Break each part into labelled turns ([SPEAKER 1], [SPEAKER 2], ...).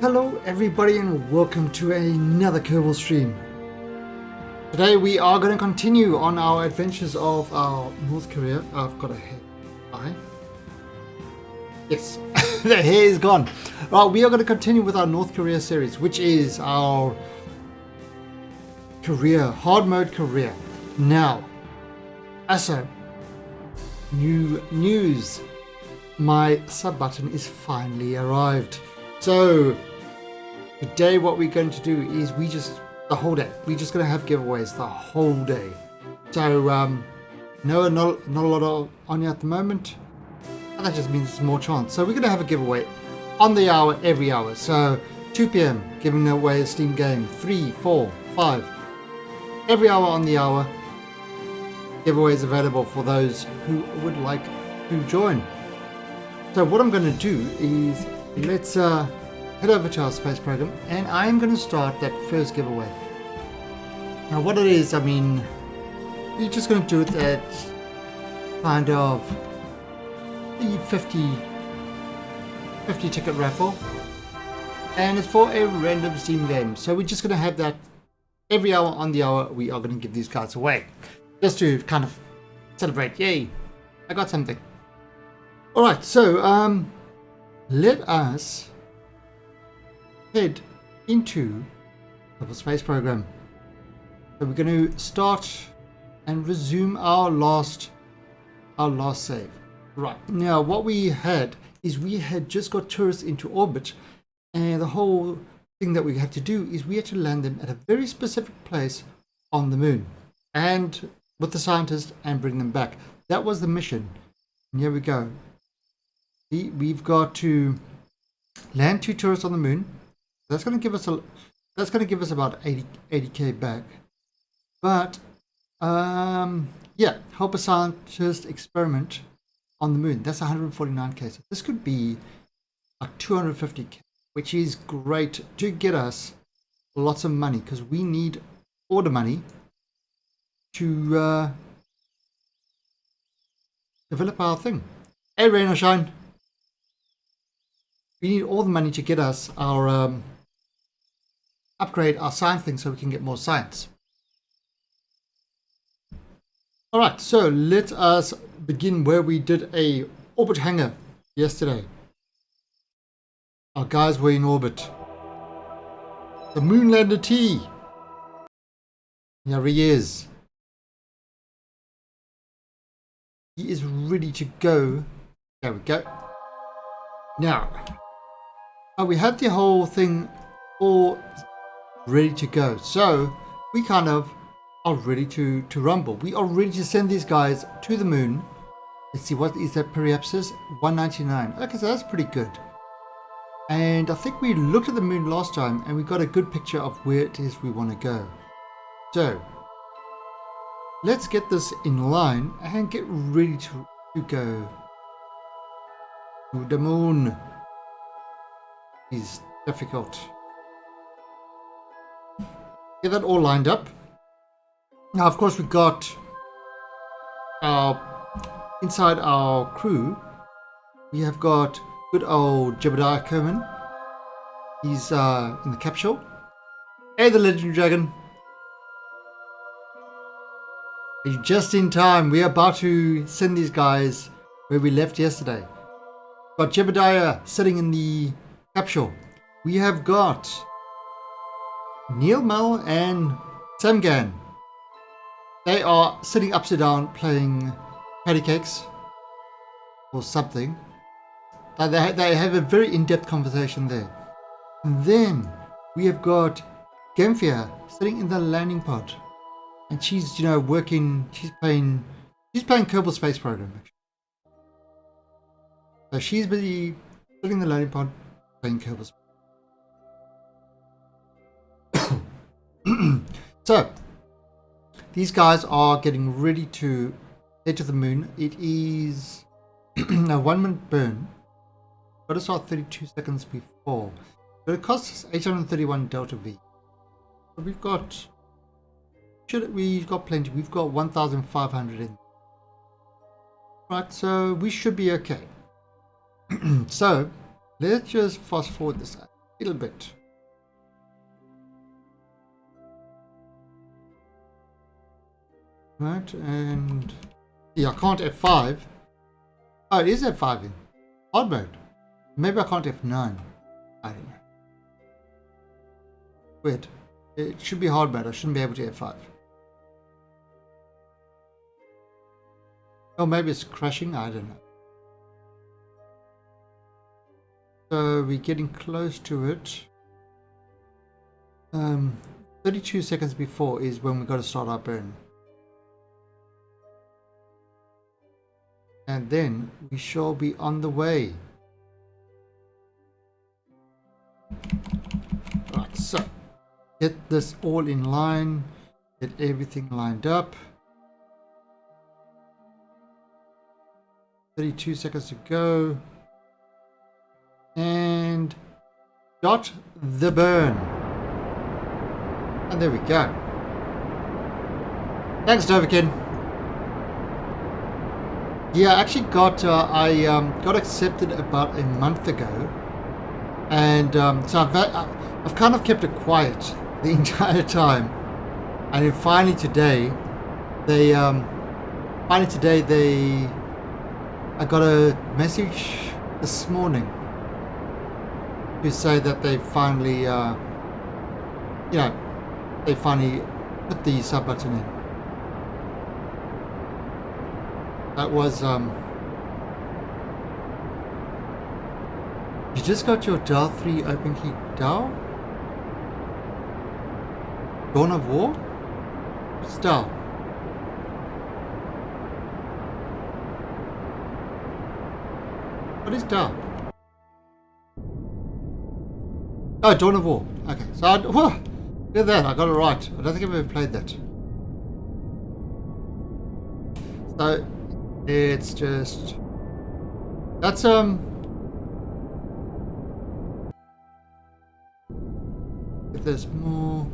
[SPEAKER 1] Hello everybody and welcome to another Kerbal stream. Today we are going to continue on our adventures of our North Korea. I've got a hair. Yes, the hair is gone. Right, we are going to continue with our North Korea series, which is our career, hard mode career. Now, also, new news. My sub button is finally arrived. So today what we're going to do is the whole day, we're just going to have giveaways the whole day. So no, not a lot on you at the moment. And that just means it's more chance. So we're going to have a giveaway on the hour, every hour. So 2 p.m. giving away a Steam game, 3, 4, 5. Every hour on the hour. Giveaways available for those who would like to join. So what I'm going to do is let's head over to our space program, and I'm going to start that first giveaway. Now what it is, I mean, we're just going to do it at kind of the 50 ticket raffle, and it's for a random Steam game. So we're just going to have that every hour on the hour. We are going to give these cards away just to kind of celebrate. Yay, I got something. Alright, so let us head into the space program. So we're going to start and resume our last save. Right, now what we had is we had just got tourists into orbit, and the whole thing that we had to do is we had to land them at a very specific place on the moon and with the scientists and bring them back. That was the mission. And here we go. We've got to land 2 tourists on the moon. That's going to give us about 80k back. But yeah, help a scientist experiment on the moon. That's 149k. So this could be like 250k, which is great to get us lots of money, because we need all the money to develop our thing. Hey, rain or shine. We need all the money to get us our upgrade our science thing, so we can get more science. Alright, so let us begin where we did a orbit hangar yesterday. Our guys were in orbit. The Moonlander T. Here he is. He is ready to go. There we go. Now, we had the whole thing all ready to go. So we kind of are ready to rumble. We are ready to send these guys to the moon. Let's see, what is that periapsis? 199. Okay, so that's pretty good. And I think we looked at the moon last time and we got a good picture of where it is we want to go. So let's get this in line and get ready to go to the moon. Is difficult. Get that all lined up. Now, of course, we got inside our crew. We have got good old Jebediah Kerman. He's in the capsule. Hey, the Legendary Dragon. He's just in time. We're about to send these guys where we left yesterday. Got Jebediah sitting in the capsule. We have got Neil Mel and Samgan. They are sitting upside down playing patty cakes or something. They have a very in-depth conversation there. And then we have got Gemfia sitting in the landing pod, and she's working. She's playing Kerbal Space Program. Actually. So she's busy sitting in the landing pod playing Kerbal. So these guys are getting ready to head to the moon. It is a 1-minute burn. Got to start 32 seconds before. But it costs us 831 Delta V. So we've got plenty. We've got 1,500 in. Right, so we should be okay. So let's just fast forward this. little bit. Right, and yeah, I can't F5. Oh, it is F5 in hard mode. Maybe I can't F9. I don't know. Weird. It should be hard mode. I shouldn't be able to F5. Oh, maybe it's crashing. I don't know. So we're getting close to it. 32 seconds before is when we got to start our burn. And then we shall be on the way. Right, so get this all in line, get everything lined up. 32 seconds to go. And dot the burn. And there we go. Thanks, Doverkin. Yeah, I actually got got accepted about a month ago, and so I've kind of kept it quiet the entire time, and then finally today I got a message this morning to say that they finally they finally put the sub button in. That was, you just got your DAO 3 open key DAO? Dawn of War? What's DAO? What is DAO? Oh, Dawn of War. Okay, so whoa, look at that, I got it right. I don't think I've ever played that. So, it's just, that's if there's more,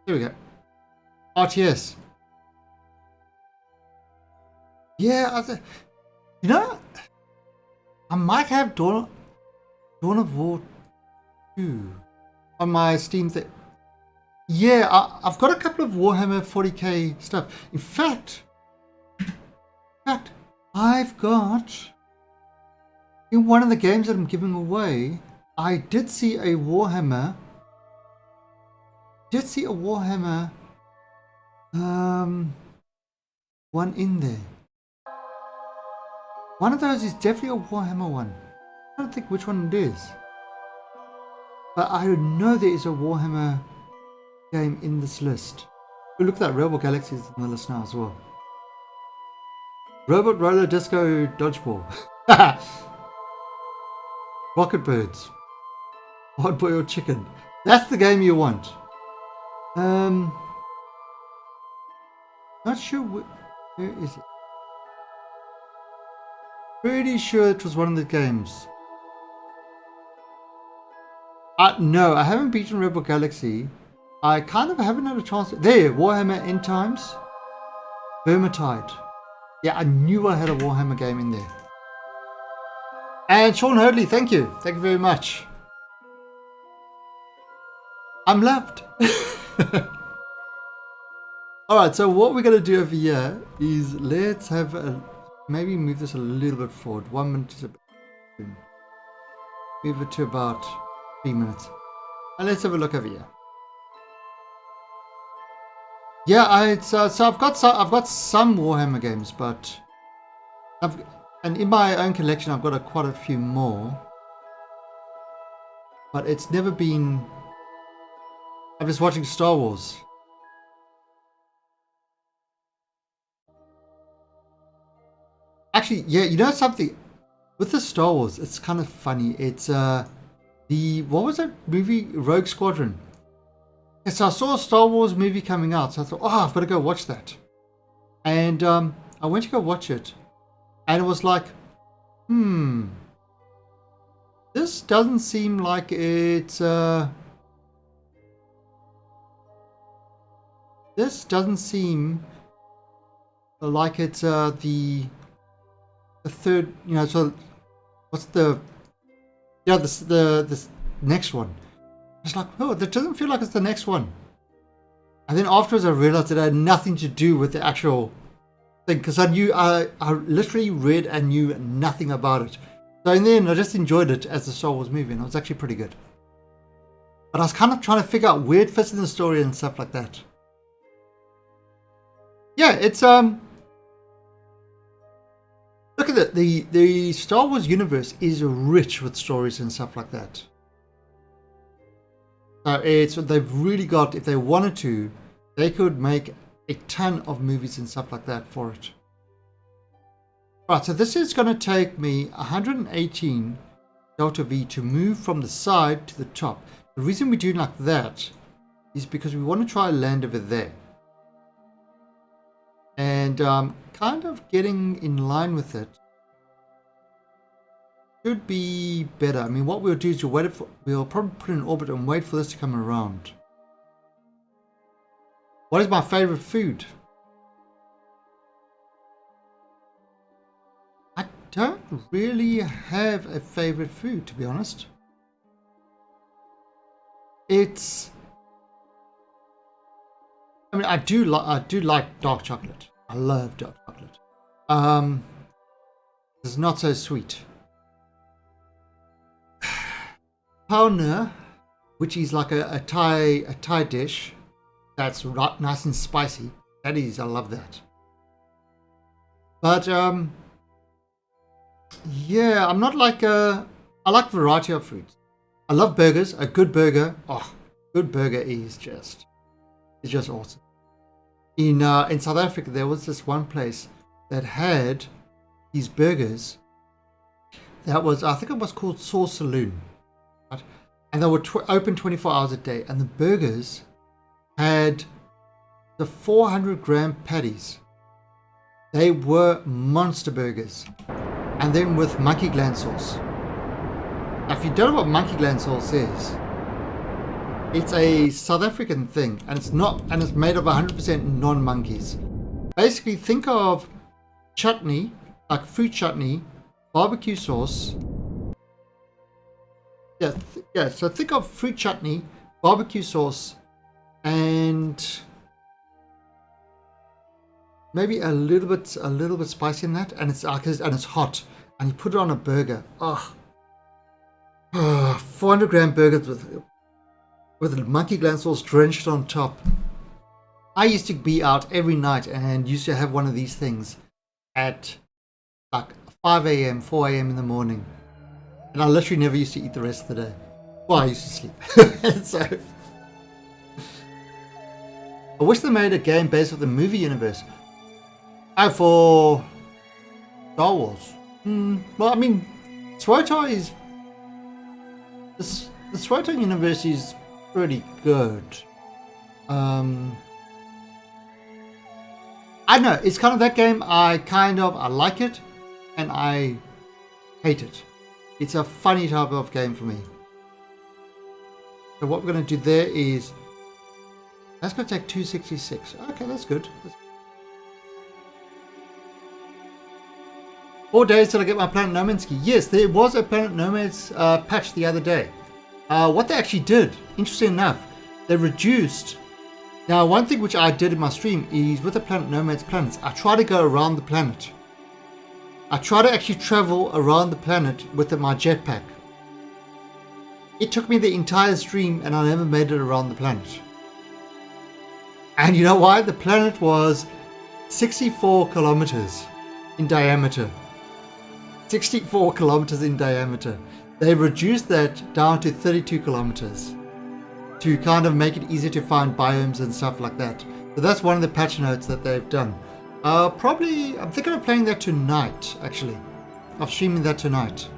[SPEAKER 1] here we go. RTS. Yeah, you know, I might have Dawn of War 2 on my Steam thing. Yeah, I've got a couple of Warhammer 40k stuff. In fact, I've got, in one of the games that I'm giving away, I did see a Warhammer. One in there. One of those is definitely a Warhammer one. I don't think which one it is, but I know there is a Warhammer game in this list. Oh, look at that, Rebel Galaxy is in the list now as well. Robot Roller Disco Dodgeball. Rocket Birds. Hard Boiled Chicken. That's the game you want. Not sure where is it. Pretty sure it was one of the games. No, I haven't beaten Rebel Galaxy. I kind of haven't had a chance. There, Warhammer End Times. Vermintide. Yeah, I knew I had a Warhammer game in there. And Sean Hurdley, thank you. Thank you very much. I'm loved. Alright, so what we're going to do over here is let's have a, maybe move this a little bit forward. 1 minute is a bit soon. Move it to about 3 minutes. And let's have a look over here. Yeah, so I've got some Warhammer games, but and in my own collection I've got quite a few more. But it's never been. I'm just watching Star Wars. Actually, yeah, you know something with the Star Wars, it's kind of funny. It's what was that movie, Rogue Squadron? Yes, I saw a Star Wars movie coming out, so I thought, oh, I've got to go watch that. And I went to go watch it, and it was like, this doesn't seem like it's this doesn't seem like it's the the third, so what's the, this next one. It's like, oh, that doesn't feel like it's the next one. And then afterwards I realized that it had nothing to do with the actual thing, because I literally read and knew nothing about it. So in the end, I just enjoyed it as a Star Wars movie, and it was actually pretty good. But I was kind of trying to figure out where it fits in the story and stuff like that. Yeah, it's look at it. The Star Wars universe is rich with stories and stuff like that. So they've really got, if they wanted to, they could make a ton of movies and stuff like that for it. Right, so this is going to take me 118 delta V to move from the side to the top. The reason we do like that is because we want to try and land over there. And kind of getting in line with it should be better. I mean, what we'll do is we'll probably put in orbit and wait for this to come around. What is my favorite food? I don't really have a favorite food, to be honest. I mean, I do like dark chocolate. I love dark chocolate. It's not so sweet. Pauna, which is like a Thai dish that's nice and spicy. That is, I love that. But yeah, I'm not like I like variety of foods. I love burgers. A good burger. Oh, good burger is just awesome. In South Africa, there was this one place that had these burgers. That was, I think it was called Soul Saloon. Right? And they were open 24 hours a day. And the burgers had the 400-gram patties. They were monster burgers. And then with monkey gland sauce. Now, if you don't know what monkey gland sauce is, it's a South African thing, and it's made of 100% non-monkeys. Basically, think of chutney, like fruit chutney, barbecue sauce. Yeah. So think of fruit chutney, barbecue sauce, and maybe a little bit spicy in that, and it's hot, and you put it on a burger. 400-gram burgers with monkey gland sauce drenched on top. I used to be out every night and used to have one of these things at like 5 a.m., 4 a.m. in the morning. And I literally never used to eat the rest of the day. Well, I used to sleep. So I wish they made a game based on the movie universe. For Star Wars. Well, I mean, SWTOR is... The SWTOR universe is pretty good. I don't know, it's kind of that game. I like it and I hate it. It's a funny type of game for me. So what we're going to do there is, that's going to take 266. Okay, that's good. 4 days till I get my Planet Nomads key. Yes, there was a Planet Nomads patch the other day. What they actually did, interesting enough, they reduced. Now, one thing which I did in my stream is with the Planet Nomads planets, I try to go around the planet. I try to actually travel around the planet with my jetpack. It took me the entire stream and I never made it around the planet. And you know why? The planet was 64 kilometers in diameter. 64 kilometers in diameter. They reduced that down to 32 kilometers to kind of make it easier to find biomes and stuff like that. So that's one of the patch notes that they've done. Probably, I'm thinking of playing that tonight, actually. Of streaming that tonight.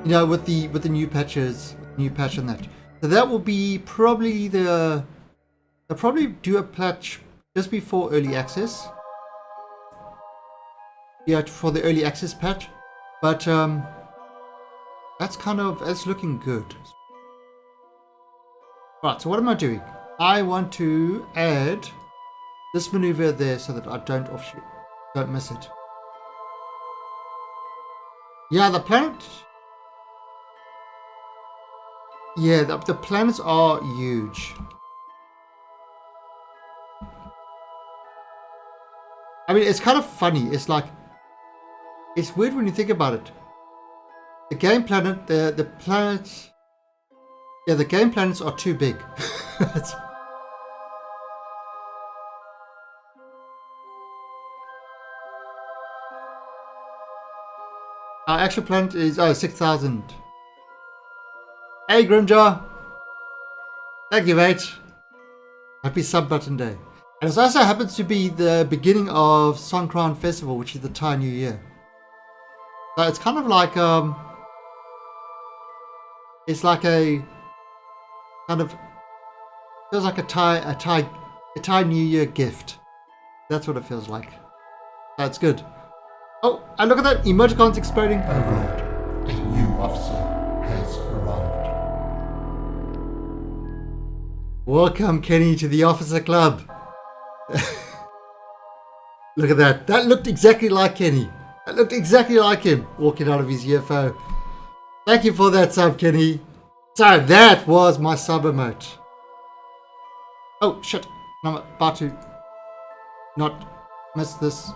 [SPEAKER 1] You know, with the new patches, new patch on that. So that will be probably they'll probably do a patch just before early access. Yeah, for the early access patch. But that's looking good. Right, so what am I doing? I want to add this maneuver there so that I don't miss it. Yeah, the planet. Yeah, the planets are huge. I mean, it's kind of funny. It's like, it's weird when you think about it. The game planet, the planets, yeah, the game planets are too big. Our actual planet is 6,000. Hey Grimjar, thank you mate. Happy sub button day. And it also happens to be the beginning of Songkran Festival, which is the Thai New Year. So it's kind of like it's like a kind of feels like a Thai New Year gift. That's what it feels like. That's good. Oh, and look at that, emoticons exploding.
[SPEAKER 2] Overlord, a new officer has arrived.
[SPEAKER 1] Welcome, Kenny, to the Officer Club. Look at that. That looked exactly like Kenny. That looked exactly like him walking out of his UFO. Thank you for that sub, Kenny. So that was my sub emote. Oh, shit. I'm about to not miss this.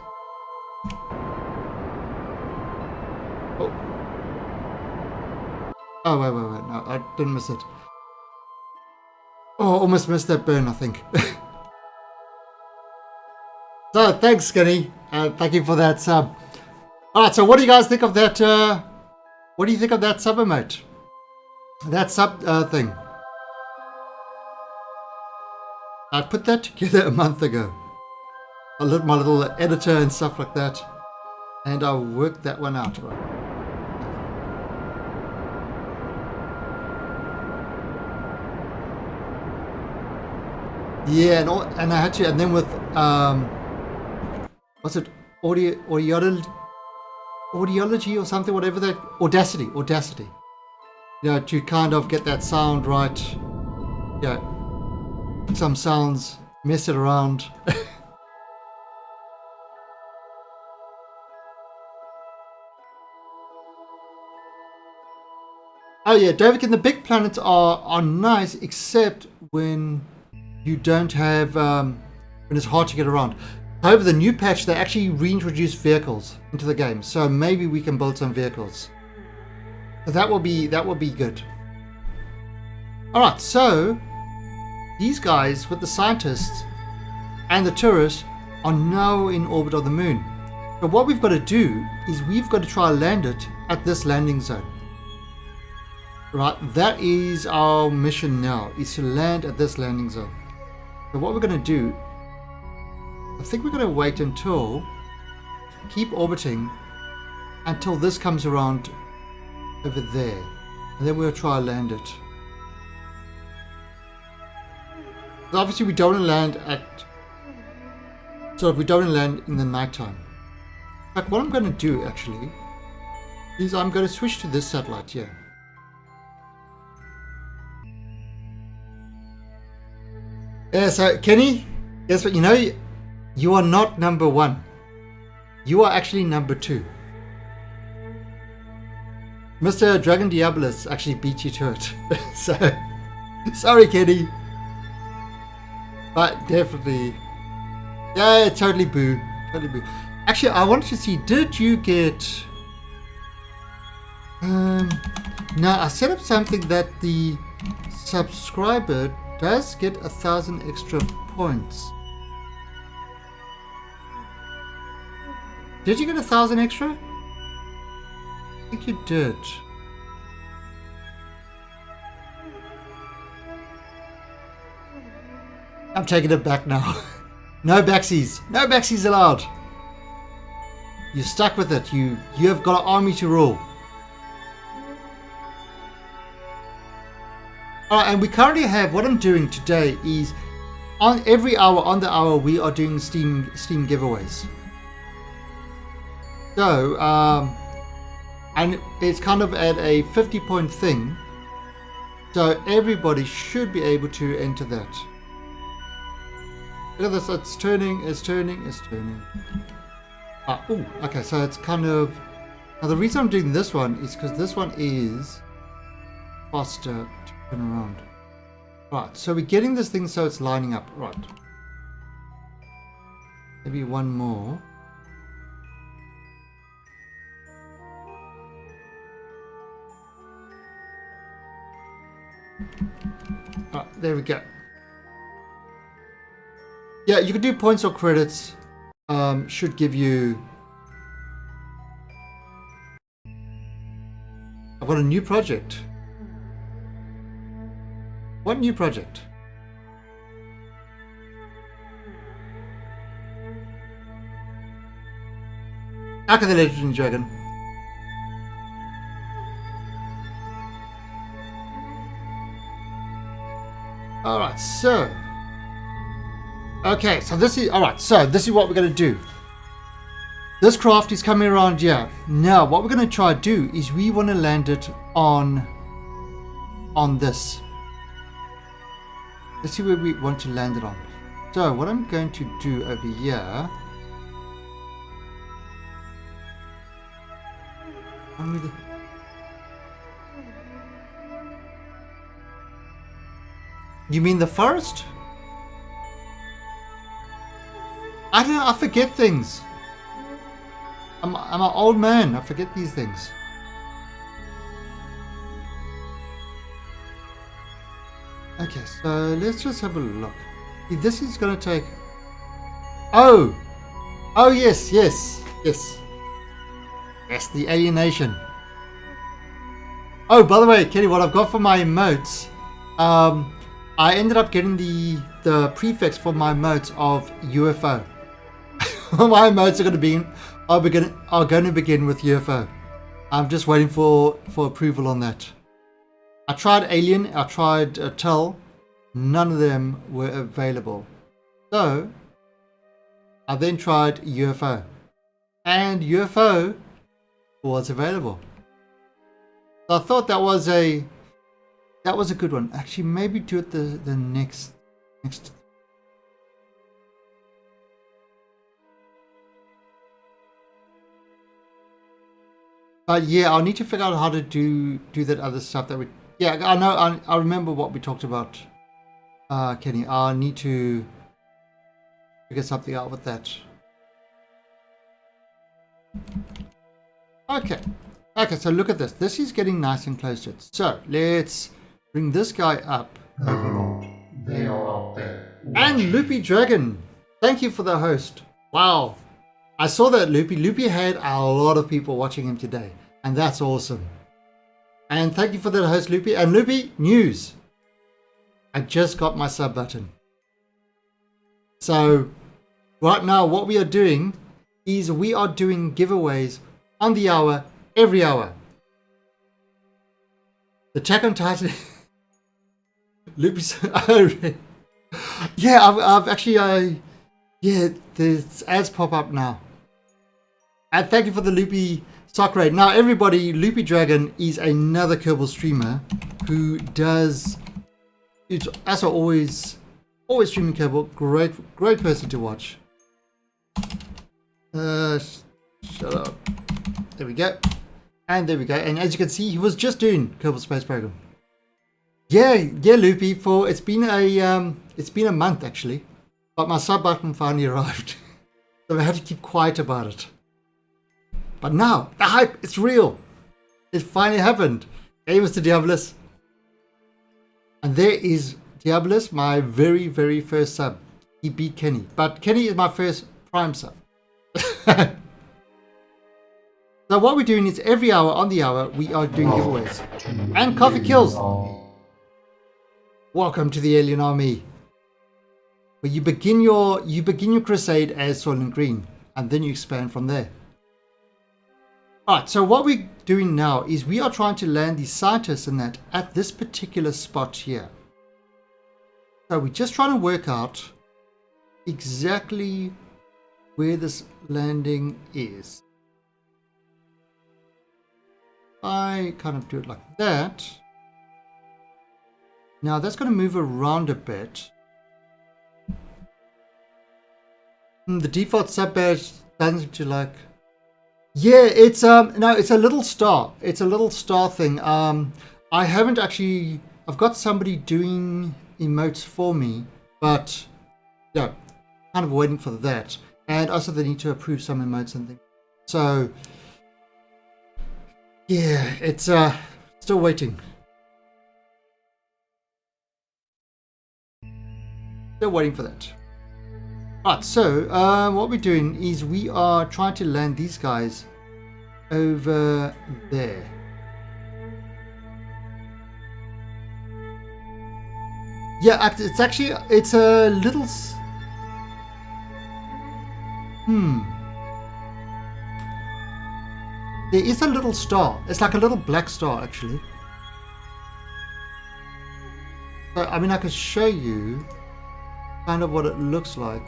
[SPEAKER 1] Oh. Oh, wait. No, I didn't miss it. Oh, almost missed that burn, I think. So, thanks, Kenny. Thank you for that sub. Alright, so what do you guys think of that? What do you think of that sub emote? That sub thing. I put that together a month ago. I lit my little editor and stuff like that. And I worked that one out. Yeah, and I had to, and then with what's it, audiology or something, whatever that, Audacity, you know, to kind of get that sound right. Yeah, some sounds, mess it around. Oh yeah, David, and the big planets are nice, except when you don't have, when it's hard to get around. However, the new patch, they actually reintroduced vehicles into the game, so maybe we can build some vehicles. So that will be good. All right, so these guys with the scientists and the tourists are now in orbit of the moon. So what we've got to do is we've got to try and land it at this landing zone. Right, that is our mission now, is to land at this landing zone. So what we're going to do, I think we're going to wait until, keep orbiting until this comes around over there, and then we'll try and land it. So obviously we don't want to land we don't want to land in the nighttime. In fact, what I'm going to do actually is I'm going to switch to this satellite here. Yeah, so Kenny, guess what? You know, you are not number one. You are actually number 2. Mr. Dragon Diabolus actually beat you to it. So, sorry, Kenny. But definitely, yeah, totally boo. Actually, I wanted to see, did you get... no, I set up something that the subscriber does get 1,000 extra points. Did you get 1,000 extra? I think you did. I'm taking it back now. No backsies. No backsies allowed. You're stuck with it. You have got an army to rule. Alright, and we currently have, what I'm doing today is on every hour, on the hour, we are doing Steam giveaways. So, and it's kind of at a 50-point thing. So everybody should be able to enter that. Look at this, it's turning. Ah, ooh, okay, so it's kind of Now the reason I'm doing this one is because this one is faster to turn around. Right, so we're getting this thing so it's lining up. Right. Maybe one more. Right, there we go. Yeah, you can do points or credits. Should give you... I've got a new project. What new project? Back of the Legend Dragon. Alright, so... Okay, so this is... Alright, so this is what we're going to do. This craft is coming around here. Now, what we're going to try to do is we want to land it on this. Let's see where we want to land it on. So, what I'm going to do over here... You mean the forest? I don't know, I forget things. I'm an old man, I forget these things. Okay, so let's just have a look. This is going to take... Oh! Oh, yes, yes, yes. Yes, the alienation. Oh, by the way, Kenny, what I've got for my emotes, I ended up getting the prefix for my emotes of UFO. My emotes are going to begin with UFO. I'm just waiting for approval on that. I tried Alien, I tried Tell, none of them were available. So, I then tried UFO. And UFO was available. So I thought that was a good one. Actually, maybe do it the next. But yeah, I'll need to figure out how to do that other stuff that we... Yeah, I know, I remember what we talked about, Kenny. I'll need to figure something out with that. Okay. Okay, so look at this. This is getting nice and close to it. So, let's bring this guy up.
[SPEAKER 2] Overlord, they are out there.
[SPEAKER 1] And Loopy Dragon. Thank you for the host. Wow. I saw that Loopy. Loopy had a lot of people watching him today. And that's awesome. And thank you for the host, Loopy. And Loopy, news. I just got my sub button. So, right now, what we are doing is we are doing giveaways on the hour, every hour. The Attack on Titan. Loopy's. Yeah, I've actually. Yeah, the ads pop up now. And thank you for the Loopy sock raid. Now, everybody, Loopy Dragon is another Kerbal streamer who does. It's also always streaming Kerbal. Great person to watch. Shut up. There we go. And there we go. And as you can see, he was just doing Kerbal Space Program. Yeah, Loopy. It's been a month actually, but my sub button finally arrived, so I had to keep quiet about it. But now the hype, it's real. It finally happened. Famous to Diabolus, and there is Diabolus, my very first sub. He beat Kenny, but Kenny is my first Prime sub. So what we're doing is every hour on the hour we are doing giveaways and coffee kills. Welcome to the Alien Army, where you begin your crusade as Soylent Green, and then you expand from there. Alright, so what we're doing now is we are trying to land these scientists in that at this particular spot here. So we're just trying to work out exactly where this landing is. I kind of do it like that. Now that's going to move around a bit. The default sub badge doesn't seem to like. Yeah, it's no, it's a little star. It's a little star thing. I haven't actually. I've got somebody doing emotes for me, but yeah, kind of waiting for that. And also, they need to approve some emotes and things. So yeah, it's still waiting. Still waiting for that. Right, so what we're doing is we are trying to land these guys over there. Yeah, it's actually, it's a little... There is a little star. It's like a little black star, actually. So, I mean, I can show you kind of what it looks like.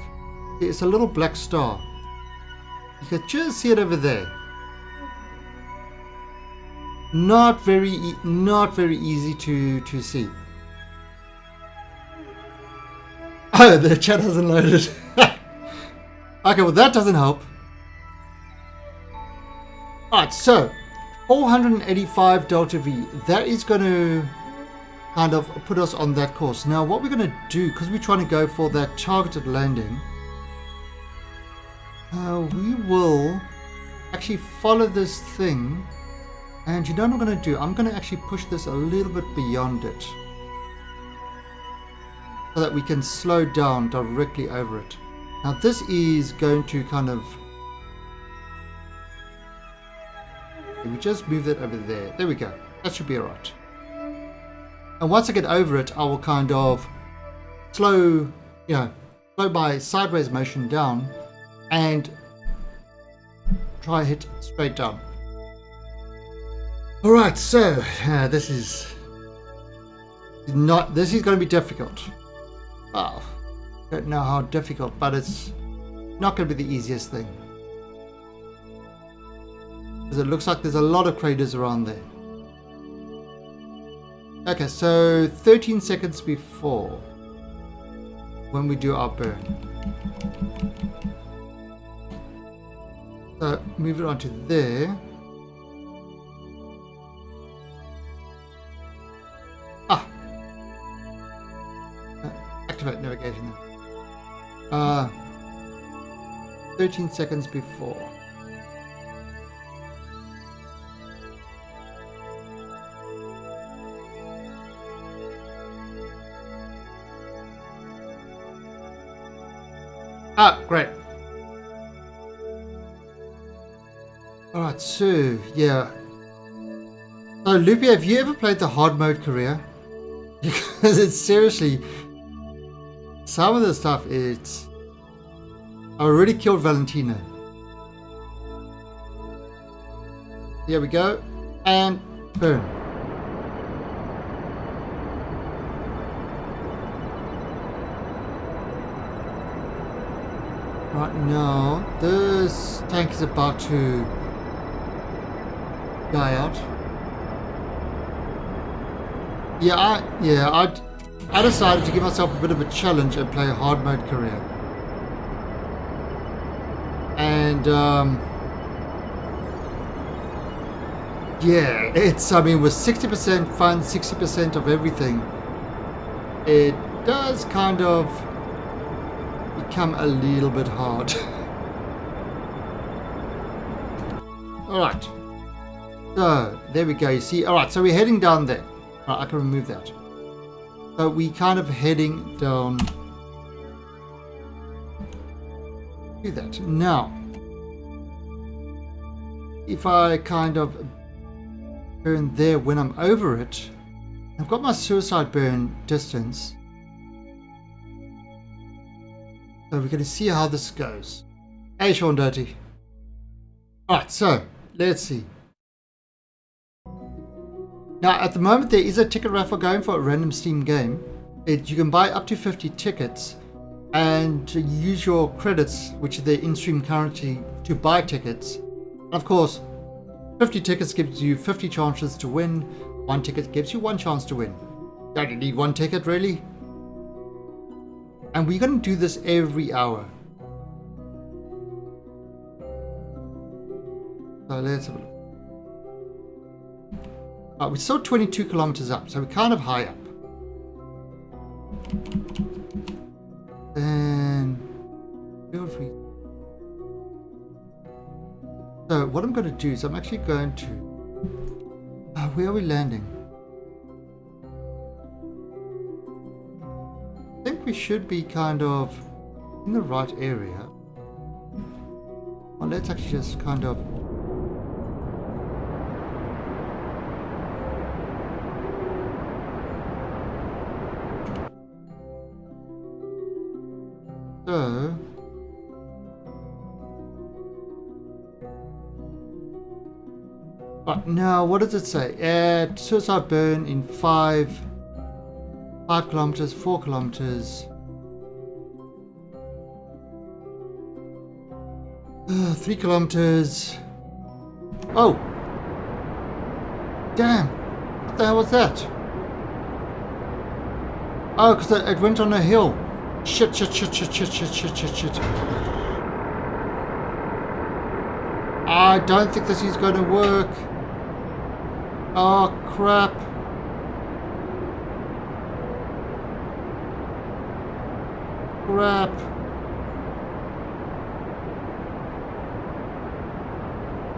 [SPEAKER 1] It's a little black star. You can just see it over there. Not very easy to see. Oh, the chat hasn't loaded. Okay, well that doesn't help. Alright, so 485 delta V. That is going to kind of put us on that course. Now, what we're going to do, because we're trying to go for that targeted landing, we will actually follow this thing. And you know what I'm going to do? I'm going to actually push this a little bit beyond it, so that we can slow down directly over it. Now this is going to kind of... We just move that over there. There we go. That should be alright. And once I get over it, I will kind of slow my sideways motion down and try hit straight down. Alright, so this is going to be difficult. Well, I don't know how difficult, but it's not going to be the easiest thing. Because it looks like there's a lot of craters around there. Okay, so 13 seconds before when we do our burn. So move it onto there. Activate navigation. 13 seconds before. Great. Alright, so yeah. So Loopy, have you ever played the hard mode Kareer? Because it's seriously, some of the stuff, it's... I already killed Valentina. Here we go. And boom. Right now, this tank is about to die out. I decided to give myself a bit of a challenge and play a hard mode Kareer. And yeah, it's, I mean, with 60% fun, 60% of everything, it does kind of become a little bit hard. Alright, so there we go. You see, alright, so we're heading down there. Alright, I can remove that. So we kind of heading down to that. Now, if I kind of burn there when I'm over it, I've got my suicide burn distance. So we're going to see how this goes. Hey, Sean Dirty. Alright, so let's see. Now, at the moment, there is a ticket raffle going for a random Steam game. You can buy up to 50 tickets and use your credits, which are the in-stream currency, to buy tickets. And of course, 50 tickets gives you 50 chances to win. 1 ticket gives you 1 chance to win. You only need 1 ticket, really. And we're going to do this every hour. So let's have a look. We're still 22 kilometers up, so we're kind of high up. Then field free. So what I'm going to do is I'm actually going to. Where are we landing? I think we should be kind of in the right area. Well, let's actually just kind of. So. Right, now, what does it say? At Suicide Burn in 5 kilometers, 4 kilometers. 3 kilometers. Oh! Damn! What the hell was that? Oh, because it went on a hill. Shit. I don't think this is going to work. Oh, crap. Crap.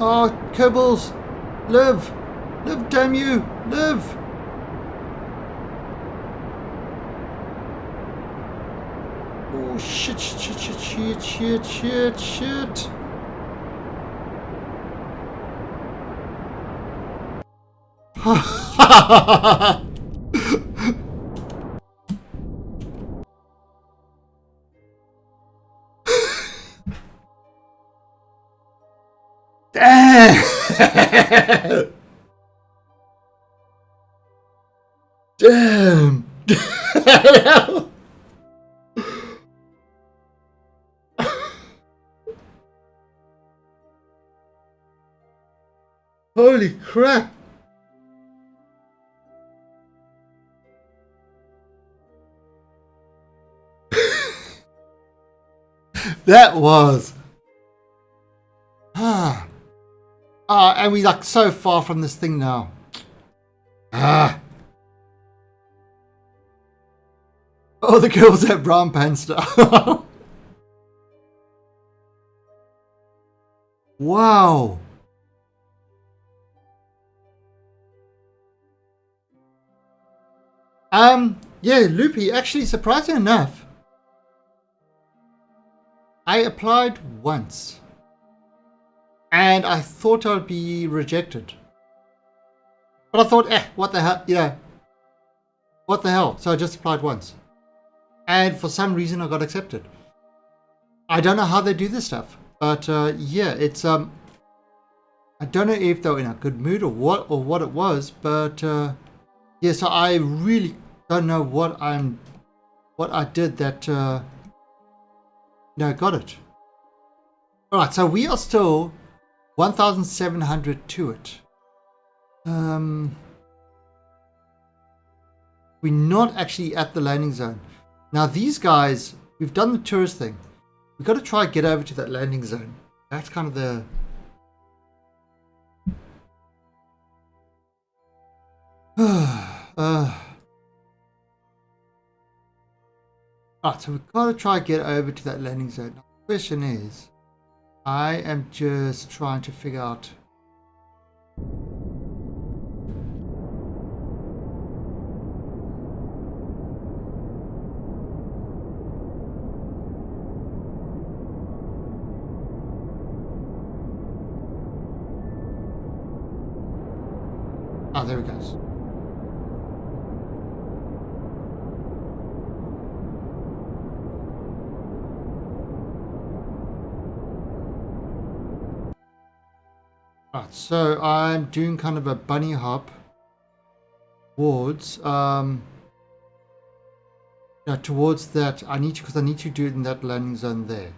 [SPEAKER 1] Oh, Kibbles. Live. Live, damn you. Live. Oh, shit. Damn! Damn! Holy crap! That was. And we like so far from this thing now. Oh, the girls at brown pants stuff. Wow. Yeah, Loopy, actually, surprising enough, I applied once. And I thought I'd be rejected. But I thought, what the hell, what the hell? So I just applied once. And for some reason I got accepted. I don't know how they do this stuff. But yeah, it's, I don't know if they were in a good mood or what it was. But yeah, so I really don't know what I did that, got it. Alright, so we are still 1,700 to it. We're not actually at the landing zone. Now these guys, we've done the tourist thing. We've got to try and get over to that landing zone. That's kind of the... Alright, so we've got to try and get over to that landing zone. Now, the question is, I am just trying to figure out... Ah, there it goes. Right, so I'm doing kind of a bunny hop towards towards that. I need to do it in that landing zone there.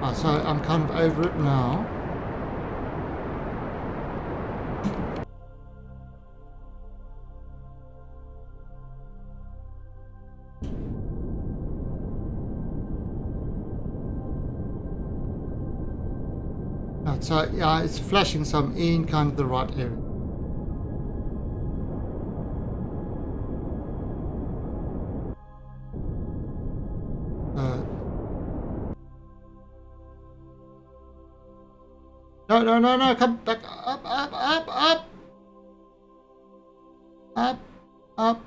[SPEAKER 1] Oh, so I'm kind of over it now. Right, so yeah, it's flashing, so I'm in kind of the right area. No, come back up.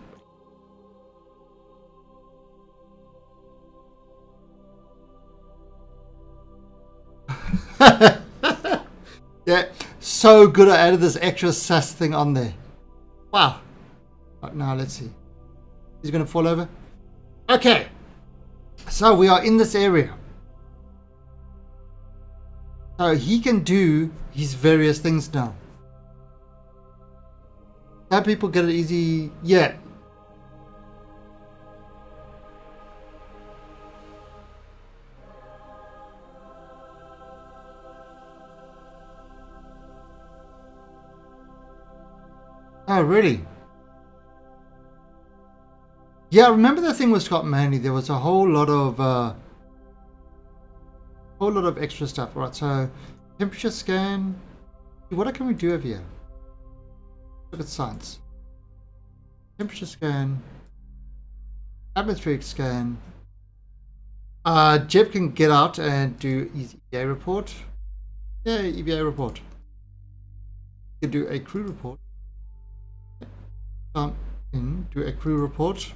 [SPEAKER 1] Yeah, so good I added this extra sass thing on there. Wow. Right, now let's see. He's going to fall over. Okay. So we are in this area. So he can do his various things now. Some people get it easy. Yeah. Oh, really? Yeah, I remember the thing with Scott Manley. There was a whole lot of extra stuff. Right, so temperature scan. What can we do over here? Look at science. Temperature scan. Atmospheric scan. Jeb can get out and do his EVA report. Yeah, EVA report. He can do a crew report. Do a crew report.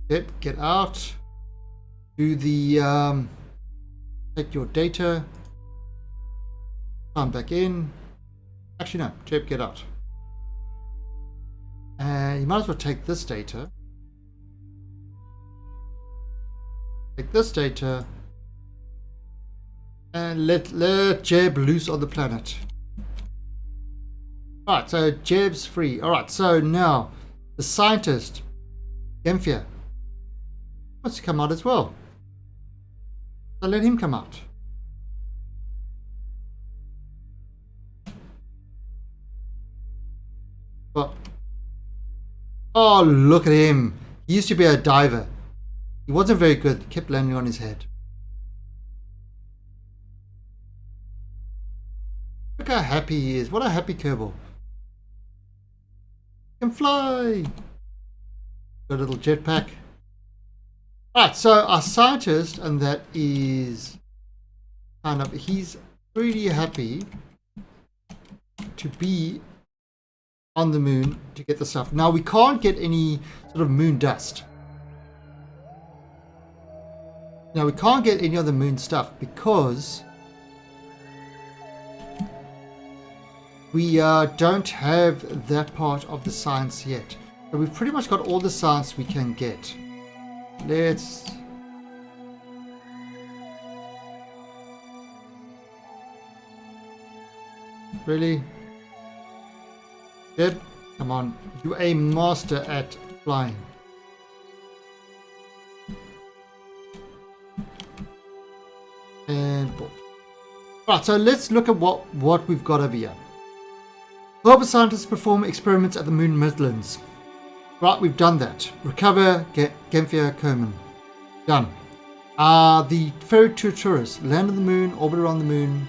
[SPEAKER 1] Yep, get out. Do the take your data. Come back in. Actually, no. Jeb, get out. And you might as well take this data. Take this data. And let Jeb loose on the planet. Alright, so Jeb's free. Alright, so now the scientist, Gemfia, wants to come out as well. So let him come out. But, oh, look at him. He used to be a diver. He wasn't very good. He kept landing on his head. Look how happy he is. What a happy Kerbal. Can fly. Got a little jetpack. Alright, so our scientist, and that is kind of, he's pretty happy to be on the moon to get the stuff. Now we can't get any sort of moon dust. Now we can't get any other moon stuff because we don't have that part of the science yet. So we've pretty much got all the science we can get. Let's... Really? Yep, come on. You're a master at flying. And board. Right, so let's look at what we've got over here. Global scientists perform experiments at the Moon Midlands. Right, we've done that. Recover Gemfia Kerman. Done. The ferry to tourists. Land on the moon, orbit around the moon.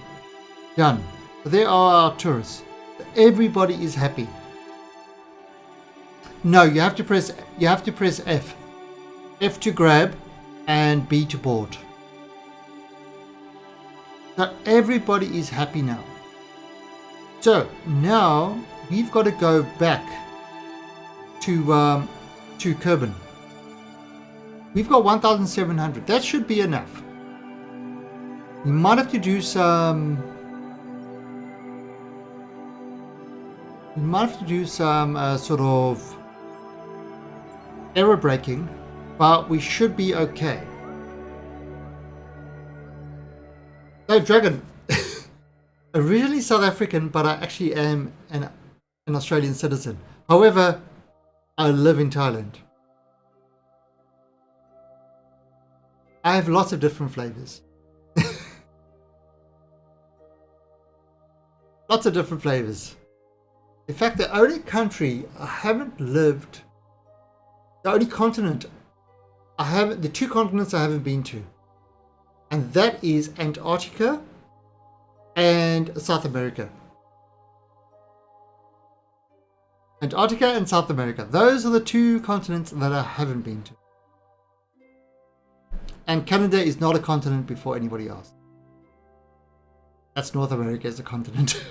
[SPEAKER 1] Done. So there are our tourists. Everybody is happy. No, you have to press F. F to grab and B to board. So everybody is happy now. So now we've got to go back to Kerbin. We've got 1,700. That should be enough. We might have to do some. We might have to do some sort of error braking, but we should be okay. So Dragon, originally South African, but I actually am an Australian citizen. However, I live in Thailand. I have lots of different flavors. Lots of different flavors. In fact, the only country I haven't lived, the only continent I haven't, the two continents I haven't been to, and that is Antarctica and South America. Antarctica and South America. Those are the two continents that I haven't been to. And Canada is not a continent before anybody else. That's North America as a continent.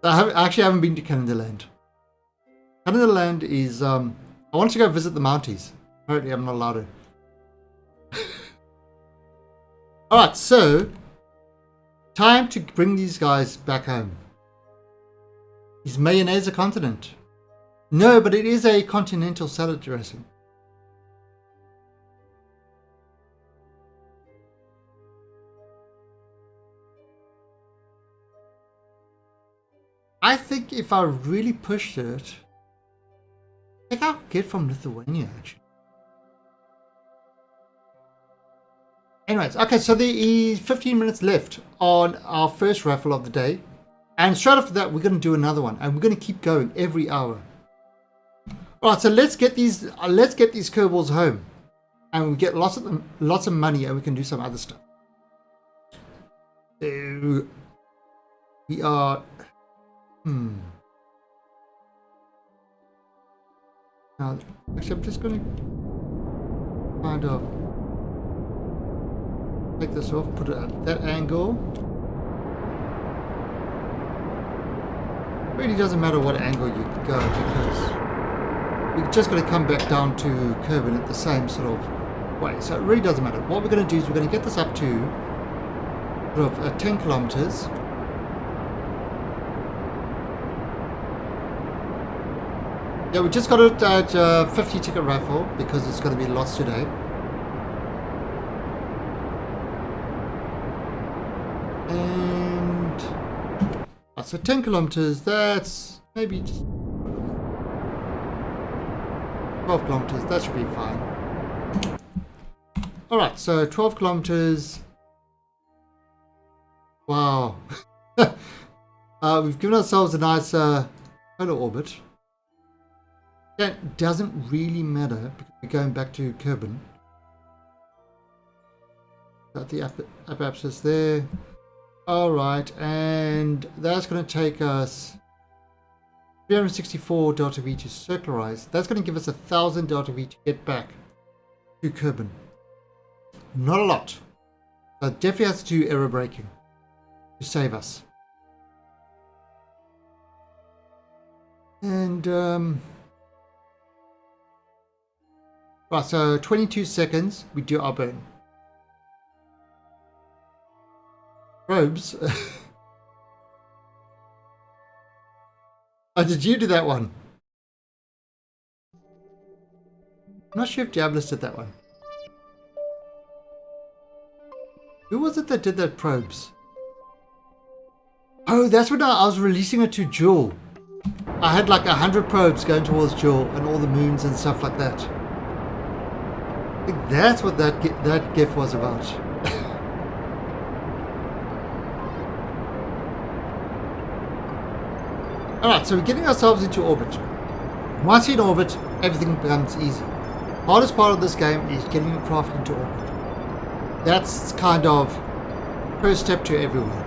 [SPEAKER 1] I actually haven't been to Canada Land. Canada Land is, I want to go visit the Mounties. Apparently I'm not allowed to. Alright, so, time to bring these guys back home. Is mayonnaise a continent? No, but it is a continental salad dressing. I think if I really pushed it, I think I could get from Lithuania actually. Anyways, okay, so there is 15 minutes left on our first raffle of the day. And straight after that, we're going to do another one. And we're going to keep going every hour. Alright, so let's get these curveballs home. And we get lots of them, lots of money, and we can do some other stuff. So we are... Now, actually, I'm just going to kind of take this off, put it at that angle. Really doesn't matter what angle you go, because we're just going to come back down to Kerbin at the same sort of way. So it really doesn't matter. What we're going to do is we're going to get this up to sort of 10 kilometers. Yeah, we just got it at 50 ticket raffle because it's going to be lots today. And so 10 kilometers, that's maybe just 12 kilometers, that should be fine. Alright, so 12 kilometers. Wow. We've given ourselves a nice polar orbit. That doesn't really matter because we're going back to Kerbin. Got the upper axis there. Alright, and that's going to take us 364 delta V to circularize. That's going to give us 1000 delta V to get back to Kerbin. Not a lot. But definitely has to do error braking to save us. And right, so 22 seconds we do our burn. Probes. Oh, did you do that one? I'm not sure if Diablos did that one. Who was it that did that probes? Oh, that's when I was releasing it to Jewel. I had like 100 probes going towards Jewel and all the moons and stuff like that. I think that's what that GIF was about. Alright, so we're getting ourselves into orbit. Once you're in orbit, everything becomes easy. Hardest part of this game is getting your craft into orbit. That's kind of first step to everywhere.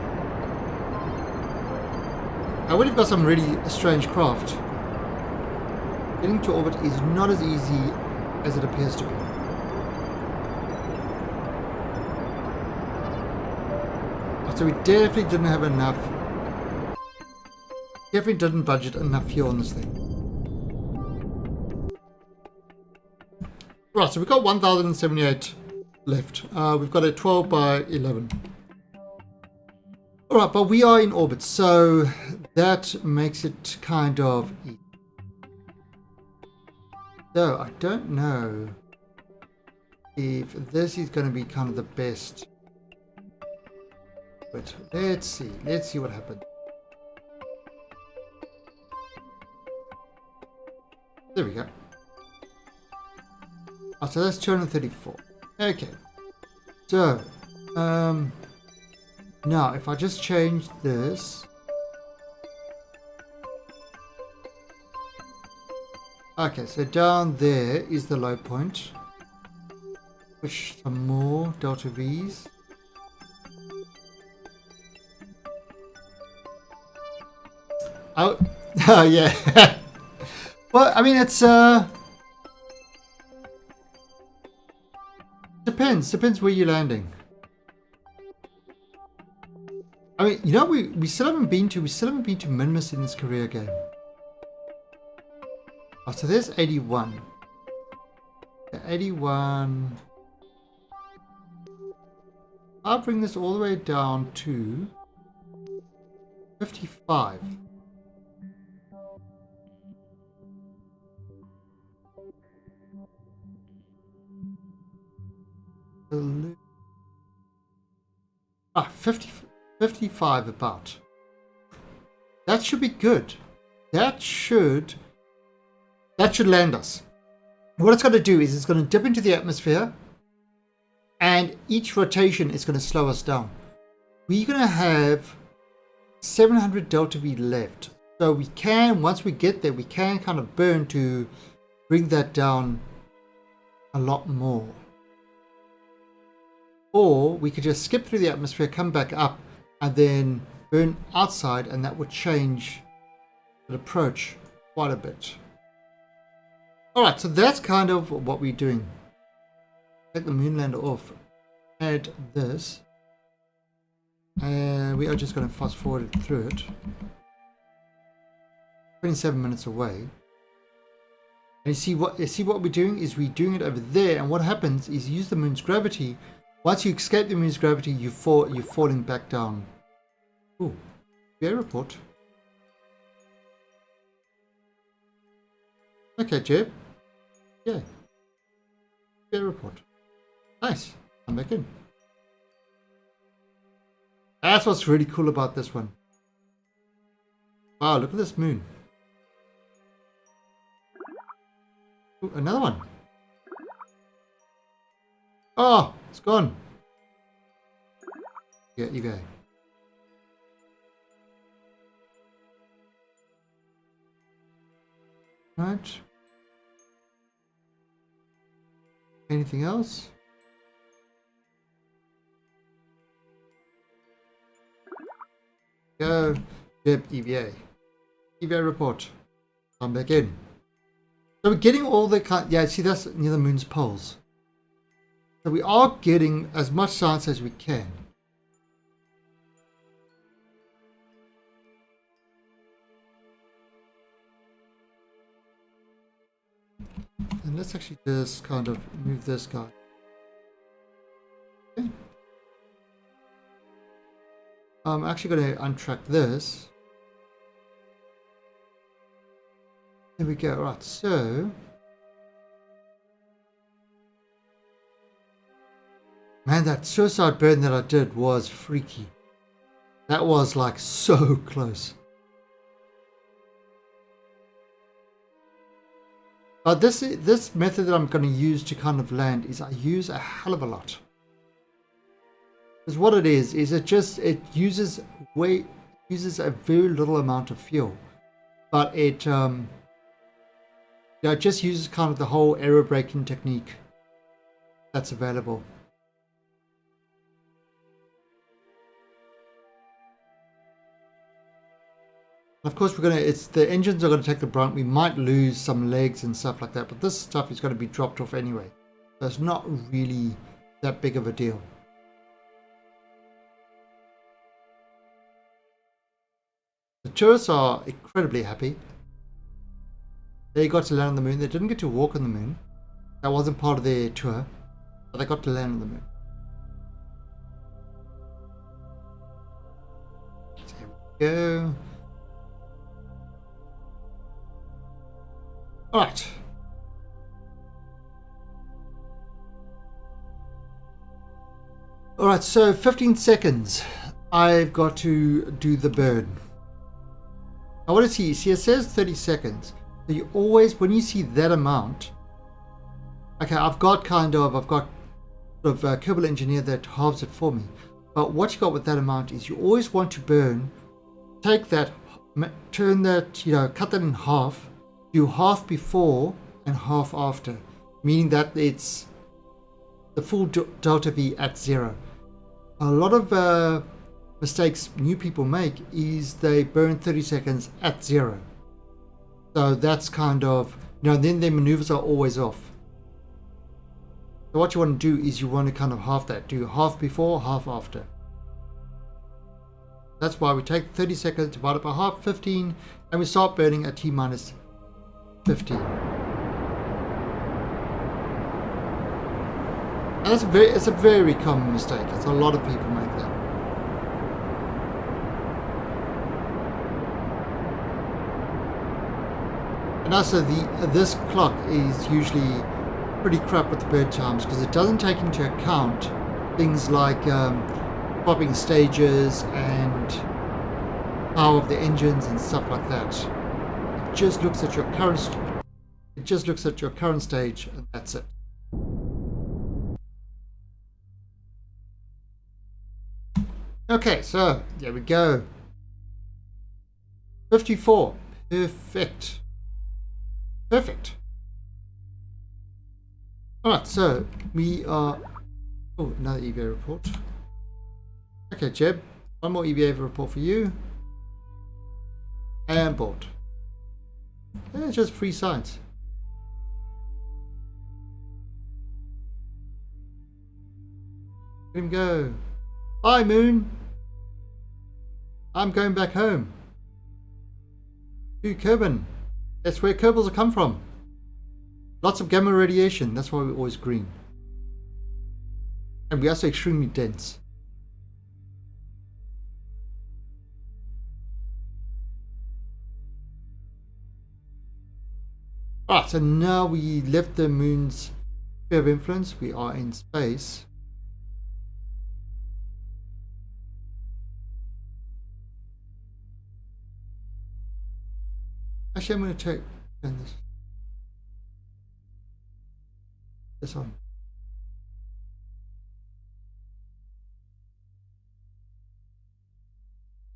[SPEAKER 1] And when you've got some really strange craft, getting to orbit is not as easy as it appears to be. So we definitely didn't have enough. Definitely didn't budget enough fuel on this thing. Right, so we've got 1078 left. We've got a 12 by 11. Alright, but we are in orbit, so that makes it kind of easy. So I don't know if this is going to be kind of the best. But let's see what happens. There we go. Oh, so that's 234. Okay. So, now if I just change this. Okay, so down there is the low point. Push some more delta V's. Oh, oh yeah. Well, I mean, it's depends where you're landing. I mean, you know, we still haven't been to Minmus in this career game. Oh, so there's 81. 81. I'll bring this all the way down to 55. Ah, 55 about. That should be good. That should land us. What it's going to do is it's going to dip into the atmosphere, and each rotation is going to slow us down. We're going to have 700 delta V left. So we can, once we get there, we can kind of burn to bring that down a lot more. Or we could just skip through the atmosphere, come back up, and then burn outside, and that would change the approach quite a bit. Alright, so that's kind of what we're doing. Take the Moonlander off, add this, and we are just going to fast forward through it. 27 minutes away. And you see what we're doing is we're doing it over there, and what happens is you use the moon's gravity. Once you escape the moon's gravity, you're falling back down. Ooh, VA report. Okay, Jeb. Yeah. VA report. Nice. I'm back in. That's what's really cool about this one. Wow, look at this moon. Ooh, another one. Oh, it's gone. Yeah, EVA. Right. Anything else? Go. Yep, EVA. EVA report. I'm back in. So we're getting all the kind. Yeah, see, that's near the moon's poles. So we are getting as much science as we can. And let's actually just kind of move this guy. Okay. I'm actually going to untrack this. There we go. Right, so man, that suicide burn that I did was freaky. That was like so close. But this method that I'm going to use to kind of land is I use a hell of a lot. Because what it is it uses a very little amount of fuel, but it it just uses kind of the whole aero braking technique that's available. Of course, the engines are going to take the brunt. We might lose some legs and stuff like that, but this stuff is going to be dropped off anyway. So it's not really that big of a deal. The tourists are incredibly happy. They got to land on the moon. They didn't get to walk on the moon. That wasn't part of their tour, but they got to land on the moon. There we go. Alright. Alright, so 15 seconds. I've got to do the burn. I want to see it says 30 seconds. So you always, when you see that amount, okay, I've got sort of Kerbal engineer that halves it for me. But what you got with that amount is you always want to burn, take that, turn that, cut that in half, do half before and half after, meaning that it's the full delta V at 0. A lot of mistakes new people make is they burn 30 seconds at 0. So that's kind of, then their maneuvers are always off. So what you want to do is you want to kind of half that, do half before, half after. That's why we take 30 seconds divided by half, 15, and we start burning at T minus 15. And it's a very common mistake. It's a lot of people make that. And also this clock is usually pretty crap with the bird times because it doesn't take into account things like swapping stages and power of the engines and stuff like that. It just looks at your current stage, and that's it. Okay, so there we go. 54. Perfect. Perfect. Alright, so we are... Oh, another EVA report. Okay, Jeb. One more EVA report for you. And board. And it's just 3 sides. Let him go. Bye, Moon. I'm going back home. To Kerbin. That's where Kerbals have come from. Lots of gamma radiation. That's why we're always green. And we're also extremely dense. Alright, so now we left the moon's sphere of influence. We are in space. Actually, I'm going to turn this on.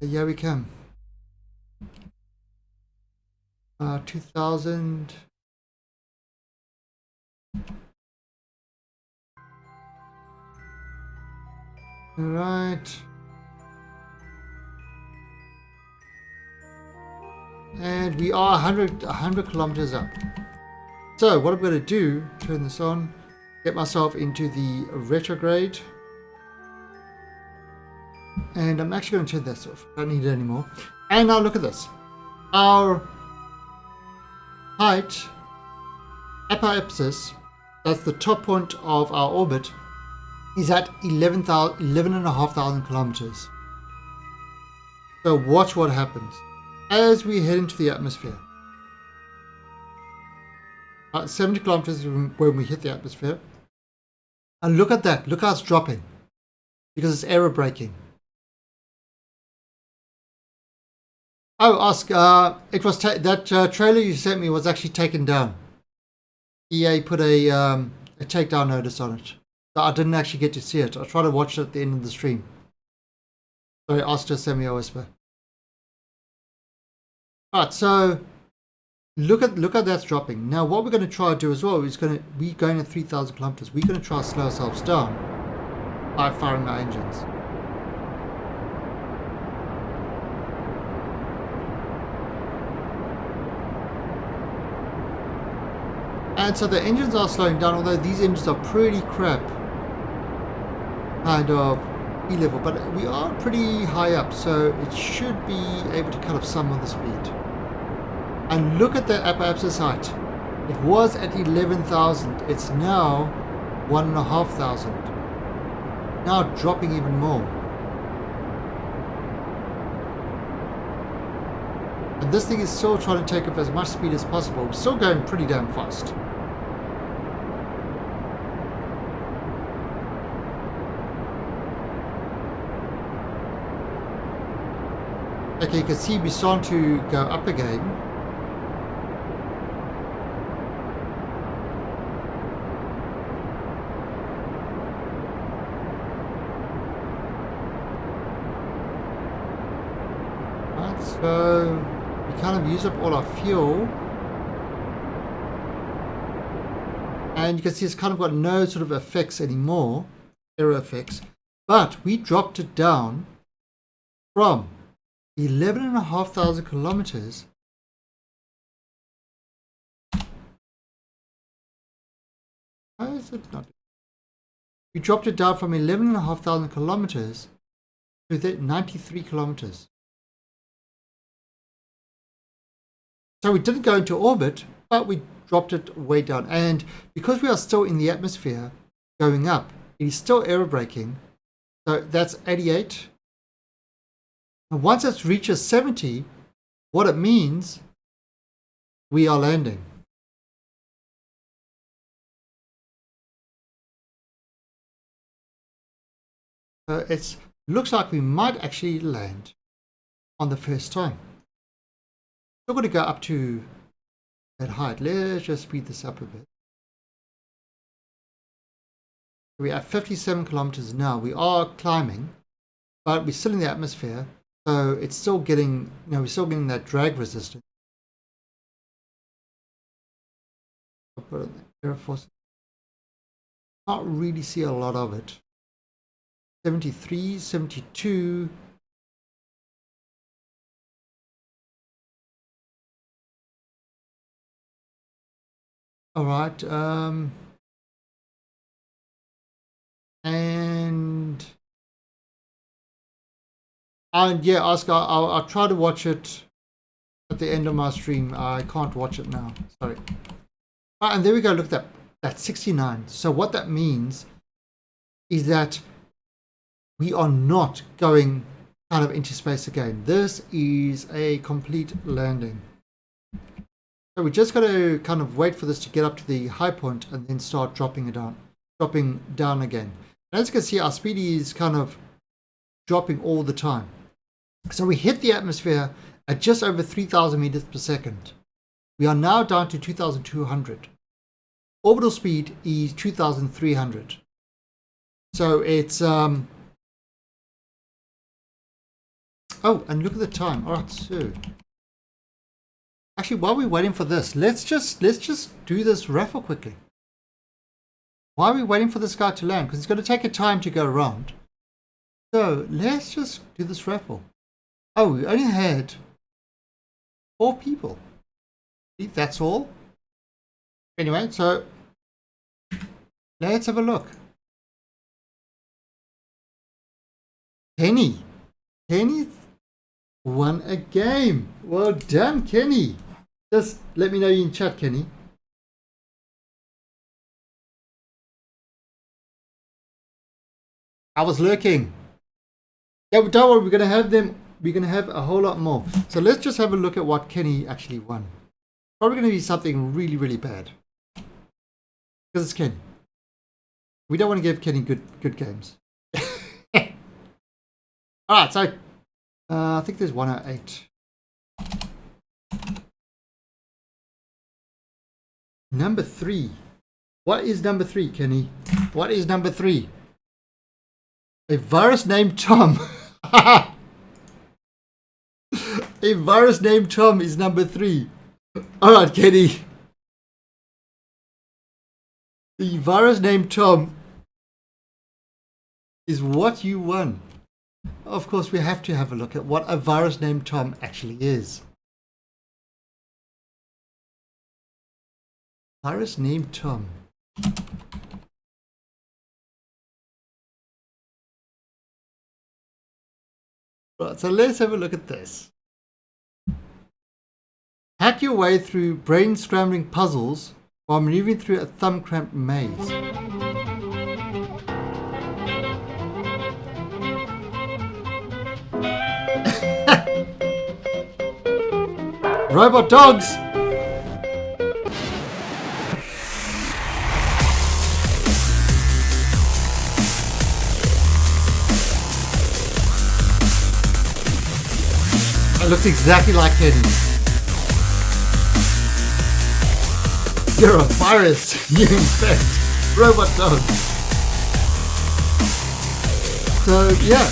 [SPEAKER 1] Here we come. 2000. All right. And we are 100 kilometers up. So what I'm going to do, turn this on, get myself into the retrograde. And I'm actually going to turn this off. I don't need it anymore. And now look at this. Our height, apoapsis, that's the top point of our orbit, is at 11,500 kilometers. So watch what happens as we head into the atmosphere. At 70 kilometers when we hit the atmosphere. And look at that. Look how it's dropping. Because it's aero braking. Oh, ask. It was that trailer you sent me was actually taken down. EA put a takedown notice on it. So I didn't actually get to see it. I tried to watch it at the end of the stream. Sorry, asked her, send me a whisper. Alright, so look at that's dropping. Now what we're going to try to do as well is we're going at 3,000 kilometers. We're going to try to slow ourselves down by firing our engines. And so the engines are slowing down, although these engines are pretty crap kind of E-level, but we are pretty high up, so it should be able to cut off some of the speed. And look at the apoapsis height. It was at 11,000. It's now 1,500. Now dropping even more. And this thing is still trying to take up as much speed as possible. We're still going pretty damn fast. Okay, you can see we're starting to go up again. So we kind of use up all our fuel. And you can see it's kind of got no sort of effects anymore, aero effects. But we dropped it down from 11,500 kilometers How is it not? We dropped it down from 11,500 kilometers to 93 kilometers. So we didn't go into orbit, but we dropped it way down. And because we are still in the atmosphere going up, it is still aerobraking. So that's 88. And once it reaches 70, what it means, we are landing. So it looks like we might actually land on the first time. We're going to go up to that height. Let's just speed this up a bit. We're at 57 kilometers now. We are climbing, but we're still in the atmosphere. So it's still getting, we're still getting that drag resistance. I'll put it in the Air Force. Can't really see a lot of it. 73, 72. All right. And yeah, Oscar, I'll try to watch it at the end of my stream. I can't watch it now. Sorry. Right, and there we go. Look at that. That's 69. So what that means is that we are not going kind of into space again. This is a complete landing. So we just got to kind of wait for this to get up to the high point and then start dropping down again. And as you can see, our speed is kind of dropping all the time. So we hit the atmosphere at just over 3,000 meters per second. We are now down to 2,200. Orbital speed is 2,300. So it's oh, and look at the time. All right, so actually, while we're waiting for this, let's just do this raffle quickly. Why are we waiting for this guy to land? Because it's going to take a time to go around. So let's just do this raffle. Oh, we only had 4 people. That's all. Anyway, so let's have a look. Kenny won a game. Well done, Kenny. Just let me know you in chat, Kenny. I was lurking. Yeah, but don't worry, we're going to have them. We're going to have a whole lot more. So let's just have a look at what Kenny actually won. Probably going to be something really, really bad. Because it's Kenny. We don't want to give Kenny good games. Alright, so I think there's 108. Number 3. What is number 3, Kenny? What is number 3? A virus named Tom. A virus named Tom is number 3. Alright, Kenny. The virus named Tom is what you won. Of course, we have to have a look at what a virus named Tom actually is. Virus named Tom. Right, so let's have a look at this. Hack your way through brain-scrambling puzzles while maneuvering through a thumb-cramped maze. Robot dogs! It looks exactly like Kenny. You're a virus. You infect robot dogs. So yeah.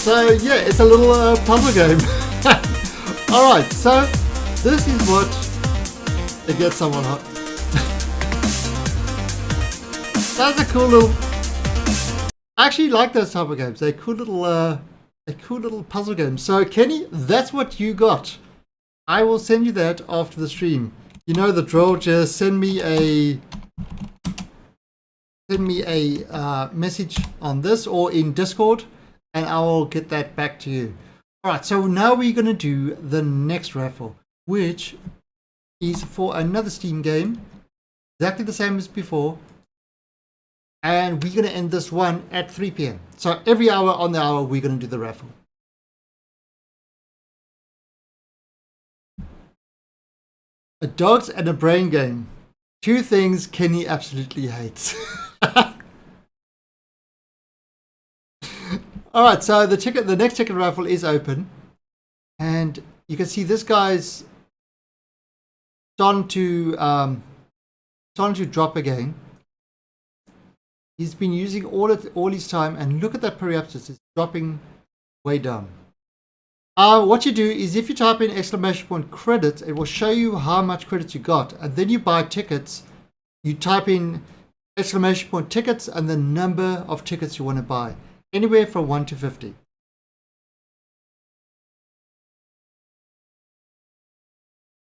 [SPEAKER 1] So yeah, it's a little puzzle game. Alright, so this is what it gets someone hot. That's a cool little... I actually like those type of games. They're cool little puzzle games. So Kenny, that's what you got. I will send you that after the stream. You know the drill. Just send me a message on this or in Discord, and I will get that back to you. All right. So now we're gonna do the next raffle, which is for another Steam game, exactly the same as before. And we're going to end this one at 3 p.m. So every hour on the hour, we're going to do the raffle. A dogs and a brain game. Two things Kenny absolutely hates. All right, so the next ticket raffle is open. And you can see this guy's starting to drop again. He's been using all his time, and look at that periapsis, it's dropping way down. What you do is if you type in ! credits, it will show you how much credits you got, and then you buy tickets. You type in ! tickets and the number of tickets you want to buy, anywhere from 1 to 50.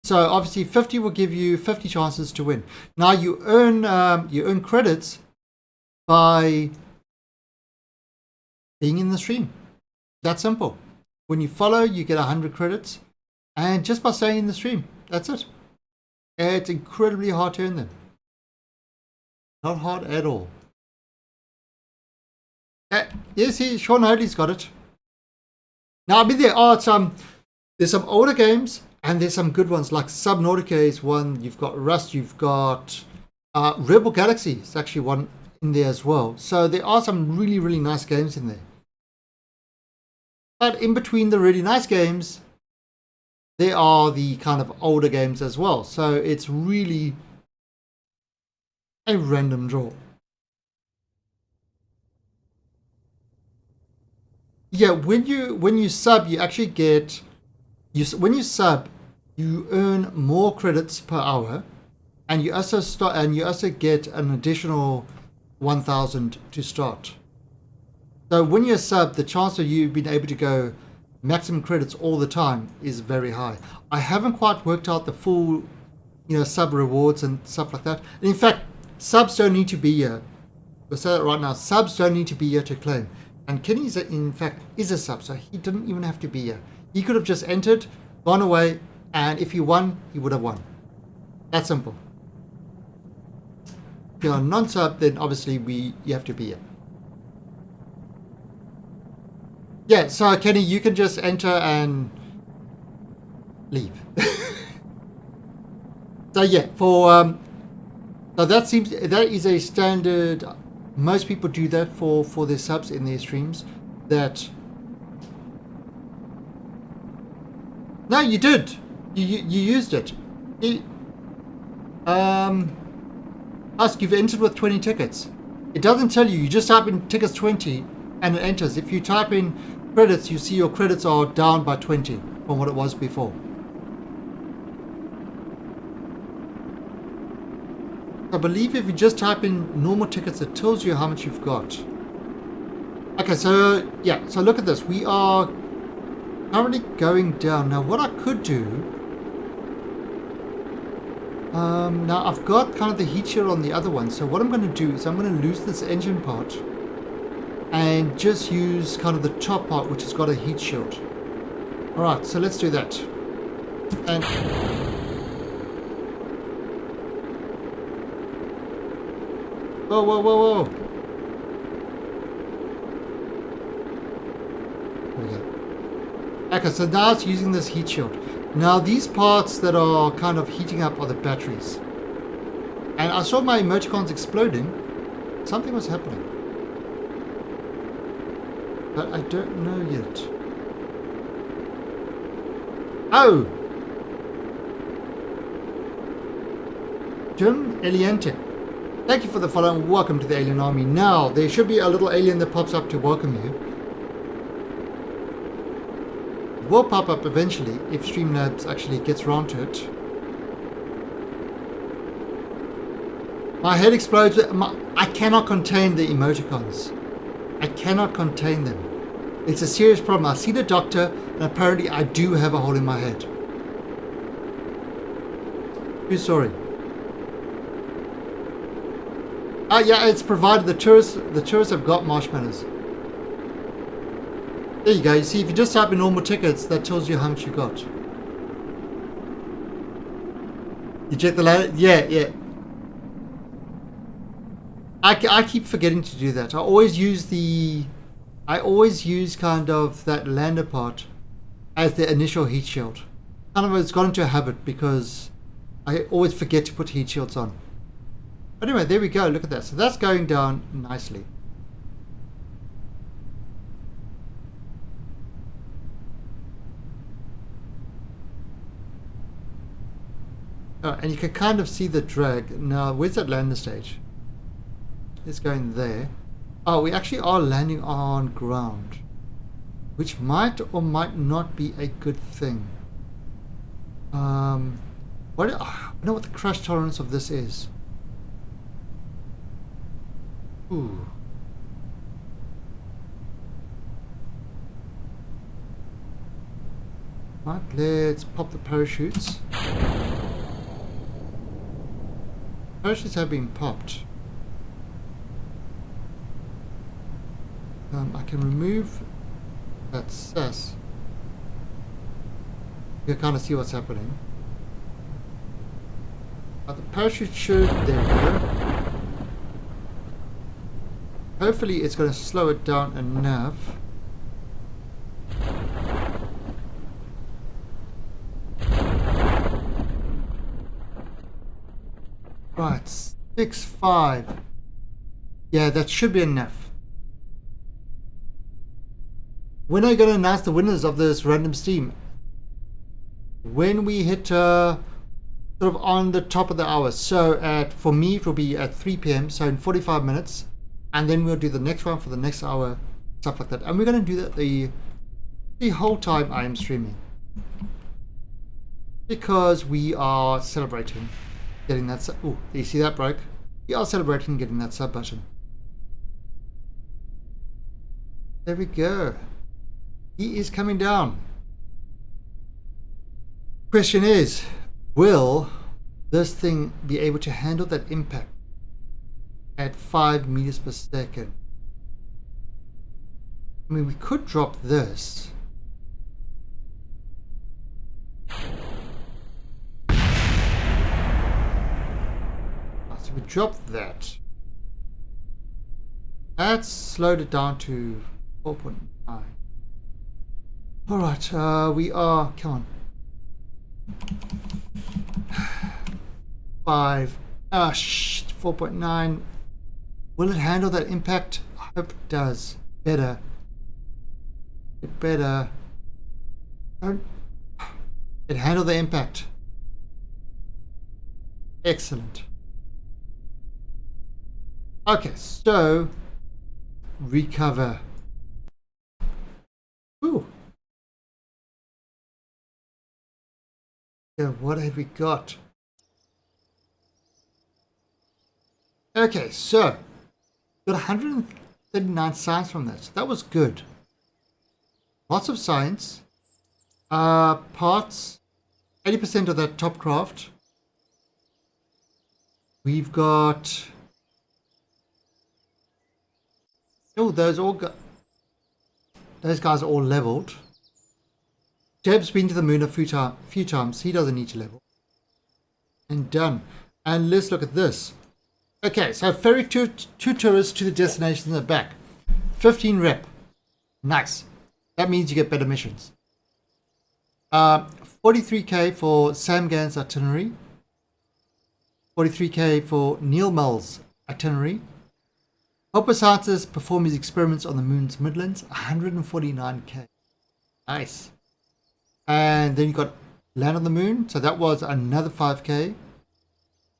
[SPEAKER 1] So obviously 50 will give you 50 chances to win. Now you earn credits by being in the stream. That's simple. When you follow, you get 100 credits, and just by staying in the stream, that's it. It's incredibly hard to earn them. Not hard at all. Yes, Sean Hoadley's got it. Now, I mean, there's some older games, and there's some good ones, like Subnautica is one. You've got Rust, you've got Rebel Galaxy is actually one in there as well. So there are some really, really nice games in there. But in between the really nice games, there are the kind of older games as well. So it's really a random draw. Yeah, when you sub, you actually get when you sub, you earn more credits per hour, and you also get an additional 1,000 to start. So when you're sub, the chance of you being able to go maximum credits all the time is very high. I haven't quite worked out the full, sub rewards and stuff like that. And in fact, subs don't need to be here. We'll say that right now. Subs don't need to be here to claim. And Kenny in fact is a sub, so he didn't even have to be here. He could have just entered, gone away, and if he won, he would have won. That simple. If you're a non-sub, then obviously you have to be here. Yeah, so Kenny, you can just enter and leave. So yeah, so that is a standard. Most people do that for their subs in their streams. No, you did. You used it. Ask, you've entered with 20 tickets. It doesn't tell you. You just type in tickets 20 and it enters. If you type in credits, you see your credits are down by 20 from what it was before. I believe if you just type in normal tickets, it tells you how much you've got. Okay, so yeah, so look at this. We are currently going down. Now what I could do, now I've got kind of the heat shield on the other one. So what I'm going to do is I'm going to lose this engine part and just use kind of the top part, which has got a heat shield. All right, so let's do that. And whoa, whoa, whoa, whoa. Okay, so now it's using this heat shield. Now these parts that are kind of heating up are the batteries. And I saw my emoticons exploding. Something was happening. But I don't know yet. Oh! Jim Eliente. Thank you for the follow and welcome to the Alien Army. Now, there should be a little alien that pops up to welcome you. will pop up eventually if Streamlabs actually gets around to it. My head explodes. I cannot contain the emoticons. I cannot contain them. It's a serious problem. I see the doctor, and apparently I do have a hole in my head. True story. Yeah, it's provided the tourists have got marshmallows. There you go. You see, if you just type in normal tickets, that tells you how much you got. You check the ladder? Yeah. I keep forgetting to do that. I always use kind of that lander part as the initial heat shield. Kind of it's got into a habit because I always forget to put heat shields on. Anyway, there we go. Look at that. So that's going down nicely. Oh, and you can kind of see the drag. Now, where's that lander stage? It's going there. Oh, we actually are landing on ground, which might or might not be a good thing. I don't know what the crash tolerance of this is. Ooh. Right, let's pop the parachutes. Parachutes have been popped. I can remove that cess. You can kind of see what's happening. The parachute should, there we go. Hopefully it's going to slow it down enough. Right, 6.5. Yeah, that should be enough. When are you going to announce the winners of this random Steam? When we hit sort of on the top of the hour. So for me it will be at 3 p.m. So in 45 minutes. And then we'll do the next one for the next hour. Stuff like that. And we're going to do that the whole time I am streaming. Because we are celebrating getting that sub. Oh, you see that broke? We are celebrating getting that sub button. There we go. He is coming down. Question is, will this thing be able to handle that impact at 5 meters per second? I mean, we could drop this. So we dropped that. That slowed it down to 4.9. Alright, we are, come on. 5, 4.9. Will it handle that impact? I hope it does. Better. It better. Don't. It handled the impact. Excellent. Okay, so recover. Ooh. Yeah, what have we got? Okay, so got 139 science from that. So that was good. Lots of science. Parts. 80% of that top craft. We've got. Oh, those guys are all leveled. Jeb's been to the moon a few times. He doesn't need to level. And done. And let's look at this. Okay, so ferry two tourists to the destination and back. 15 rep. Nice. That means you get better missions. 43k for Sam Gann's itinerary. 43k for Neil Mull's itinerary. Help a scientist perform his experiments on the moon's midlands. 149k. Nice. And then you got land on the moon. So that was another 5k.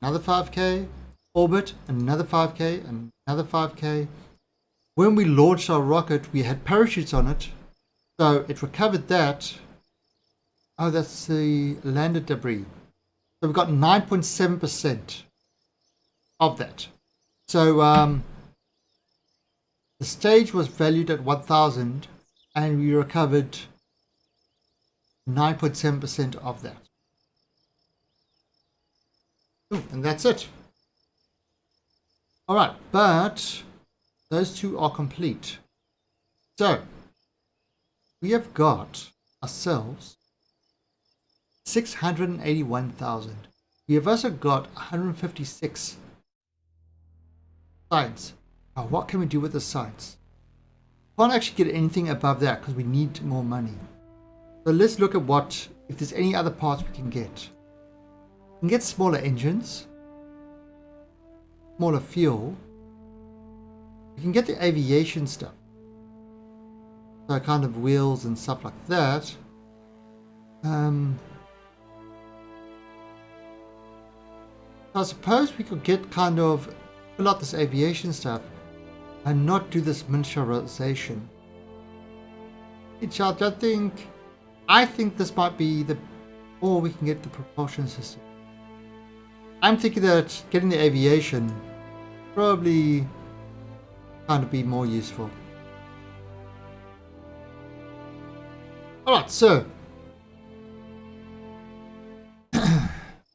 [SPEAKER 1] Another 5k. Orbit, another 5k, and another 5k. When we launched our rocket, we had parachutes on it, so it recovered that. Oh, that's the landed debris. So we've got 9.7% of that. So the stage was valued at 1,000 and we recovered 9.7% of that. Ooh, and that's it. All right, but those two are complete. So we have got ourselves 681,000. We have also got 156 sites. Now, what can we do with the sites? Can't actually get anything above that because we need more money. So let's look at if there's any other parts we can get. We can get smaller engines, smaller fuel. We can get the aviation stuff. So kind of wheels and stuff like that. I suppose we could get fill out this aviation stuff and not do this miniaturization. I think this might be or we can get the propulsion system. I'm thinking that getting the aviation probably kind of be more useful. Alright, so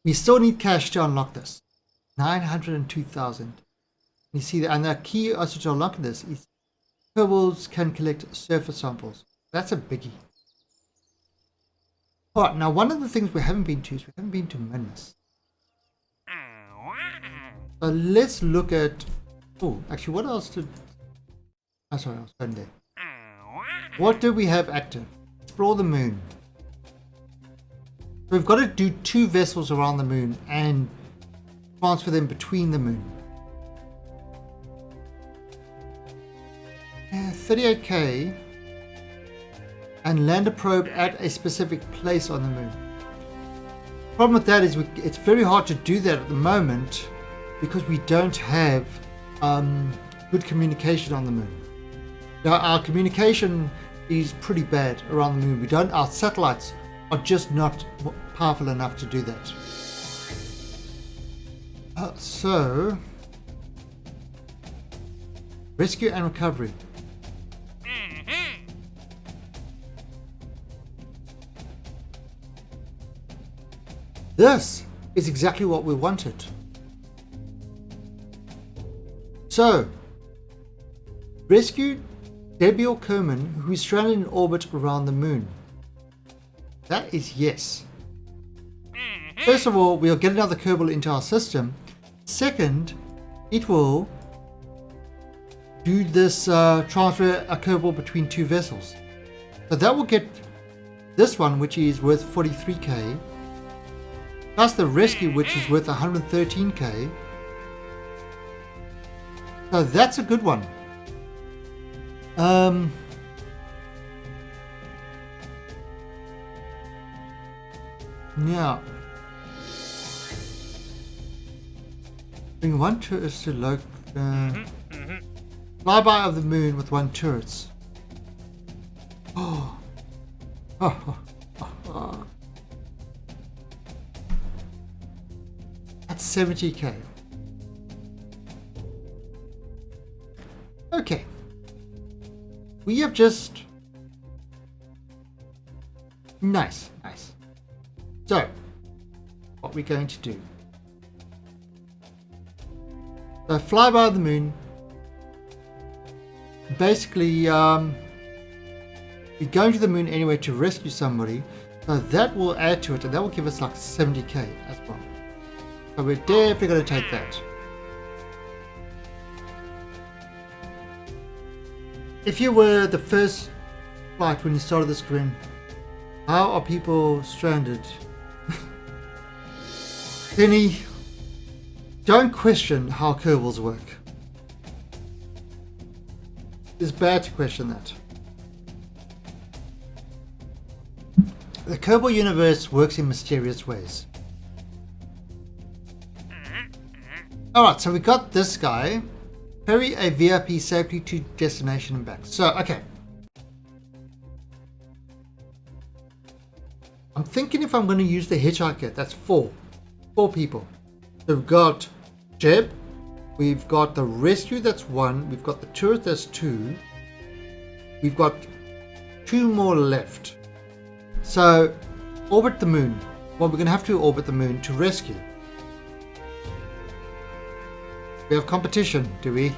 [SPEAKER 1] we still need cash to unlock this. 902,000. You see that, and the key also to unlock this is Kerbals can collect surface samples. That's a biggie. Alright, now one of the things we haven't been to is we haven't been to Minus. So let's look at... Oh, actually, what else did... Oh, sorry, I was going there. What do we have active? Explore the moon. We've got to do 2 vessels around the moon and transfer them between the moon. 38k and land a probe at a specific place on the moon. The problem with that is it's very hard to do that at the moment because we don't have good communication on the moon. Now our communication is pretty bad around the moon. Our satellites are just not powerful enough to do that. So rescue and recovery. This is exactly what we wanted. So, rescue Debiel Kerman, who is stranded in orbit around the moon. That is yes. First of all, we'll get another Kerbal into our system. Second, it will do this transfer a Kerbal between 2 vessels. So that will get this one, which is worth 43k, plus the rescue, which is worth 113k. So that's a good one. Now, bring 1 turret to flyby of the moon with 1 turrets. That's 70k. Okay. We have just... Nice. So, what we're going to do. So, flyby of the moon. Basically, we're going to the moon anyway to rescue somebody. So that will add to it, and that will give us like 70k as well. So we're definitely going to take that. If you were the first flight when you started this career, how are people stranded? Penny, don't question how Kerbals work. It's bad to question that. The Kerbal universe works in mysterious ways. Alright, so we got this guy. Ferry a VIP safely to destination and back. So, okay. I'm thinking if I'm going to use the hitchhiker, that's four people. So we've got Jeb, we've got the rescue, that's one, we've got the tourist, that's two, we've got two more left. So orbit the moon. Well, we're going to have to orbit the moon to rescue. We have competition, do we?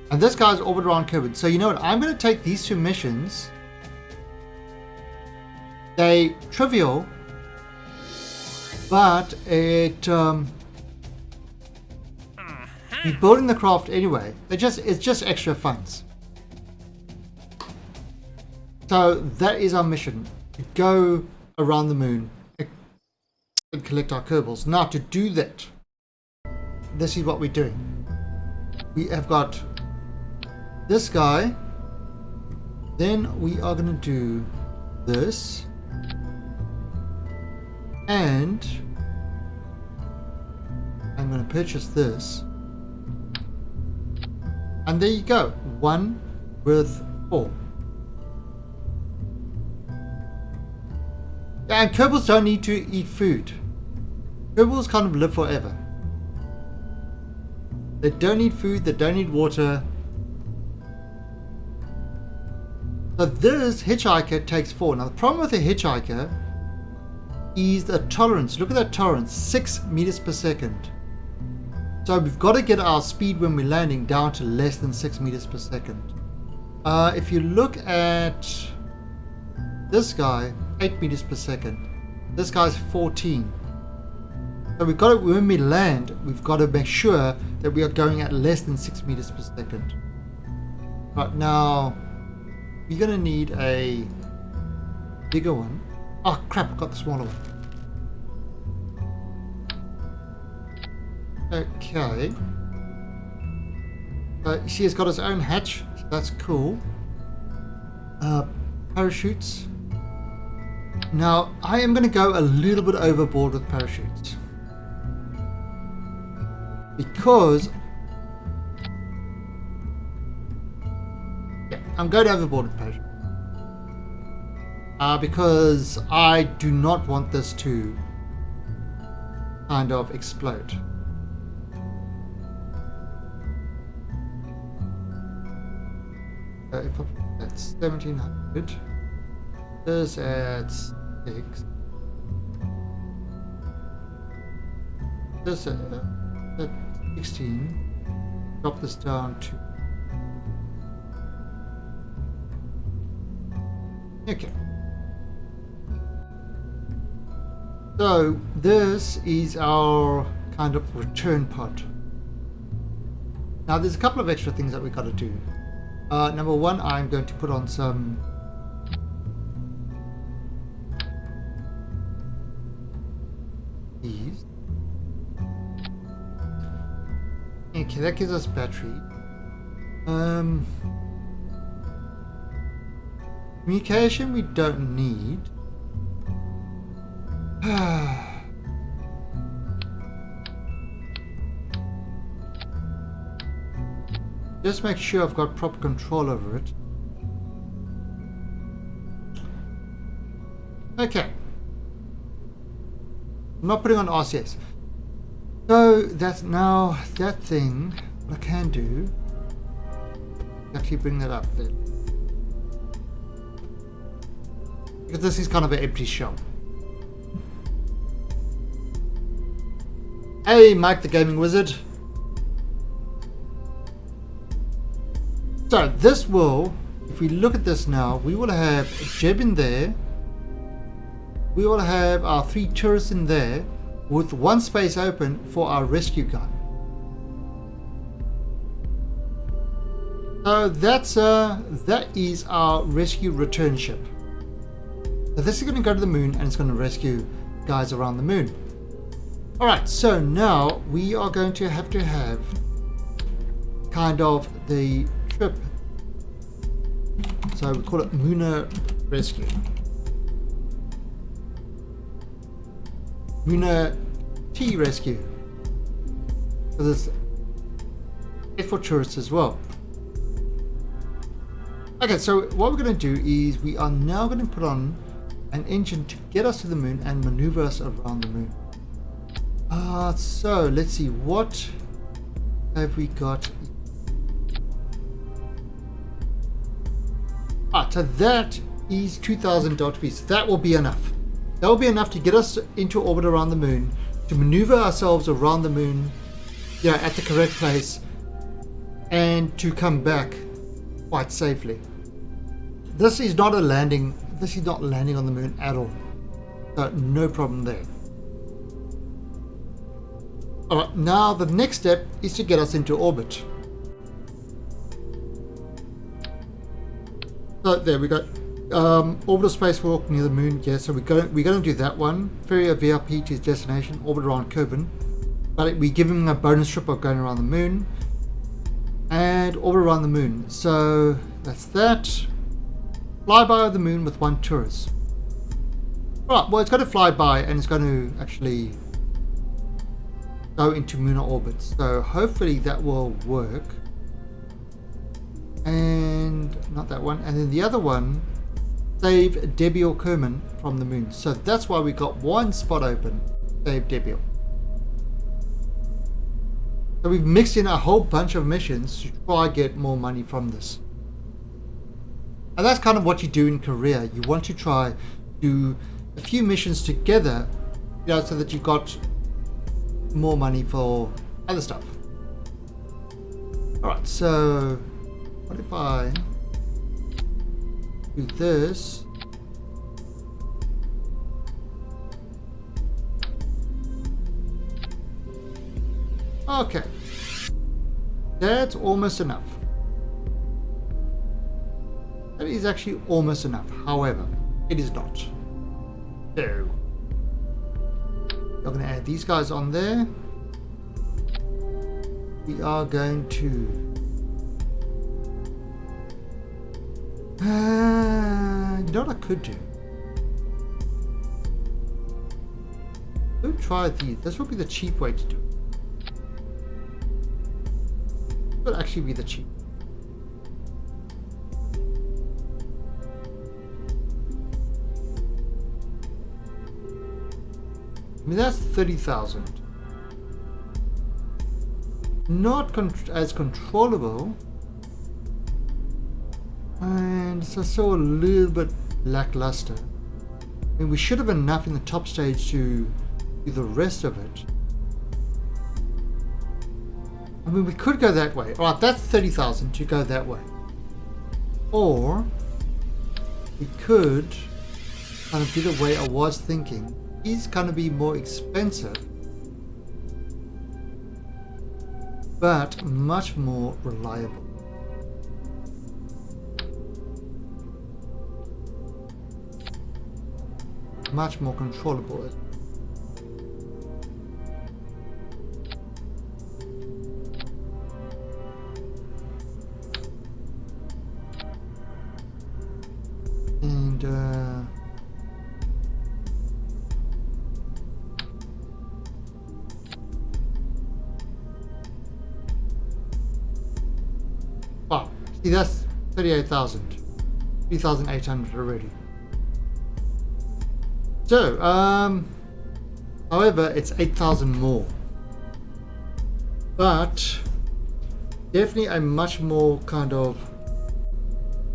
[SPEAKER 1] And this guy's orbit around Kerbin. So you know what? I'm going to take these two missions. They trivial, but it we're building the craft anyway. It's just extra funds. So that is our mission: to go around the moon and collect our Kerbals. Now to do that, this is what we're doing. We have got this guy. Then we are going to do this. And I'm going to purchase this. And there you go. 1 with 4. Yeah, and Kerbals don't need to eat food. Kerbals kind of live forever. They don't need food, they don't need water. So this hitchhiker takes 4. Now the problem with a hitchhiker is the tolerance. Look at that tolerance, 6 meters per second. So we've got to get our speed when we're landing down to less than 6 meters per second. If you look at this guy, 8 meters per second. This guy's 14. So we've got to, when we land, we've got to make sure that we are going at less than 6 meters per second. Right now, you're going to need a bigger one. Oh crap, I've got the smaller one. Okay. You see it's got its own hatch, so that's cool. Parachutes. Now, I am going to go a little bit overboard with parachutes. Because... yeah, I'm going overboard with parachutes. Because I do not want this to kind of explode. If I put that 1700, this at 6, this at 16, drop this down to... okay. So this is our kind of return pod. Now there's a couple of extra things that we got to do. Number one, I'm going to put on some these. Okay, that gives us battery. Communication we don't need. Just make sure I've got proper control over it. Okay. I'm not putting on RCS. So that's now that thing. What I can do, actually bring that up there. Because this is kind of an empty shell. Hey, Mike the Gaming Wizard. So this will, if we look at this now, we will have Jeb in there. We will have our 3 tourists in there with 1 space open for our rescue guy. So that is our rescue return ship. So this is going to go to the moon and it's going to rescue guys around the moon. Alright, so now we are going to have kind of the trip. So we call it Lunar Rescue. Lunar Tea Rescue. So there's it for tourists as well. Okay, so what we're going to do is we are now going to put on an engine to get us to the moon and maneuver us around the moon. So let's see, what have we got? So that is 2,000 .v. So that will be enough. That will be enough to get us into orbit around the moon, to maneuver ourselves around the moon, at the correct place, and to come back quite safely. This is not landing on the moon at all. So no problem there. Alright, now the next step is to get us into orbit. So there we go. Orbital spacewalk near the moon. Yeah, so we're going to do that one. Ferry a VIP to his destination, orbit around Kerbin. But we give him a bonus trip of going around the moon and orbit around the moon. So that's that. Flyby of the moon with 1 tourist. Right, well, it's going to fly by and it's going to actually go into lunar orbit. So hopefully that will work. And not that one. And then the other one, save Debbie or Kerman from the moon. So that's why we got one spot open. Save Debbie. So we've mixed in a whole bunch of missions to try and get more money from this. And that's kind of what you do in Kareer. You want to try do a few missions together, so that you've got more money for other stuff. Alright, so what if I do this? Okay, that's almost enough. That is actually almost enough. However, it is not. So we're going to add these guys on there. We are going to you know what I could do? Don't try these. This would be the cheap way to do it. This would actually be the cheap. I mean, that's 30,000. Not as controllable. And it's still a little bit lackluster. I mean, we should have enough in the top stage to do the rest of it. I mean, we could go that way. Alright, that's 30,000 to go that way. Or we could kind of do the way I was thinking. Is going to be more expensive, but much more reliable. Much more controllable. And wow, see, that's 38,000, 3,800 already. So, however, it's 8,000 more, but definitely a much more kind of,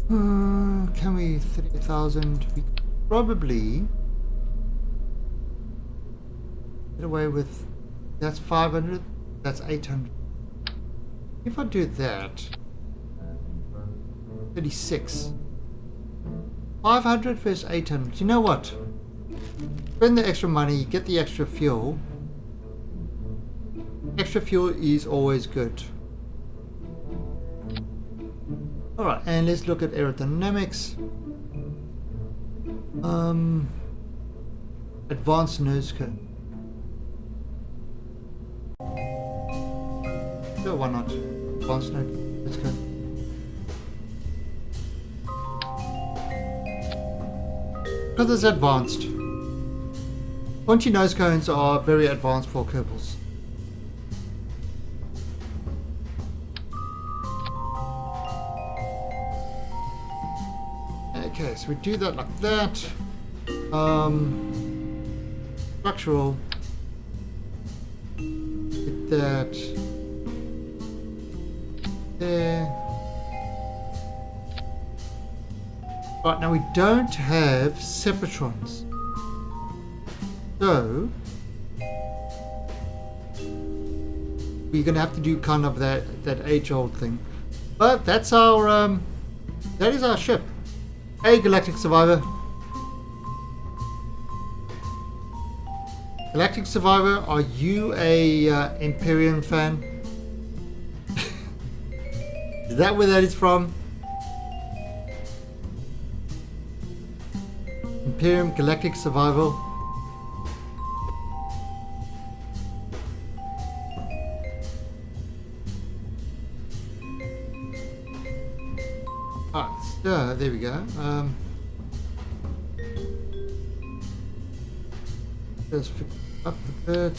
[SPEAKER 1] can we, 38,000, we could probably get away with, that's 500, that's 800. If I do that, 36, 500 versus 800, you know what? Spend the extra money, get the extra fuel. Extra fuel is always good. Alright, and let's look at aerodynamics. Advanced nose cone. Sure, why not? Advanced nose cone. Because it's advanced. Pointy nose cones are very advanced for Kerbals. Okay, so we do that like that. Structural. Get that there. Right, now we don't have separatrons. So we're gonna have to do kind of that age-old thing. But that's our that is our ship. Hey, Galactic Survivor. Galactic Survivor, are you a Imperium fan? Is that where that is from? Imperium Galactic Survival. Alright, so there we go. Just fix up a bit.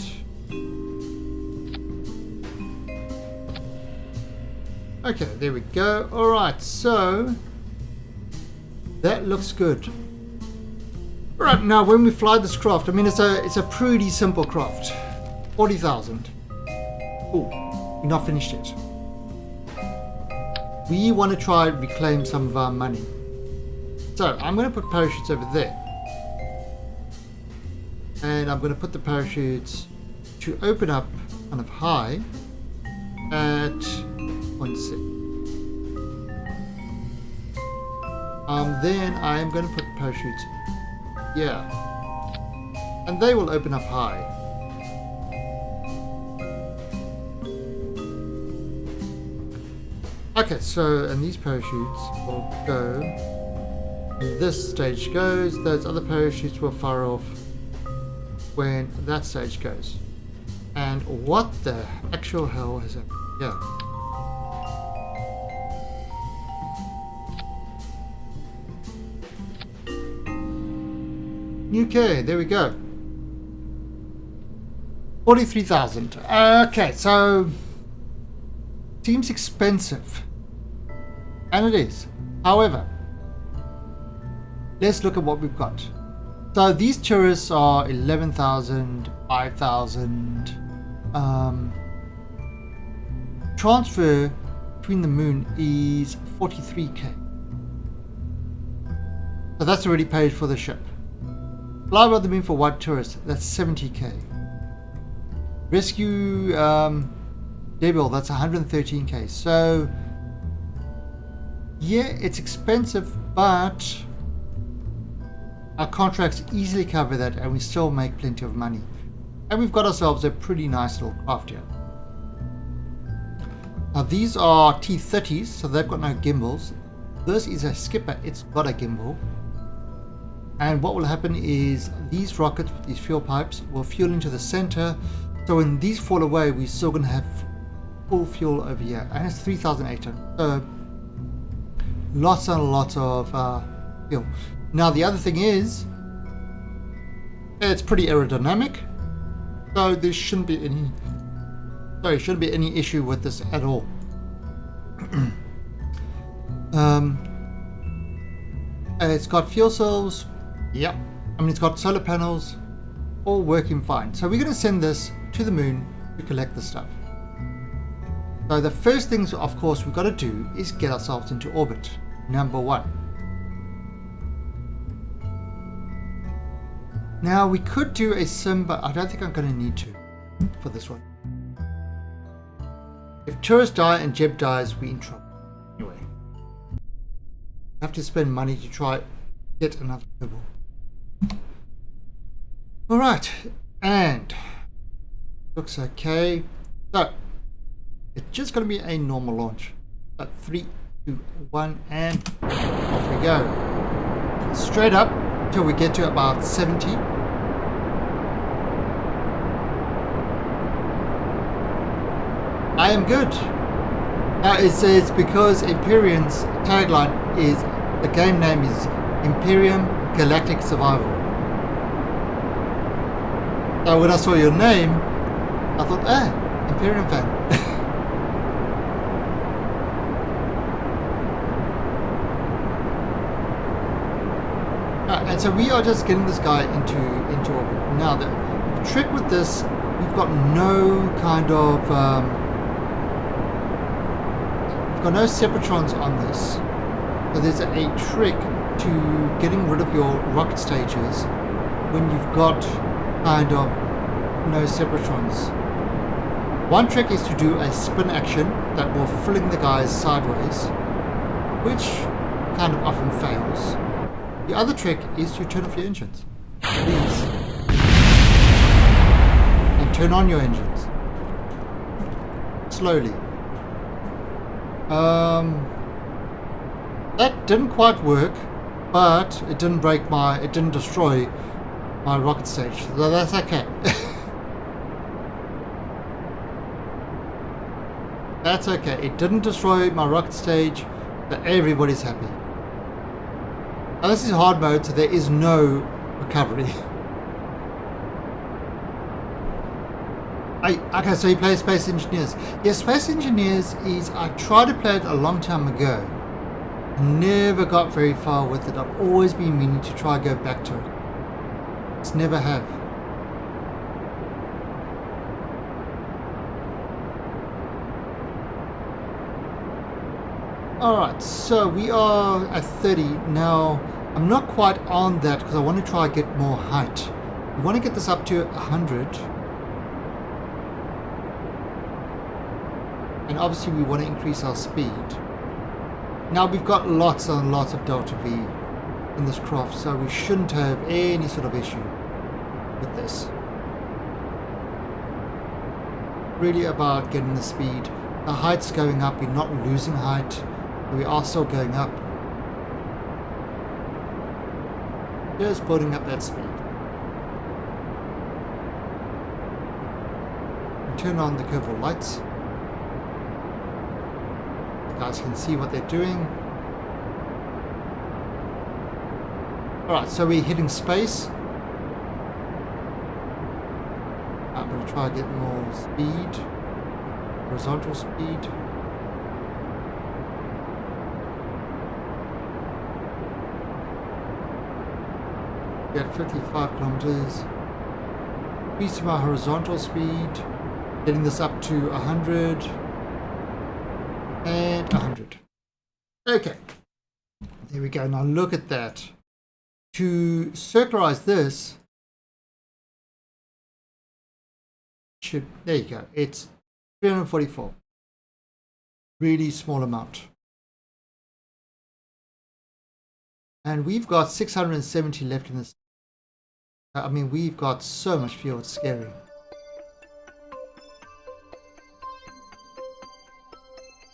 [SPEAKER 1] Okay, there we go. Alright, so that looks good. Right, now when we fly this craft, I mean it's a pretty simple craft. 40,000. Oh, we're not finished yet. We want to try and reclaim some of our money. So I'm going to put parachutes over there. And I'm going to put the parachutes to open up kind of high at 0.6. Then I am going to put parachutes here. And they will open up high. Okay, so, and these parachutes will go, this stage goes, those other parachutes will fire off when that stage goes. And what the actual hell has happened? Yeah. Okay, there we go. 43,000. Okay, so seems expensive. And it is. However, let's look at what we've got. So these tourists are 11,000, 5,000. Transfer between the moon is 43k. So that's already paid for the ship. Fly around the moon for white tourists, that's 70k. Rescue Debil, that's 113k. So yeah, it's expensive, but our contracts easily cover that and we still make plenty of money. And we've got ourselves a pretty nice little craft here. Now these are T-30s, so they've got no gimbals. This is a skipper, it's got a gimbal. And what will happen is these rockets with these fuel pipes will fuel into the center. So when these fall away, we're still going to have full fuel over here. And it's 3,800. So lots and lots of fuel. Now the other thing is, it's pretty aerodynamic. So there shouldn't be any issue with this at all. It's got fuel cells. Yep. I mean, it's got solar panels, all working fine. So we're going to send this to the moon to collect the stuff. So the first things, of course, we've got to do is get ourselves into orbit. Number one. Now we could do a sim, but I don't think I'm going to need to for this one. If tourists die and Jeb dies, we're in trouble. Anyway, I have to spend money to try get another level. All right, and looks okay. So it's just going to be a normal launch. So 3, 2, 1, and off we go. Straight up till we get to about 70. I am good. Now it says because Imperium's tagline is, the game name is Imperium Galactic Survival. So when I saw your name, I thought, Imperium fan. And so we are just getting this guy into orbit. Now the trick with this, we've got no kind of we've got no separatrons on this. So there's a trick to getting rid of your rocket stages when you've got kind of no separatrons. One trick is to do a spin action that will fling the guys sideways, which kind of often fails. The other trick is to turn off your engines, please, and turn on your engines slowly. That didn't quite work, but it didn't destroy my rocket stage, so that's okay. That's okay. It didn't destroy my rocket stage, so everybody's happy. Now this is hard mode, so there is no recovery. Okay, so you play Space Engineers. Yeah, Space Engineers is, I tried to play it a long time ago. Never got very far with it. I've always been meaning to try go back to it. Just never have. Alright, so we are at 30. Now, I'm not quite on that because I want to try and get more height. We want to get this up to 100. And obviously we want to increase our speed. Now we've got lots and lots of delta V in this craft, so we shouldn't have any sort of issue with this. Really about getting the speed. The height's going up, we're not losing height. We are still going up. Just building up that speed. And turn on the curveball lights. You guys can see what they're doing. Alright, so we're hitting space. I'm going to try to get more speed. Horizontal speed. At 55 kilometers. Increasing my horizontal speed. Getting this up to 100. And 100. Okay. There we go. Now look at that. To circularize this, there you go. It's 344. Really small amount. And we've got 670 left in this. I mean, we've got so much fuel, it's scary.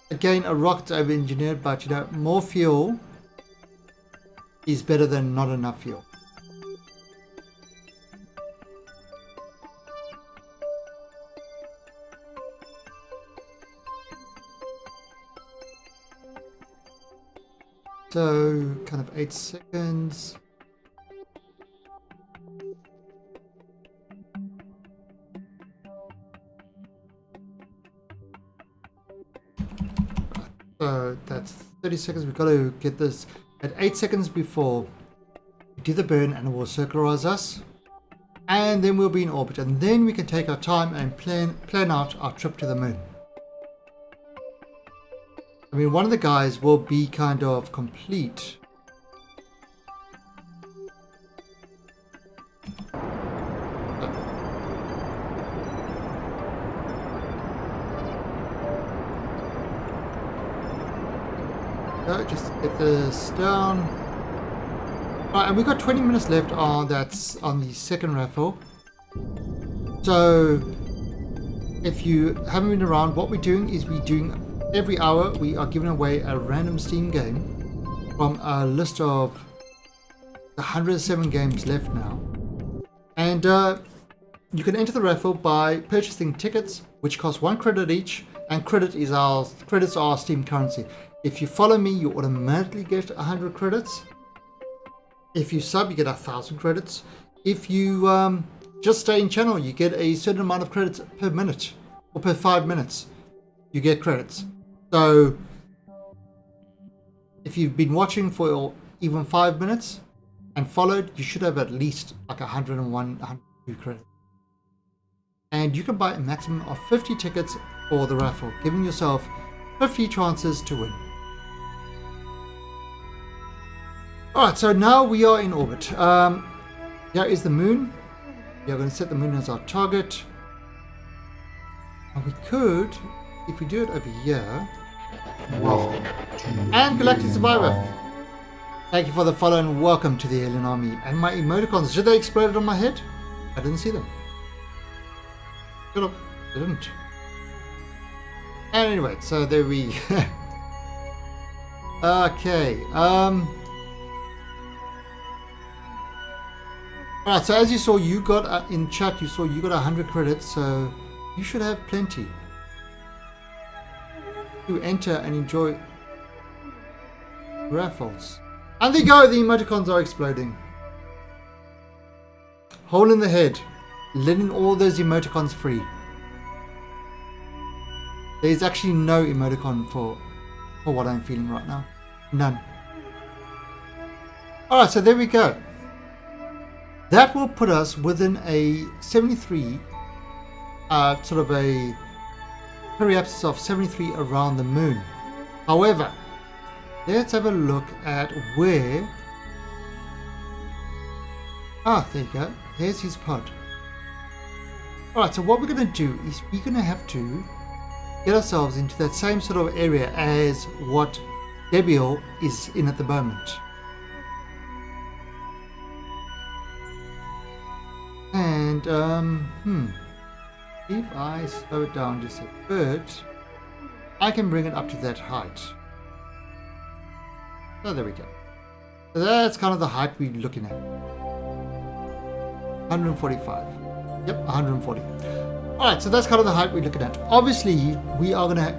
[SPEAKER 1] Again, a rocket's over-engineered, but you know, more fuel is better than not enough fuel. So, kind of 8 seconds. So that's 30 seconds. We've got to get this at 8 seconds before we do the burn, and it will circularize us. And then we'll be in orbit, and then we can take our time and plan out our trip to the moon. I mean, one of the guys will be kind of complete. So just get this down. Right, and we've got 20 minutes left on that's on the second raffle. So if you haven't been around, what we're doing is every hour we are giving away a random Steam game from a list of 107 games left now. And you can enter the raffle by purchasing tickets, which cost 1 credit each, and credits are our Steam currency. If you follow me, you automatically get 100 credits. If you sub, you get 1,000 credits. If you just stay in channel, you get a certain amount of credits per minute, or per 5 minutes. You get credits. So if you've been watching for even 5 minutes, and followed, you should have at least like 101, 102 credits. And you can buy a maximum of 50 tickets for the raffle, giving yourself 50 chances to win. Alright, so now we are in orbit. Here is the moon. We are going to set the moon as our target. And we could, if we do it over here,
[SPEAKER 2] Welcome to
[SPEAKER 1] and Galactic
[SPEAKER 2] Alien
[SPEAKER 1] Survivor.
[SPEAKER 2] Army.
[SPEAKER 1] Thank you for the follow and welcome to the Alien Army. And my emoticons, did they explode on my head? I didn't see them. Should have. Didn't. And anyway, so there we okay. Alright, so as you saw, you got in chat, you saw you got 100 credits, so you should have plenty to enter and enjoy raffles. And there you go, the emoticons are exploding. Hole in the head, letting all those emoticons free. There's actually no emoticon for what I'm feeling right now. None. Alright, so there we go. That will put us within a 73, sort of a periapsis of 73 around the moon. However, let's have a look at where... there you go. There's his pod. Alright, so what we're going to do is we're going to have to get ourselves into that same sort of area as what Debiel is in at the moment. And, if I slow it down just a bit, I can bring it up to that height. So there we go. So that's kind of the height we're looking at. 145. Yep, 140. Alright, so that's kind of the height we're looking at. Obviously, we are going to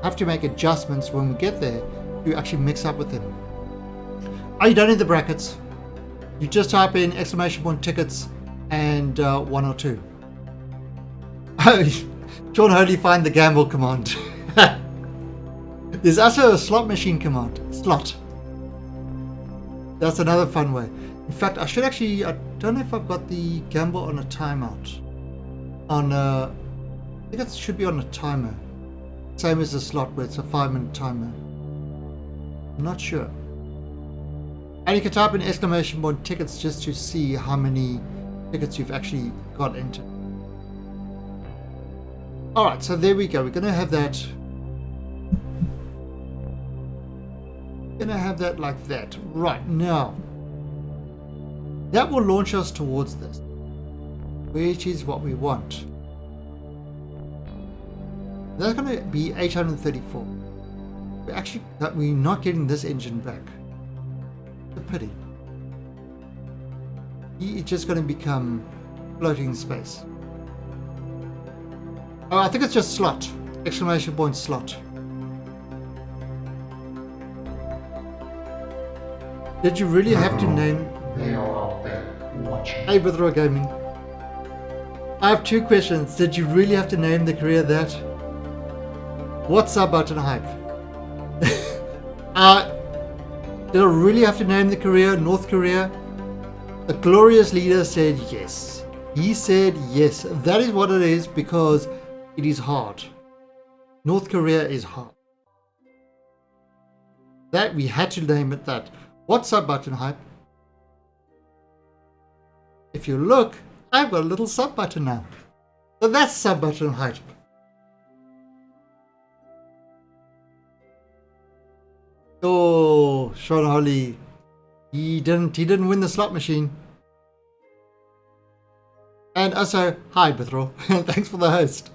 [SPEAKER 1] have to make adjustments when we get there to actually mix up with him. You don't need the brackets. You just type in ! tickets and 1 or 2. John Holy, find the gamble command. There's also a slot machine command. Slot. That's another fun way. In fact, I should actually, I don't know if I've got the gamble on a timeout. I think it should be on a timer. Same as the slot where it's a 5-minute timer. I'm not sure. And you can type in ! tickets just to see how many tickets you've actually got entered. Alright, so there we go. We're going to have that. Like that. Right, now. That will launch us towards this, which is what we want. That's going to be 834. We're not getting this engine back. It's a pity. It's just going to become floating in space. Oh, I think it's just slot. ! Slot. Did you really have to name...
[SPEAKER 2] They are out there watching.
[SPEAKER 1] Hey, Bithro Gaming. I have 2 questions. Did you really have to name the career that? What's up, button hype? Did I really have to name the career North Korea? The glorious leader said yes. He said yes. That is what it is, because it is hard. North Korea is hard. That we had to name it that. What's up, button hype? If you look, I've got a little sub button now. So that's sub button hype. Oh, Sean Holly. He didn't win the slot machine. And also, hi Bithro. Thanks for the host.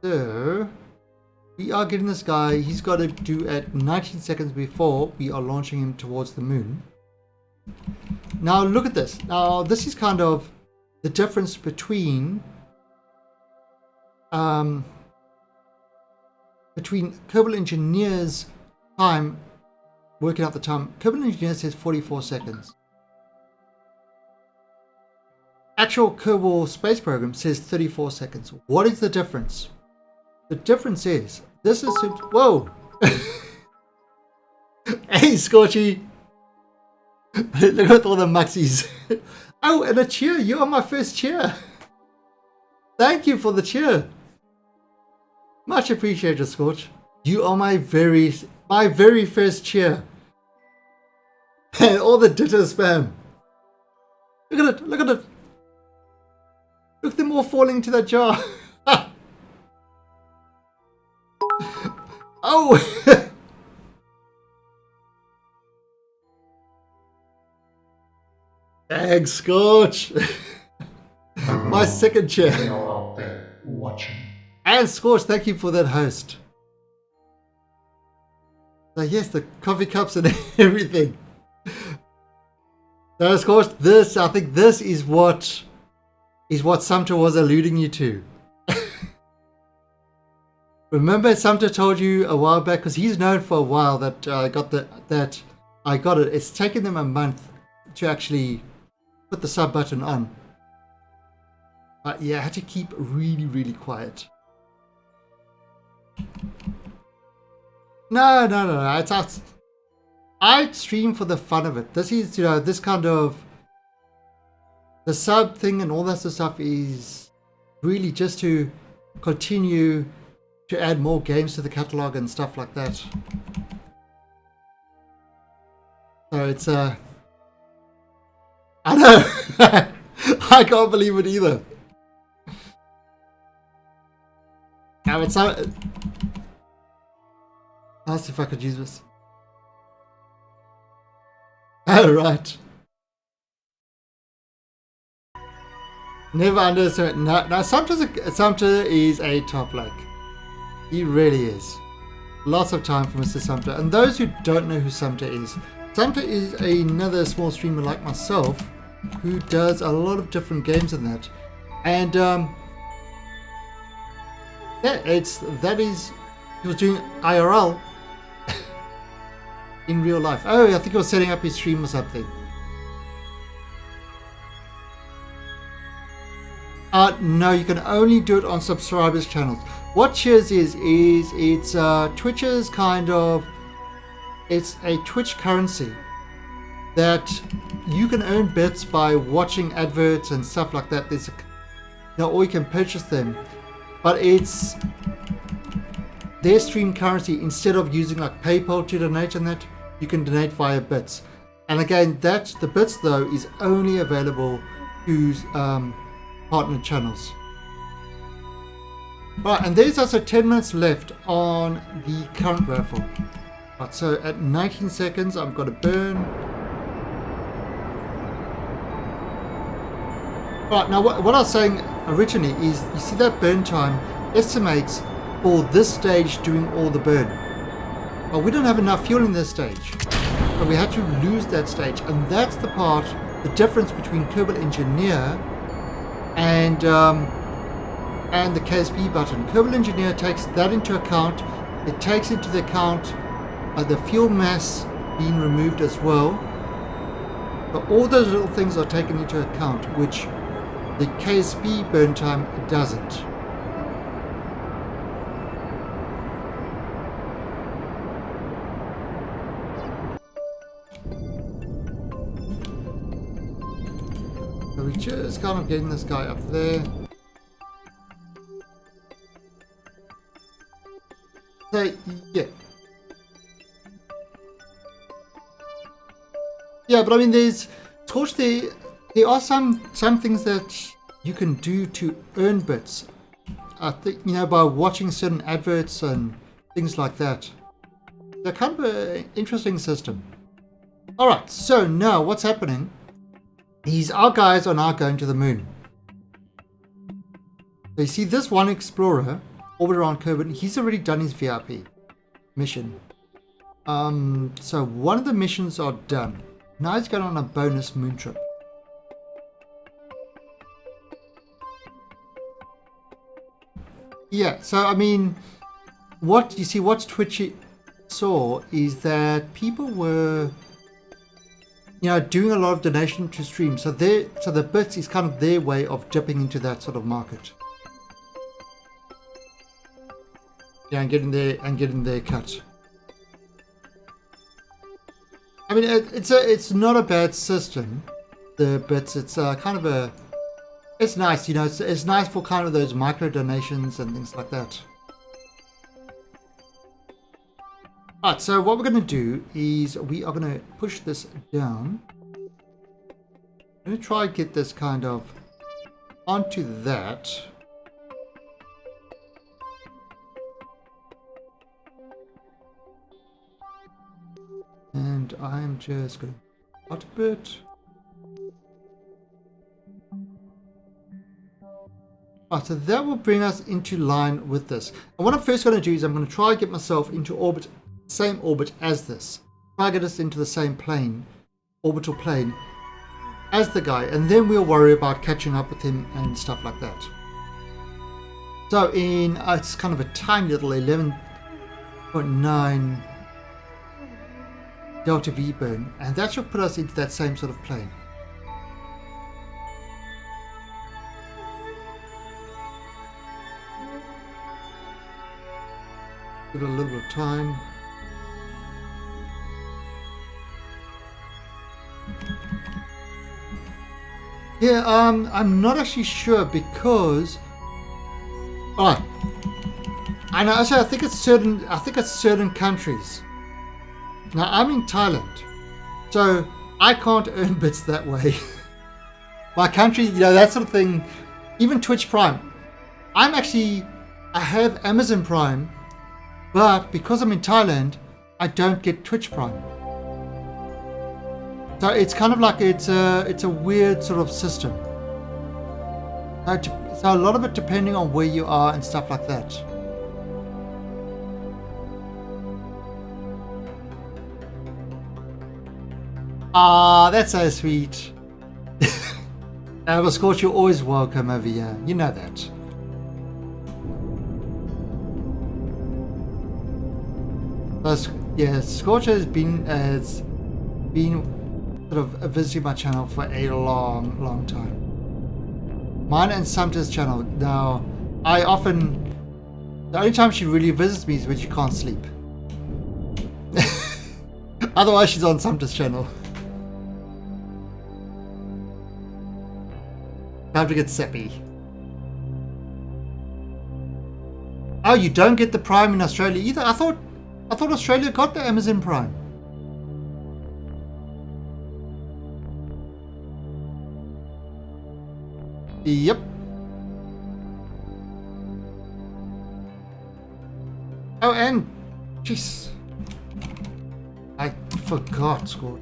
[SPEAKER 1] So we are getting this guy, he's got to do at 19 seconds before we are launching him towards the moon. Now look at this. Now this is kind of the difference between Kerbal Engineer's time, working out the time. Kerbal Engineer says 44 seconds. Actual Kerbal Space Program says 34 seconds. What is the difference? The difference is, this is, whoa, Hey, Scorchy. Look at all the muxies. Oh, and a cheer. You are my first cheer. Thank you for the cheer. Much appreciated, Scorch. You are my very first cheer. And all the ditto spam. Look at it. Look at it. Look, them all falling into that jar. Oh. Thanks, Scorch. My second chair.
[SPEAKER 2] They are out there watching.
[SPEAKER 1] And Scorch, thank you for that host. So yes, the coffee cups and everything. So Scorch, I think this is what Sumter was alluding you to. Remember, Sumter told you a while back, because he's known for a while that I got it. It's taken them a month to actually put the sub button on. Yeah, I had to keep really, really quiet. No. I stream for the fun of it. This is, this kind of the sub thing and all that sort of stuff is really just to continue to add more games to the catalog and stuff like that. So it's I know. I can't believe it either. Now it's not. I'll see if I could use this. Oh, right. Never underestimate. No, Sumter is a top like. He really is. Lots of time for Mr. Sumter. And those who don't know who Sumter is another small streamer like myself who does a lot of different games in that. And he was doing IRL in real life. Oh, I think he was setting up his stream or something. No, you can only do it on subscribers' channels. What Cheers is it's Twitch's kind of, it's a Twitch currency that you can earn bits by watching adverts and stuff like that. There's or you can purchase them, but it's their stream currency. Instead of using like PayPal to donate and that, you can donate via bits. And again, the bits though is only available to partner channels. Right, and there's also 10 minutes left on the current raffle. Right, so at 19 seconds, I'm going to burn. Right, now what I was saying originally is, you see that burn time estimates for this stage doing all the burn. But we don't have enough fuel in this stage. So we had to lose that stage. And that's the part, the difference between Kerbal Engineer and the KSP button. Kerbal Engineer takes that into account. It takes into the account the fuel mass being removed as well. But all those little things are taken into account, which the KSP burn time doesn't. So we're just kind of getting this guy up there. So, yeah. Yeah, but I mean, of course, there are some things that you can do to earn bits. I think, by watching certain adverts and things like that. They're kind of an interesting system. Alright, so now what's happening is our guys are now going to the moon. So you see this one explorer orbit around Kerbal, he's already done his VIP mission. So one of the missions are done. Now he's going on a bonus moon trip. Yeah, so I mean, what Twitch saw is that people were, doing a lot of donation to stream. So the bits is kind of their way of dipping into that sort of market. Yeah, and getting their cut. I mean, it's not a bad system, but it's kind of a, it's nice, you know, it's nice for kind of those micro donations and things like that. Alright, so what we're going to do is we are going to push this down. I'm going to try and get this kind of onto that. And I'm just going to cut a bit. Alright, so that will bring us into line with this. And what I'm first going to do is I'm going to try and get myself into orbit, same orbit as this. Try and get us into the same plane, orbital plane, as the guy. And then we'll worry about catching up with him and stuff like that. So in, it's kind of a tiny little 11.9 delta V burn. And that should put us into that same sort of plane. Give it a little bit of time. Yeah, I'm not actually sure because, oh, I know. Actually, I think it's certain countries. Now I'm in Thailand, so I can't earn bits that way. My country, you know, that sort of thing. Even Twitch Prime. I have Amazon Prime. But because I'm in Thailand, I don't get Twitch Prime. So it's kind of like it's a weird sort of system. So a lot of it depending on where you are and stuff like that. Ah, that's so sweet. Well, Scorch, you're always welcome over here. You know that. Yeah, Scorch has been sort of visiting my channel for a long time. Mine and Sumter's channel. Now, the only time she really visits me is when she can't sleep. Otherwise, she's on Sumter's channel. Time to get sappy. Oh, you don't get the Prime in Australia either? I thought Australia got the Amazon Prime. Yep. Oh, and jeez, I forgot Scorch.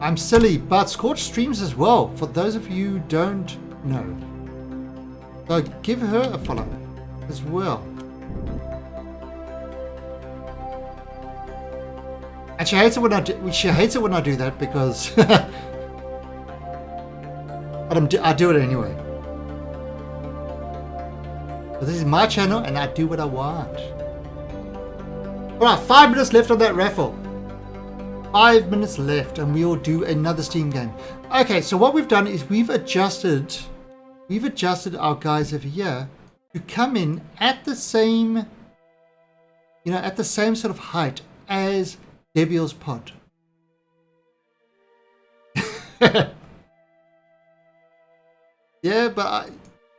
[SPEAKER 1] I'm silly, but Scorch streams as well. For those of you who don't know, so give her a follow as well. And she hates it when I do that because but I do it anyway. But this is my channel and I do what I want. Alright, 5 minutes left on that raffle. 5 minutes left and we'll do another Steam game. Okay, so what we've done is we've adjusted our guys over here to come in at the same, you know, at the same sort of height as Debiel's pod. Yeah, but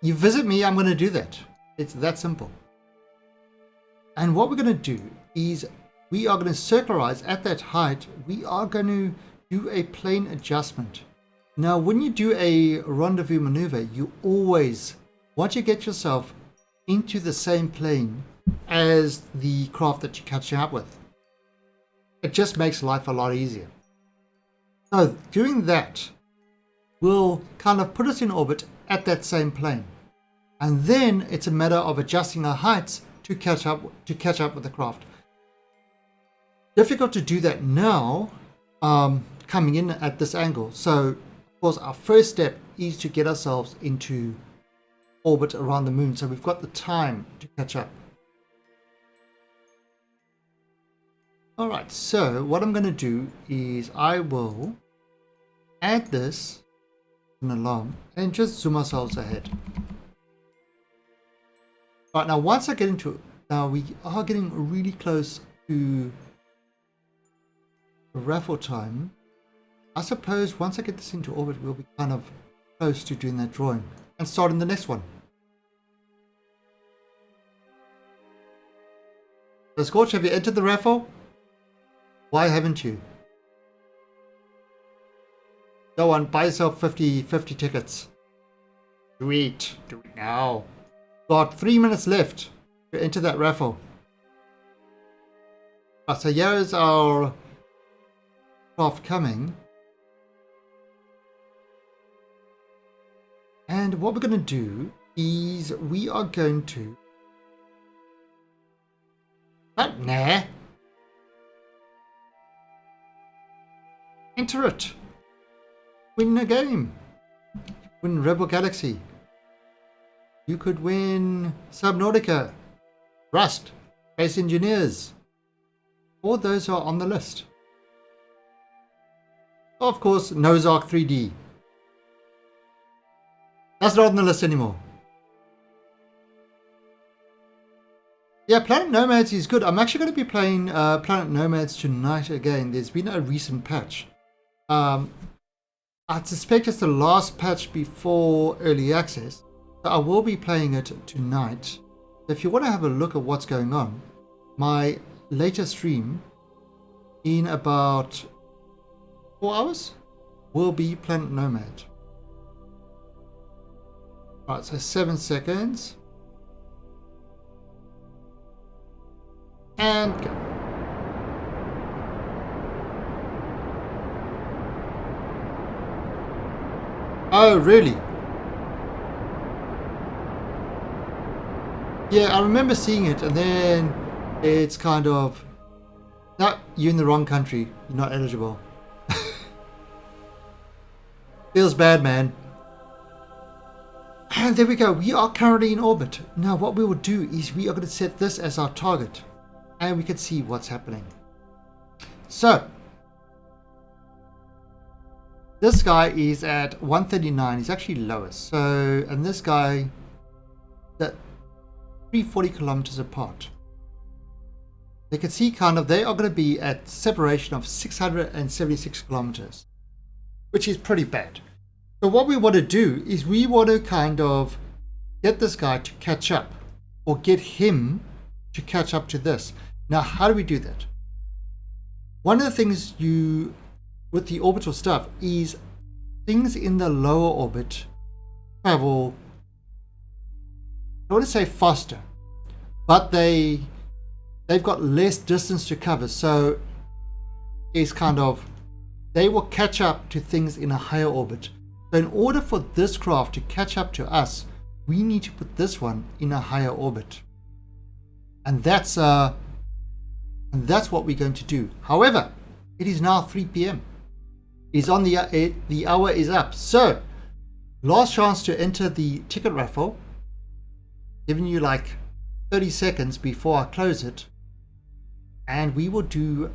[SPEAKER 1] you visit me, I'm going to do that. It's that simple. And what we're going to do is we are going to circularize at that height. We are going to do a plane adjustment. Now, when you do a rendezvous maneuver, you always want to get yourself into the same plane as the craft that you're catching up with. It just makes life a lot easier. So doing that will kind of put us in orbit at that same plane. And then it's a matter of adjusting our heights to catch up with the craft. Difficult to do that now, coming in at this angle. So of course our first step is to get ourselves into orbit around the moon. So we've got the time to catch up. Alright, so what I'm going to do is I will add this an alarm and just zoom ourselves ahead. Right, now once I get into it, now we are getting really close to raffle time. I suppose once I get this into orbit, we'll be kind of close to doing that drawing and starting the next one. So Scorch, have you entered the raffle? Why haven't you? Go on, buy yourself 50 tickets. Do it now. Got 3 minutes left to enter that raffle. Right, so here's our craft coming. And what we're going to do is we are going to... Nah. Enter it. Win a game. Win Rebel Galaxy. You could win Subnautica, Rust, Space Engineers. All those are on the list. Of course, Noah's Ark 3D. That's not on the list anymore. Yeah, Planet Nomads is good. I'm actually going to be playing Planet Nomads tonight again. There's been a recent patch. I suspect it's the last patch before early access. So I will be playing it tonight. If you want to have a look at what's going on, my later stream in about 4 hours will be Planet Nomad. Right, so 7 seconds. And go. Oh, really? Yeah, I remember seeing it, and then it's kind of, no, you're in the wrong country. You're not eligible. Feels bad, man. And there we go. We are currently in orbit. Now, what we will do is we are going to set this as our target, and we can see what's happening. So, this guy is at 139. He's actually lowest. So, and this guy, that 340 kilometers apart. You can see kind of they are going to be at separation of 676 kilometers, which is pretty bad. So what we want to do is we want to kind of get this guy to catch up, or get him to catch up to this. Now, how do we do that? One of the things with the orbital stuff is things in the lower orbit travel, I want to say faster, but they've got less distance to cover. So it's kind of, they will catch up to things in a higher orbit. So in order for this craft to catch up to us, we need to put this one in a higher orbit. And that's what we're going to do. However, it is now 3 p.m. It's on the hour is up. So last chance to enter the ticket raffle. Giving you like 30 seconds before I close it, and we will do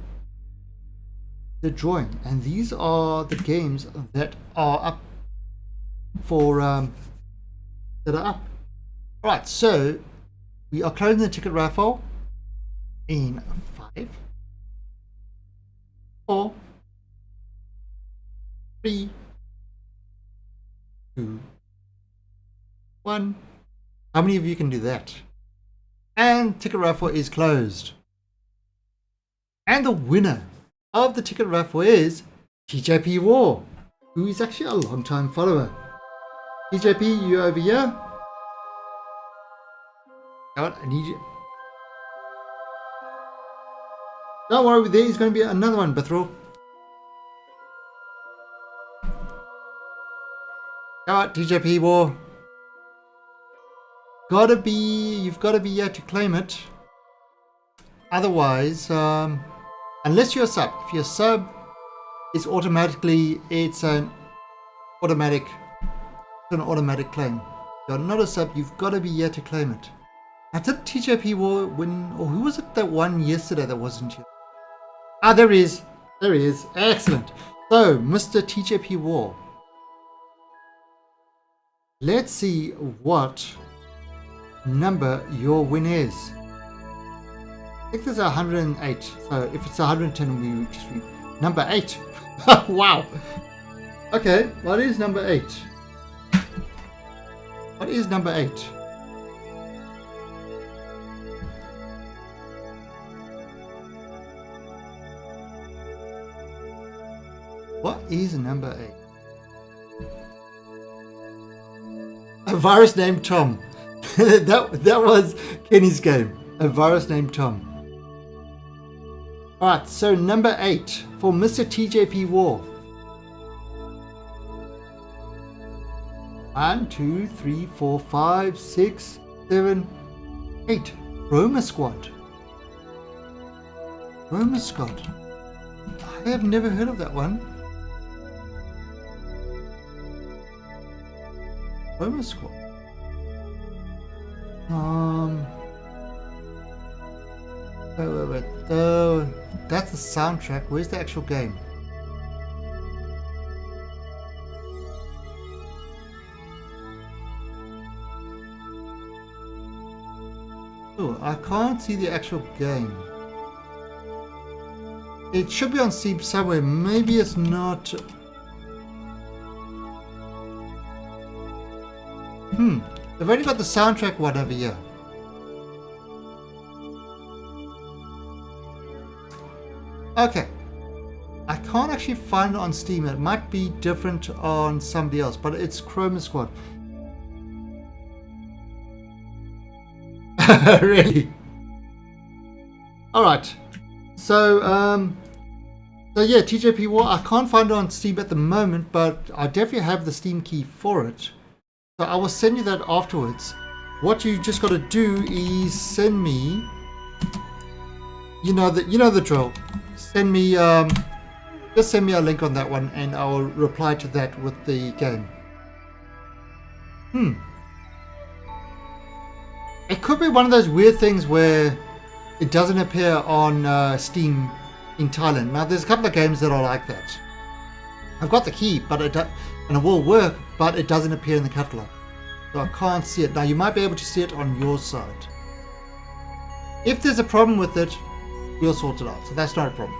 [SPEAKER 1] the drawing. And these are the games that are up for that are up. All right, so we are closing the ticket raffle in 5, 4, 3, 2, 1. How many of you can do that? And ticket raffle is closed. And the winner of the ticket raffle is TJP War, who is actually a long-time follower. TJP, you over here? God, I need you. Don't worry, there is going to be another one, Bethel. Come on, TJP War. You've got to be here to claim it. Otherwise, unless you're a sub. If you're a sub, it's an automatic claim. If you're not a sub, you've got to be here to claim it. I did TJP War win, or who was it that won yesterday that wasn't here? Ah, there he is. There he is. Excellent. So, Mr. TJP War. Let's see what number your win is. I think there's 108. So if it's 110, we just read. Number 8. Wow. Okay, what is number 8? What is number 8? What is number 8? A virus named Tom. that was Kenny's game. A virus named Tom. Alright, so number 8 for Mr. TJP War. 1, 2, 3, 4, 5, 6, 7, 8. Roma Squad. Roma Squad. I have never heard of that one. Roma Squad. Wait. That's the soundtrack. Where's the actual game? Oh, I can't see the actual game. It should be on Steam somewhere. Maybe it's not. They've only got the soundtrack one over here. Okay. I can't actually find it on Steam. It might be different on somebody else, but it's Chroma Squad. Really? Alright. So yeah, TJP War, I can't find it on Steam at the moment, but I definitely have the Steam key for it. So I will send you that afterwards. What you just got to do is send me, you know the drill. Send me just send me a link on that one, and I will reply to that with the game. It could be one of those weird things where it doesn't appear on Steam in Thailand. Now, there's a couple of games that are like that. I've got the key, but and it will work, but it doesn't appear in the catalog. So I can't see it. Now, you might be able to see it on your side. If there's a problem with it, we'll sort it out. So that's not a problem.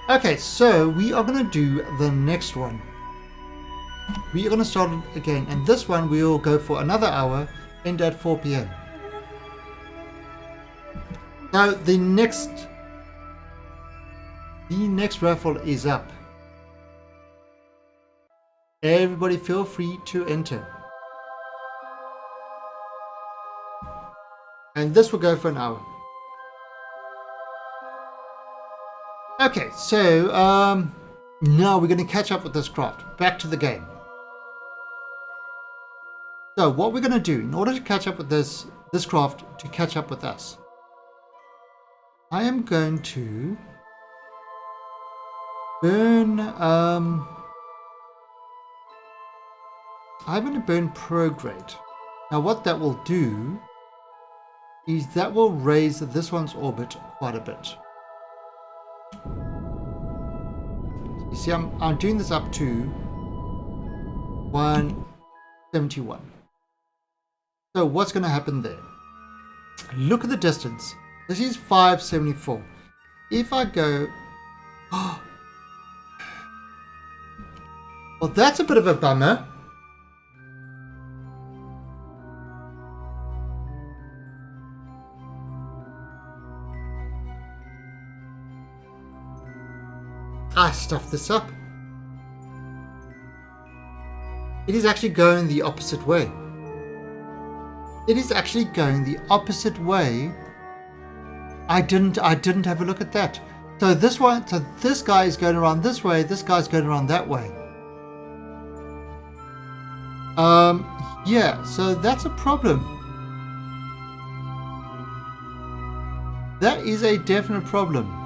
[SPEAKER 1] Okay, so we are going to do the next one. We are going to start it again. And this one, we'll go for another hour, end at 4 p.m. Now, the next raffle is up. Everybody feel free to enter. And this will go for an hour. Okay, so now we're going to catch up with this craft. Back to the game. So what we're going to do in order to catch up with this craft to catch up with us, I am going to burn I'm going to burn prograde. Now what that will do is that will raise this one's orbit quite a bit. You see, I'm doing this up to 171. So what's going to happen there? Look at the distance. This is 574. If I go... well, that's a bit of a bummer. I stuffed this up. It is actually going the opposite way. It is actually going the opposite way. I didn't have a look at that. So this guy is going around this way, this guy's going around that way. Yeah, so that's a problem. That is a definite problem.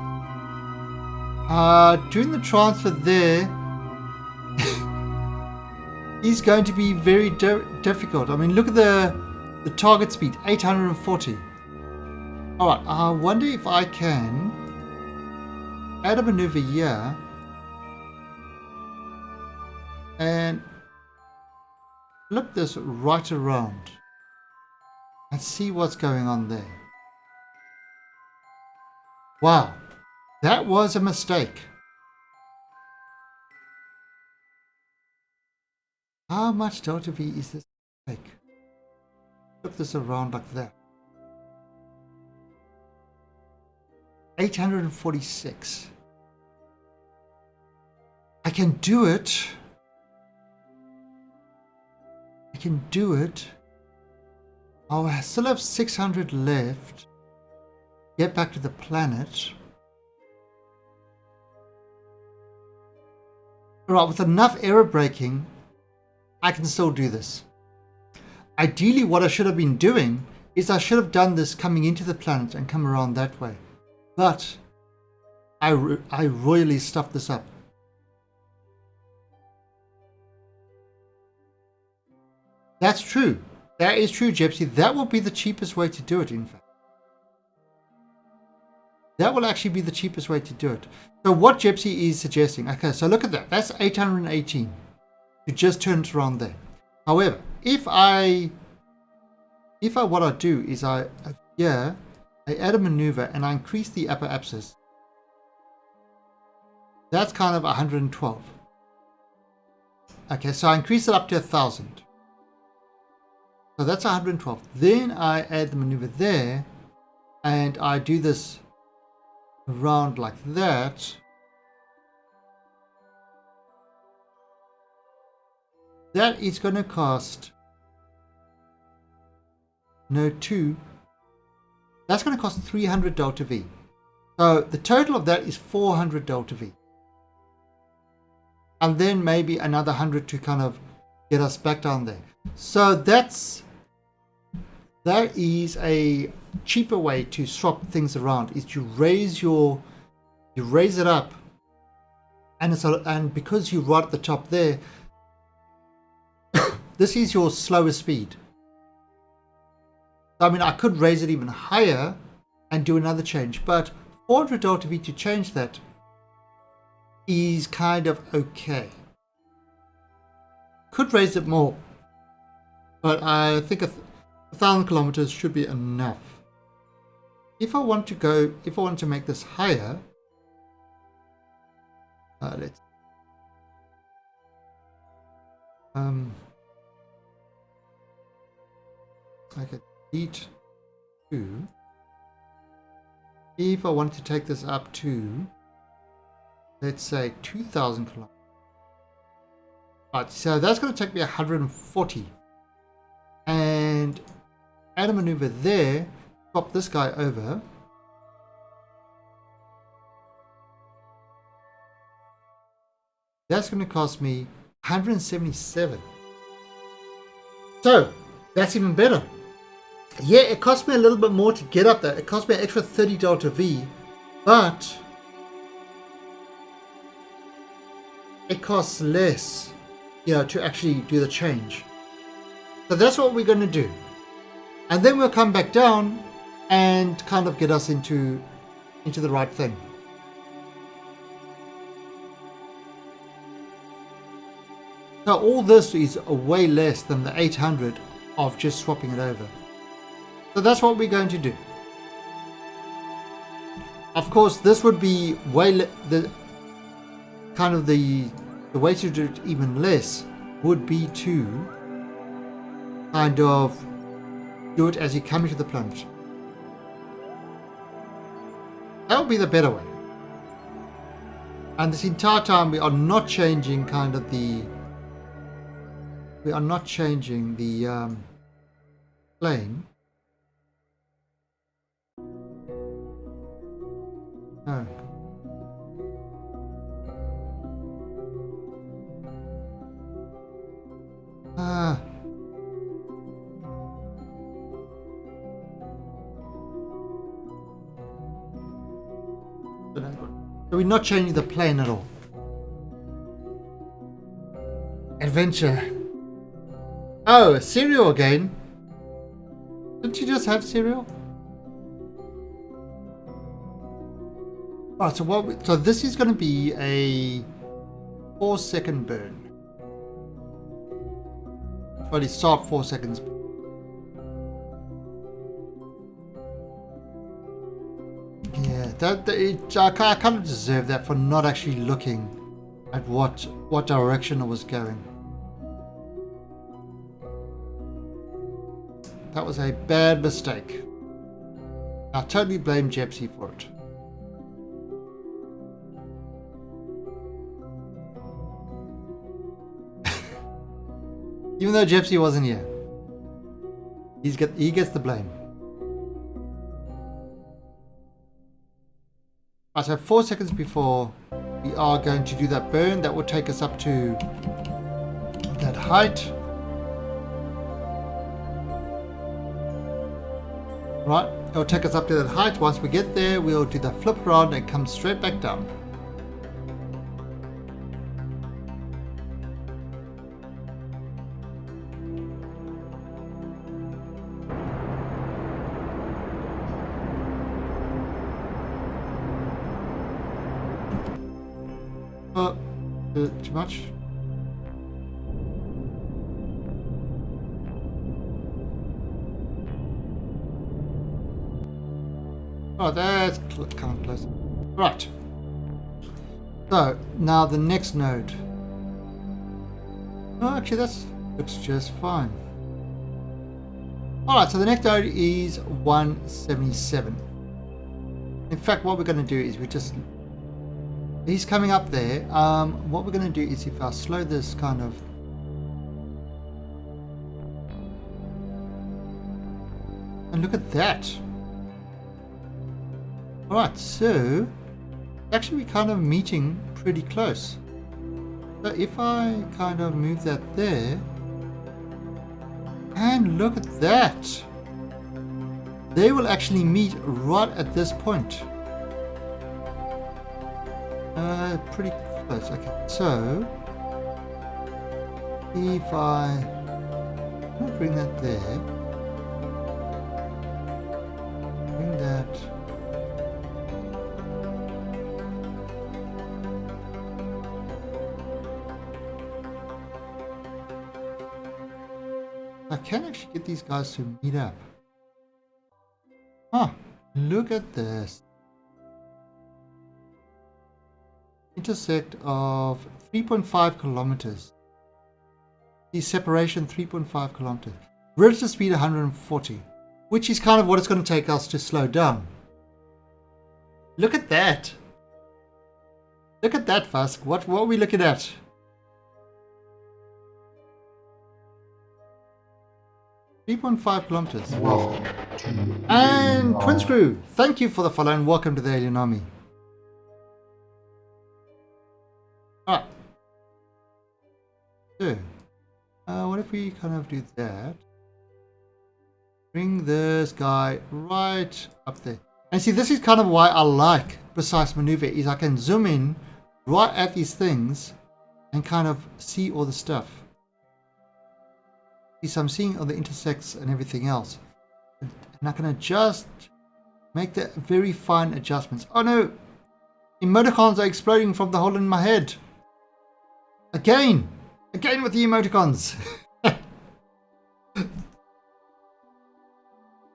[SPEAKER 1] Doing the transfer there is going to be very difficult. I mean, look at the target speed, 840. Alright, I wonder if I can add a maneuver here and flip this right around and see what's going on there. Wow, that was a mistake. How much delta V is this take? Flip this around like that. 846. I can do it. I can do it. Oh, I still have 600 left. Get back to the planet. Right, with enough error braking, I can still do this. Ideally, what I should have been doing is I should have done this coming into the planet and come around that way. But I royally stuffed this up. That's true. That is true, Gypsy. That will be the cheapest way to do it, in fact. That will actually be the cheapest way to do it. So what Gypsy is suggesting, okay, so look at that. That's 818. You just turn it around there. However, what I do is I add a maneuver and I increase the upper axis. That's kind of 112. Okay, so I increase it up to 1,000. So that's 112. Then I add the maneuver there and I do this around like that. That is going to cost that's going to cost 300 delta V. So the total of that is 400 delta V. And then maybe another 100 to kind of get us back down there. So that is a cheaper way to swap things around, is to raise it up, and because you're right at the top there, this is your slowest speed. I mean, I could raise it even higher and do another change, but 400 delta V to change that is kind of okay. Could raise it more, but I think 1,000 kilometers should be enough. If I want to make this higher, let's okay, delete 2. If I want to take this up to, let's say 2,000 kilometers. Right, so that's going to take me 140. And add a maneuver there, swap this guy over. That's going to cost me 177. So that's even better. Yeah, it cost me a little bit more to get up there. It cost me an extra 30 delta V, but it costs less, to actually do the change. So that's what we're going to do. And then we'll come back down and kind of get us into the right thing. So all this is way less than the 800 of just swapping it over. So that's what we're going to do. Of course, this would be the way to do it even less would be to kind of do it as you come into the planet. That would be the better way. And this entire time we are not changing the plane. No. So we're not changing the plane at all. Adventure. Oh, cereal again. Didn't you just have cereal? Alright, so this is going to be a 4-second burn. Well, it start 4 seconds. Yeah, I kind of deserve that for not actually looking at what direction it was going. That was a bad mistake. I totally blame Jepsy for it. Even though Jepsy wasn't here. He gets the blame. Right, so 4 seconds before we are going to do that burn, that will take us up to that height. Right, it'll take us up to that height. Once we get there, we'll do the flip around and come straight back down. Too much? Oh, that's coming close. Right. So, now the next node. Oh, actually, looks just fine. Alright, so the next node is 177. In fact, what we're going to do is he's coming up there. What we're going to do is if I slow this kind of... And look at that. Alright, so actually we're kind of meeting pretty close. So if I kind of move that there, and look at that, they will actually meet right at this point. Pretty close. Okay, so if I bring that there, bring that. I can actually get these guys to meet up. Ah, look at this. Intersect of 3.5 kilometers. The separation 3.5 kilometers. Relative speed 140, which is kind of what it's going to take us to slow down. Look at that. Look at that, Fusk. What are we looking at? .5 kilometers. And Twin Screw, thank you for the follow and welcome to the Alien Army. Alright. So, what if we kind of do that? Bring this guy right up there. And see, this is kind of why I like precise maneuver, is I can zoom in right at these things and kind of see all the stuff. See, so I'm seeing all the intersects and everything else. And I can just make the very fine adjustments. Oh no! Emoticons are exploding from the hole in my head. Again with the emoticons.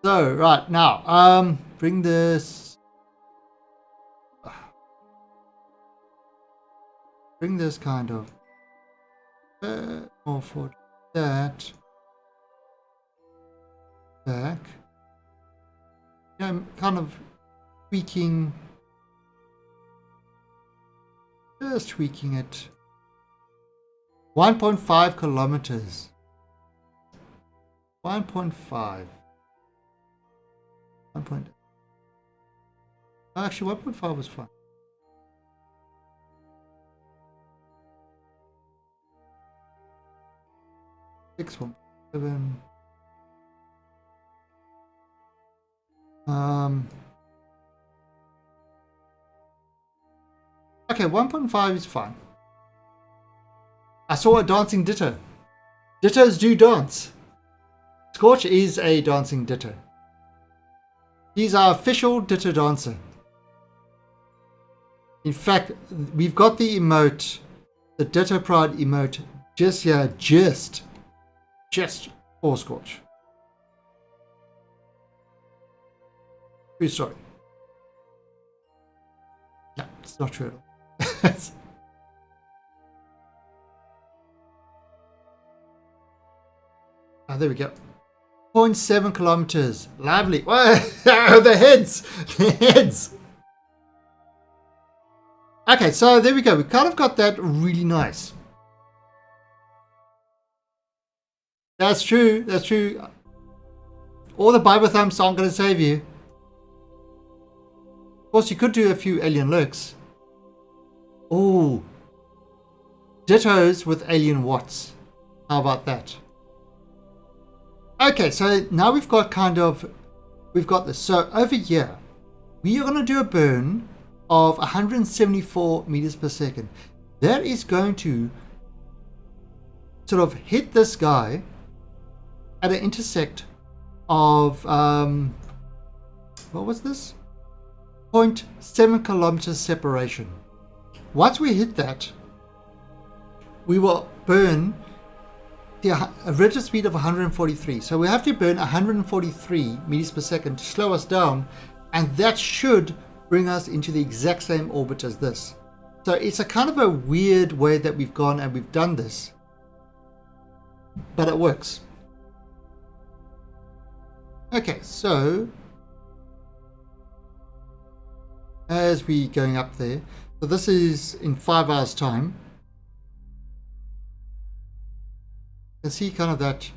[SPEAKER 1] So right now, bring this kind of more forward. That back. Yeah, I'm kind of tweaking, just tweaking it. 1.5 kilometers. 1.5. 1. Actually, 1.5 was fine. Six 1.7. Okay, 1.5 is fine. I saw a dancing ditto. Dittos do dance. Scorch is a dancing ditto. He's our official ditto dancer. In fact, we've got the emote, the Ditto Pride emote, just here, just for Scorch. True story. No, it's not true at all. There we go. 0.7 kilometers. Lovely. Whoa, the heads. The heads. Okay, so there we go. We kind of got that really nice. That's true. That's true. All the Bible thumps aren't going to save you. Of course, you could do a few alien looks. Oh, dittos with alien watts. How about that? Okay, so now we've got this. So over here, we are going to do a burn of 174 meters per second. That is going to sort of hit this guy at an intersect of, what was this? 0.7 kilometers separation. Once we hit that, we will burn a rate of speed of 143. So we have to burn 143 meters per second to slow us down, and that should bring us into the exact same orbit as this. So it's a kind of a weird way that we've gone and we've done this, but it works. Okay, so as we going up there, so this is in 5 hours time. You can see kind of that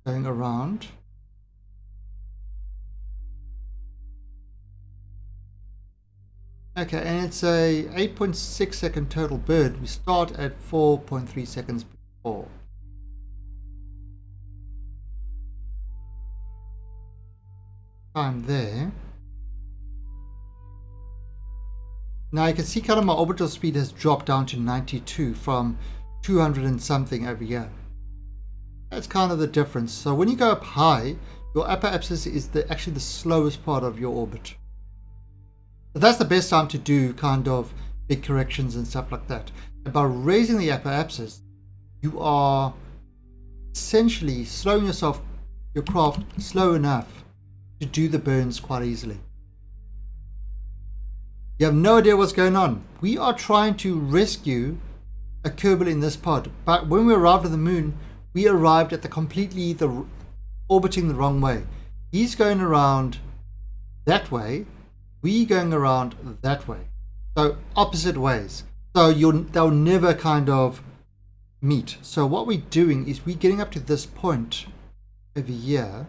[SPEAKER 1] going around. Okay, and it's a 8.6 second total burn. We start at 4.3 seconds before. Time there. Now you can see kind of my orbital speed has dropped down to 92 from 200 and something over here. That's kind of the difference. So when you go up high, your apoapsis is actually the slowest part of your orbit. So that's the best time to do kind of big corrections and stuff like that. And by raising the apoapsis, you are essentially slowing your craft slow enough to do the burns quite easily. You have no idea what's going on. We are trying to rescue a Kerbal in this pod, but when we arrived at the moon, we arrived at orbiting the wrong way. He's going around that way, we going around that way. So opposite ways. So they'll never kind of meet. So what we're doing is we're getting up to this point over here,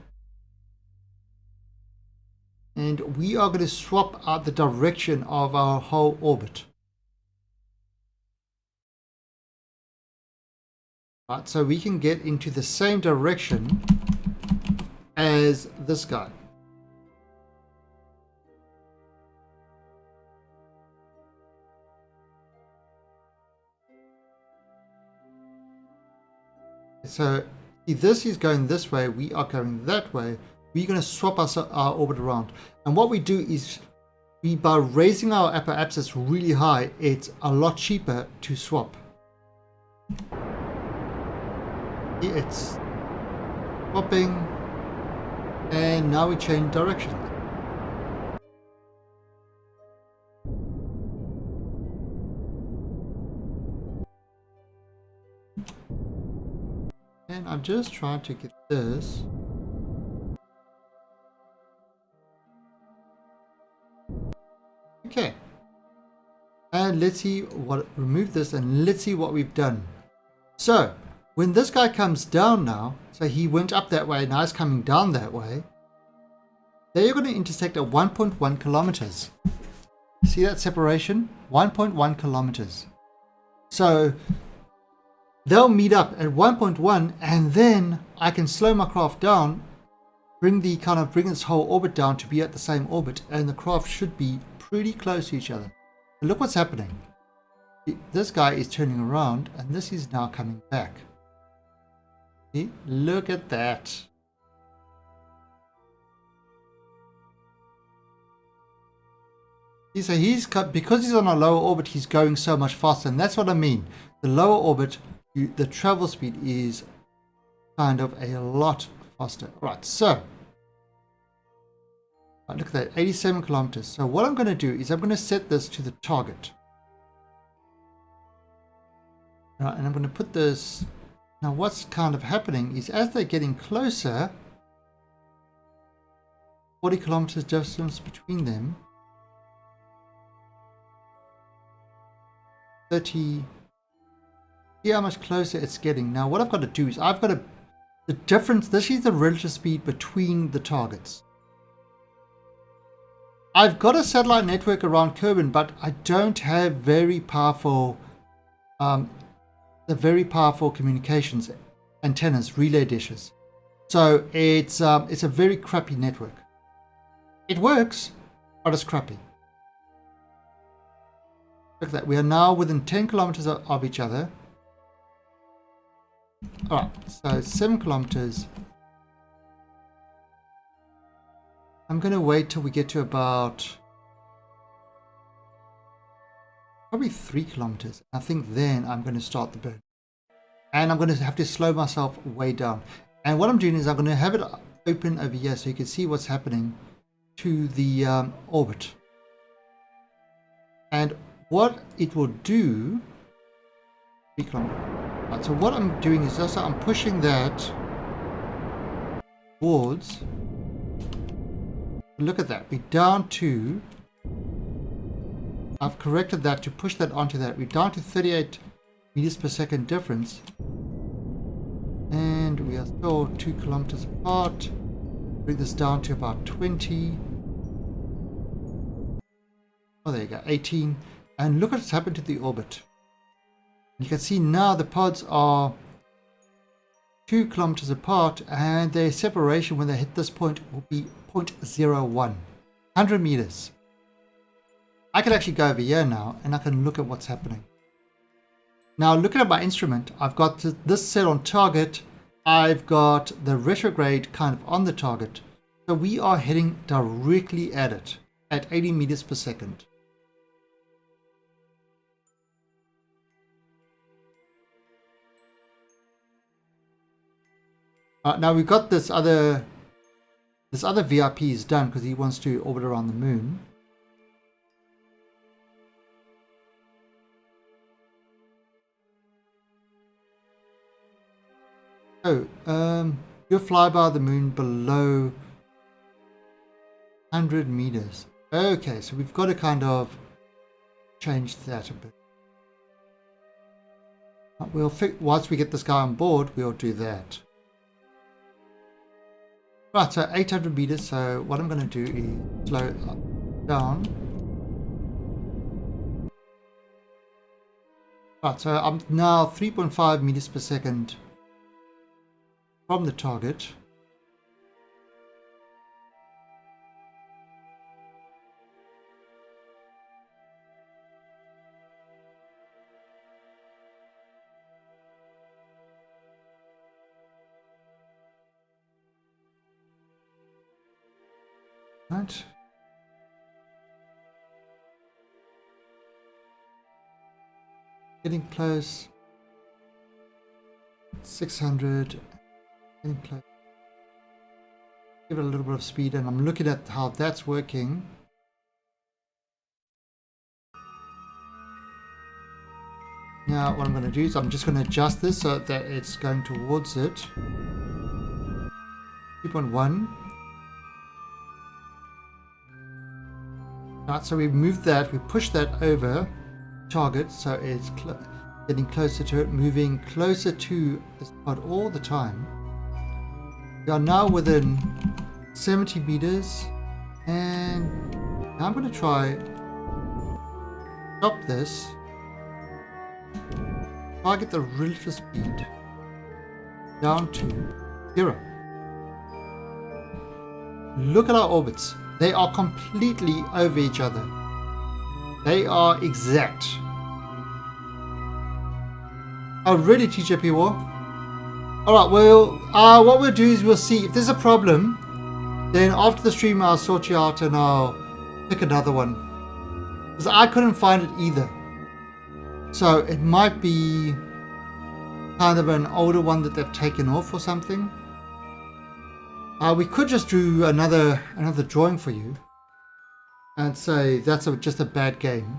[SPEAKER 1] and we are going to swap out the direction of our whole orbit. Right, so we can get into the same direction as this guy. So if this is going this way, we are going that way. We're going to swap our orbit around. And what we do is, by raising our apoapsis really high, it's a lot cheaper to swap. It's swapping, and now we change direction. And I'm just trying to get this. Okay. And let's see remove this and let's see what we've done. So when this guy comes down now, so he went up that way, now he's coming down that way, they're going to intersect at 1.1 kilometers. See that separation? 1.1 kilometers. So they'll meet up at 1.1, and then I can slow my craft down, bring its whole orbit down to be at the same orbit, and the craft should be pretty close to each other. And look what's happening. This guy is turning around, and this is now coming back. See? Look at that. See, so because he's on a lower orbit, he's going so much faster, and that's what I mean. The lower orbit, the travel speed is kind of a lot faster. Right, so look at that, 87 kilometers. So what I'm going to do is I'm going to set this to the target. Right, and I'm going to put this. Now what's kind of happening is as they're getting closer, 40 kilometers distance between them. 30. See how much closer it's getting. Now what I've got to do is I've got to, the difference, this is the relative speed between the targets. I've got a satellite network around Kerbin, but I don't have very powerful, the very powerful communications antennas, relay dishes. So it's a very crappy network. It works, but it's crappy. Look at that. We are now within 10 kilometers of each other. Alright, so 7 kilometers. I'm going to wait till we get to about probably 3 kilometers. I think then I'm going to start the burn. And I'm going to have to slow myself way down. And what I'm doing is I'm going to have it open over here so you can see what's happening to the orbit. And what it will do, 3 kilometers. Right, so what I'm doing is just I'm pushing that towards, look at that, we're down to, I've corrected that to push that onto that, we're down to 38 meters per second difference, and we are still 2 kilometers apart. Bring this down to about 20. Oh, there you go, 18. And look what's happened to the orbit. You can see now the pods are 2 kilometers apart, and their separation when they hit this point will be 0.01, 100 meters. I can actually go over here now and I can look at what's happening. Now looking at my instrument, I've got this set on target. I've got the retrograde kind of on the target. So we are heading directly at it at 80 meters per second. Now we've got this other VIP is done because he wants to orbit around the moon. Oh, you'll fly by the moon below 100 meters. Okay, so we've got to kind of change that a bit. We'll once we get this guy on board, we'll do that. Right, so 800 meters. So what I'm going to do is slow it down. Right, so I'm now 3.5 meters per second from the target. Right. Getting close. 600. Getting close. Give it a little bit of speed, and I'm looking at how that's working. Now what I'm going to do is I'm just going to adjust this so that it's going towards it. 2.1. Right, so we've moved that, we pushed that over target, so it's getting closer to it, moving closer to this pod all the time. We are now within 70 meters, and now I'm going to try stop this. Target the relative speed down to 0. Look at our orbits. They are completely over each other. They are exact. Oh, really, TJP War? Alright, well, what we'll do is we'll see if there's a problem. Then after the stream, I'll sort you out and I'll pick another one. Because I couldn't find it either. So it might be kind of an older one that they've taken off or something. We could just do another drawing for you and say that's just a bad game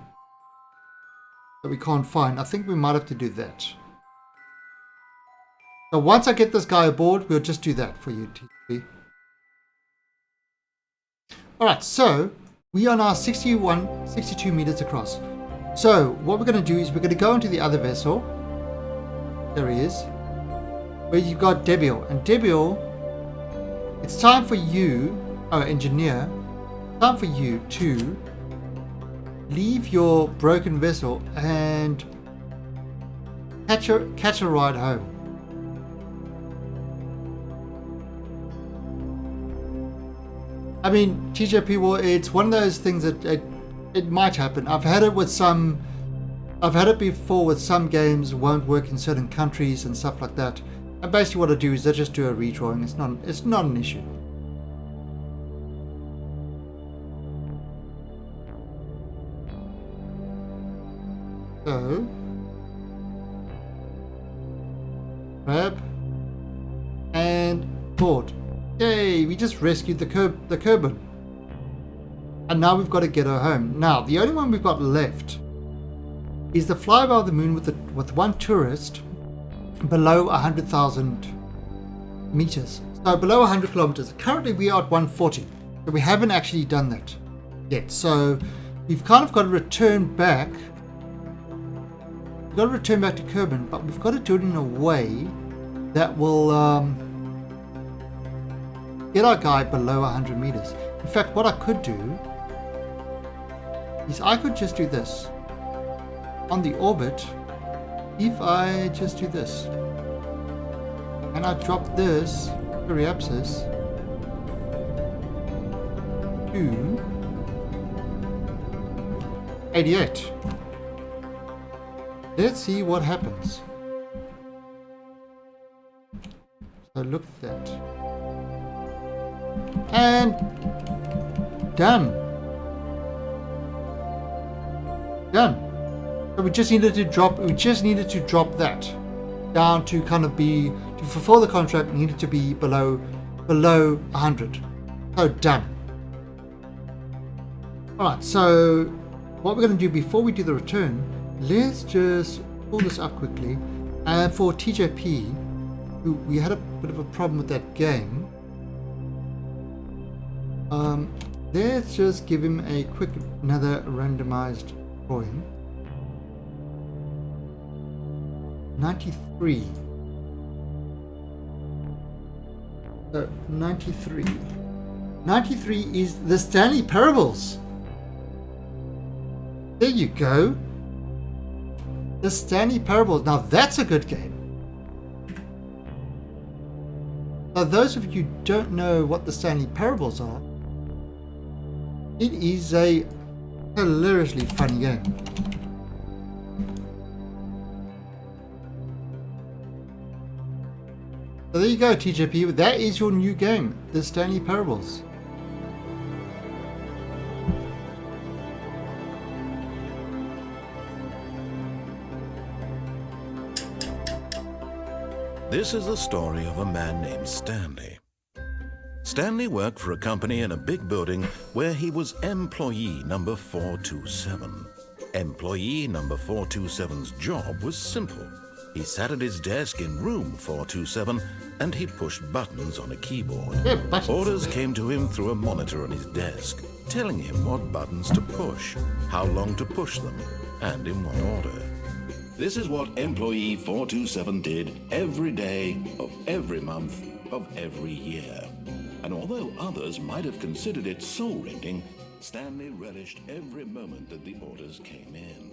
[SPEAKER 1] that we can't find. I think we might have to do that. So once I get this guy aboard, we'll just do that for you, TP. Alright, so we are now 62 meters across. So what we're going to do is we're going to go into the other vessel. There he is. Where you've got Debiel. And Debiel, it's time for you, engineer, time for you to leave your broken vessel and catch a ride home. I mean, TJP War, it's one of those things that it might happen. I've had it before with some games won't work in certain countries and stuff like that. And basically what I do is I just do a redrawing. It's not an issue. So grab and board. Yay, we just rescued the Kerbin. And now we've got to get her home. Now, the only one we've got left is the flyby of the moon with one tourist below 100,000 meters. So below 100 kilometers. Currently we are at 140. So we haven't actually done that yet. So we've kind of got to return back. We've got to return back to Kerbin, but we've got to do it in a way that will get our guy below 100 meters. In fact, what I could do is I could just do this. On the orbit, if I just do this, and I drop this periapsis to 88. Let's see what happens. So look at that. And done. So we just needed to drop that down to kind of be, to fulfill the contract, needed to be below 100. So done. Alright, so what we're going to do before we do the return, let's just pull this up quickly. And for TJP, we had a bit of a problem with that game. Let's just give him a quick another randomized drawing. 93. So 93. 93 is the Stanley Parables. There you go. The Stanley Parables. Now that's a good game. Now those of you who don't know what the Stanley Parables are, it is a hilariously funny game. So there you go, TJP. That is your new game, the Stanley Parables.
[SPEAKER 3] This is the story of a man named Stanley. Stanley worked for a company in a big building where he was employee number 427. Employee number 427's job was simple. He sat at his desk in room 427 and he pushed buttons on a keyboard.
[SPEAKER 1] Yeah, buttons.
[SPEAKER 3] Orders came to him through a monitor on his desk, telling him what buttons to push, how long to push them, and in what order. This is what employee 427 did every day of every month of every year. And although others might have considered it soul-rending, Stanley relished every moment that the orders came in,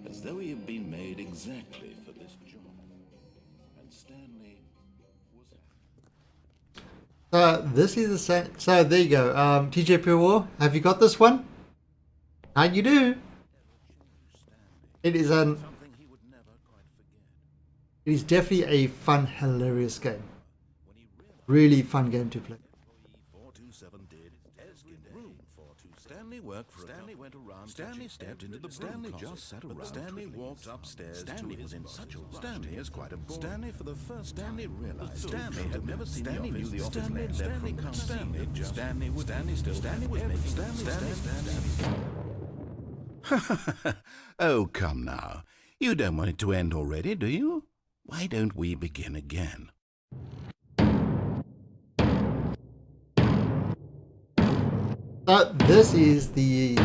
[SPEAKER 3] as though he had been made exactly for this job. And Stanley was...
[SPEAKER 1] This is the same. So there you go. TJP War, have you got this one? How you do? It is It is definitely a fun, hilarious game. Really fun game to play.
[SPEAKER 3] Stanley went around. Stanley stepped into the Stanley just sat around. Stanley walked upstairs. Stanley was in such a rush. Stanley is quite a Stanley for the first. Stanley realized Stanley had never seen the office. Stanley knew the office. Stanley come. Stanley just. Stanley was still. Stanley was making. Stanley. Oh, come now. You don't want it to end already, do you? Why don't we begin again?
[SPEAKER 1] So this is the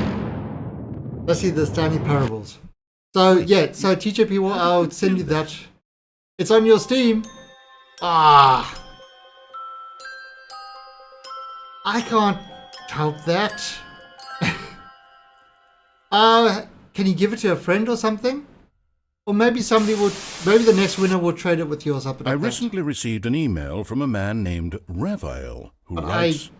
[SPEAKER 1] Stanley Parables. So yeah, so teacher people, I'll send you that. It's on your Steam. Ah, I can't help that. Can you give it to a friend or something? Or maybe maybe the next winner will trade it with you or something
[SPEAKER 3] I
[SPEAKER 1] like that.
[SPEAKER 3] recently received an email from a man named Raphael who
[SPEAKER 1] But
[SPEAKER 3] writes,
[SPEAKER 1] I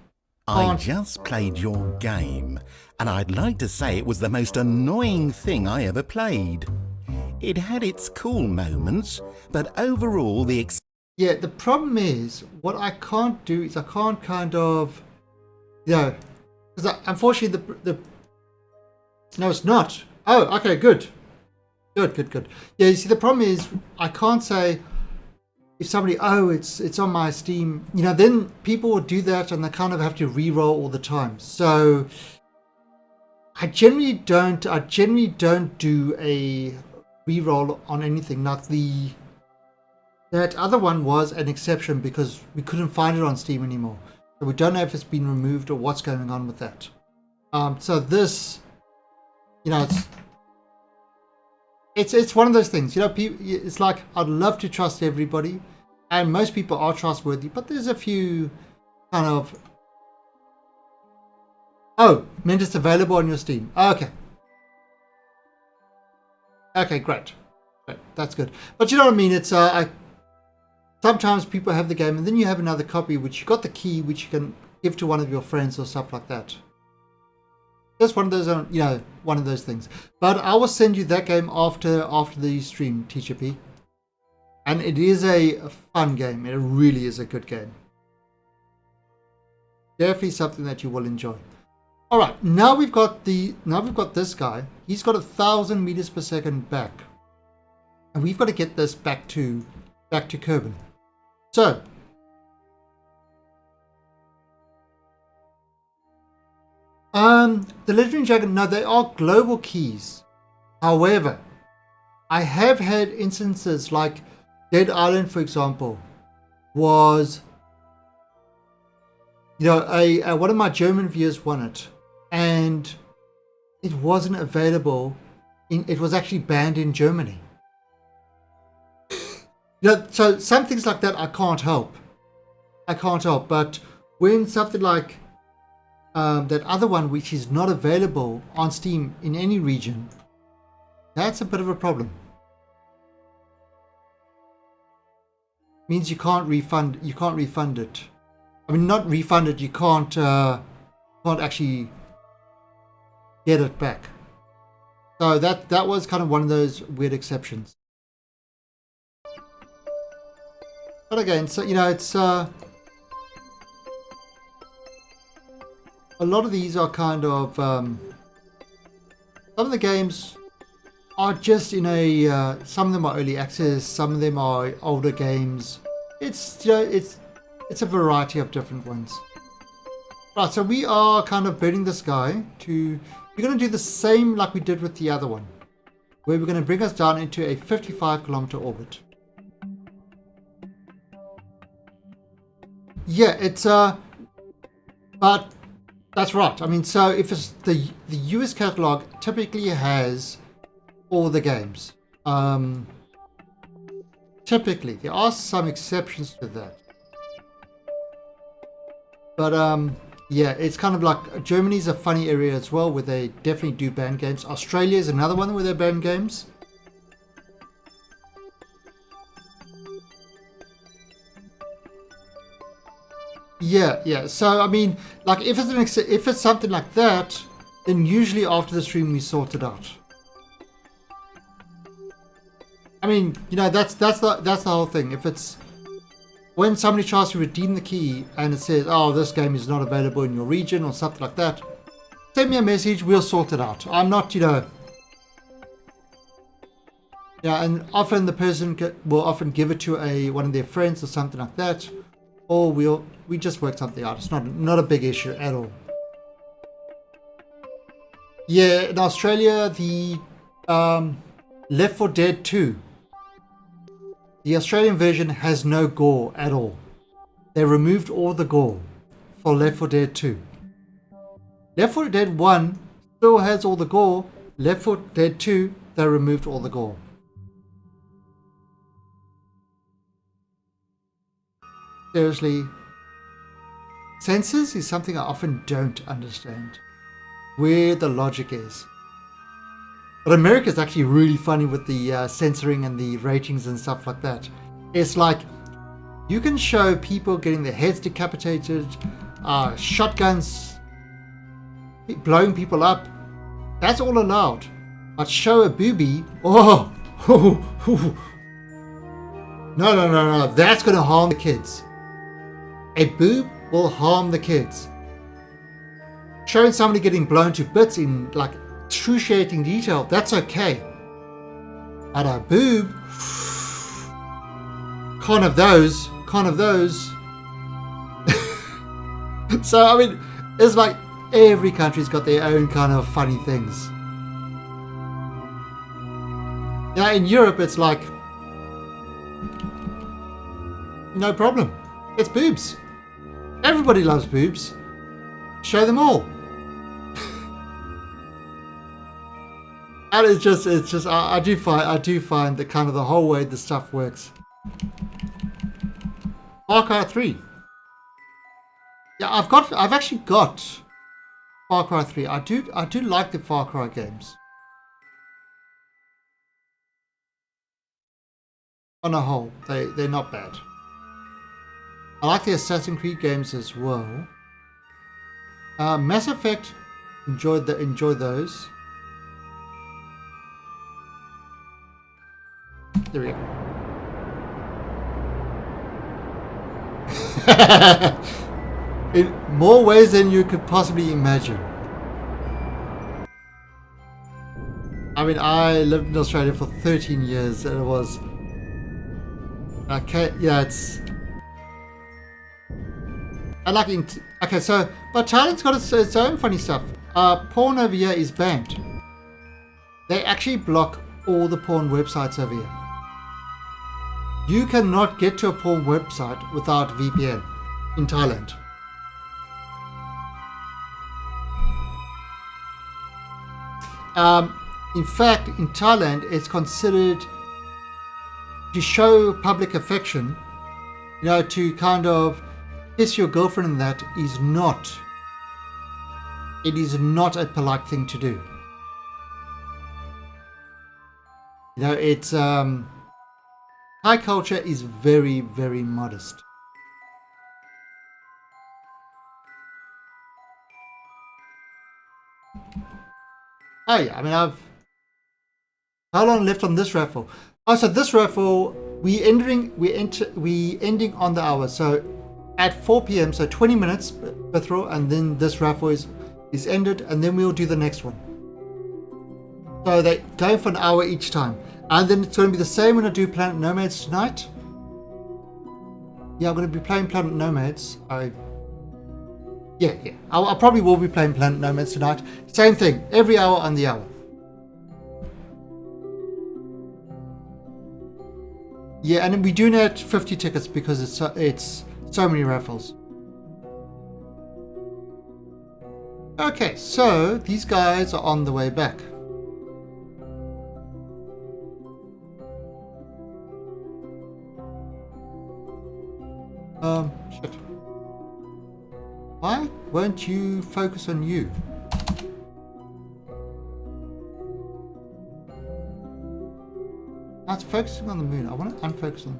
[SPEAKER 3] I
[SPEAKER 1] can't-
[SPEAKER 3] just played your game, and I'd like to say it was the most annoying thing I ever played. It had its cool moments, but overall the
[SPEAKER 1] Yeah, the problem is, what I can't do is I can't kind of, because unfortunately no, it's not. Oh, okay, good. Good. Yeah, you see, the problem is I can't say if somebody, it's on my Steam, then people will do that and they kind of have to re-roll all the time. So I generally don't do a re-roll on anything. Like that other one was an exception because we couldn't find it on Steam anymore. So we don't know if it's been removed or what's going on with that. So this, it's one of those things. It's like I'd love to trust everybody, and most people are trustworthy, but there's a few kind of, meant it's available on your Steam. Okay, great, that's good. But you know what I mean? It's sometimes people have the game, and then you have another copy which you got the key, which you can give to one of your friends or stuff like that. Just one of those, one of those things. But I will send you that game after the stream, Teacher P. And it is a fun game. It really is a good game. Definitely something that you will enjoy. All right, now we've got this guy. He's got 1,000 meters per second back, and we've got to get this back to Kerbin. So. The Legendary Dragon, no, they are global keys. However, I have had instances like Dead Island, for example, was, one of my German viewers won it, and it wasn't available. It was actually banned in Germany. So some things like that I can't help. But when something like that other one, which is not available on Steam in any region, that's a bit of a problem. Means you can't refund it. I mean, not refund it. You can't actually get it back. So that was kind of one of those weird exceptions. But again, so it's a lot of these are kind of some of the games are just in a some of them are early access, some of them are older games. It's it's a variety of different ones. Right, so we are kind of burning this guy to, we're going to do the same like we did with the other one, where we're going to bring us down into a 55-kilometer orbit. Yeah, it's but that's right. I mean, so if it's the US catalog typically has all the games. Typically, there are some exceptions to that. But yeah, it's kind of like Germany's a funny area as well, where they definitely do ban games. Australia is another one where they ban games. Yeah. So I mean, like if it's something like that, then usually after the stream we sort it out. I mean, that's the whole thing. If it's when somebody tries to redeem the key and it says, "Oh, this game is not available in your region" or something like that, send me a message. We'll sort it out. I'm not, Yeah, and often the person will often give it to one of their friends or something like that. Or we just work something out. It's not a big issue at all. Yeah, in Australia, the Left 4 Dead 2, the Australian version has no gore at all. They removed all the gore for Left 4 Dead 2. Left 4 Dead 1 still has all the gore. Left 4 Dead 2, they removed all the gore. Seriously, censors is something I often don't understand. Where the logic is. But America is actually really funny with the censoring and the ratings and stuff like that. It's like, you can show people getting their heads decapitated, shotguns blowing people up. That's all allowed. But show a boobie, no. That's going to harm the kids. A boob will harm the kids. Showing somebody getting blown to bits in like excruciating detail, that's okay. But a boob, can't have those. So I mean, it's like every country's got their own kind of funny things. Yeah, in Europe it's like no problem. It's boobs. Everybody loves boobs. Show them all. And it's just I do find that kind of the whole way the stuff works. Far Cry 3. Yeah, I've actually got Far Cry 3. I do like the Far Cry games. On a whole, they're not bad. I like the Assassin's Creed games as well. Mass Effect, enjoy those. There we go. In more ways than you could possibly imagine. I mean, I lived in Australia for 13 years and it was... Okay, yeah, it's... I like it. Okay, so... But Thailand's got its own funny stuff. Porn over here is banned. They actually block all the porn websites over here. You cannot get to a porn website without VPN in Thailand. In fact, in Thailand, it's considered to show public affection, you know, to kind of kiss your girlfriend, and that is not. It is not a polite thing to do. You know, it's Thai culture is very, very modest. Oh yeah, I mean how long left on this raffle? Oh, so this raffle we ending on the hour. So at 4 p.m. So 20 minutes per throw, and then this raffle is ended, and then we'll do the next one. So they go for an hour each time. And then it's going to be the same when I do Planet Nomads tonight. Yeah, I'm going to be playing Planet Nomads. Yeah. I probably will be playing Planet Nomads tonight. Same thing, every hour on the hour. Yeah, and then we do need 50 tickets because it's so many raffles. Okay, so these guys are on the way back. Shit. Why won't you focus on you? That's focusing on the moon. I want to unfocus on.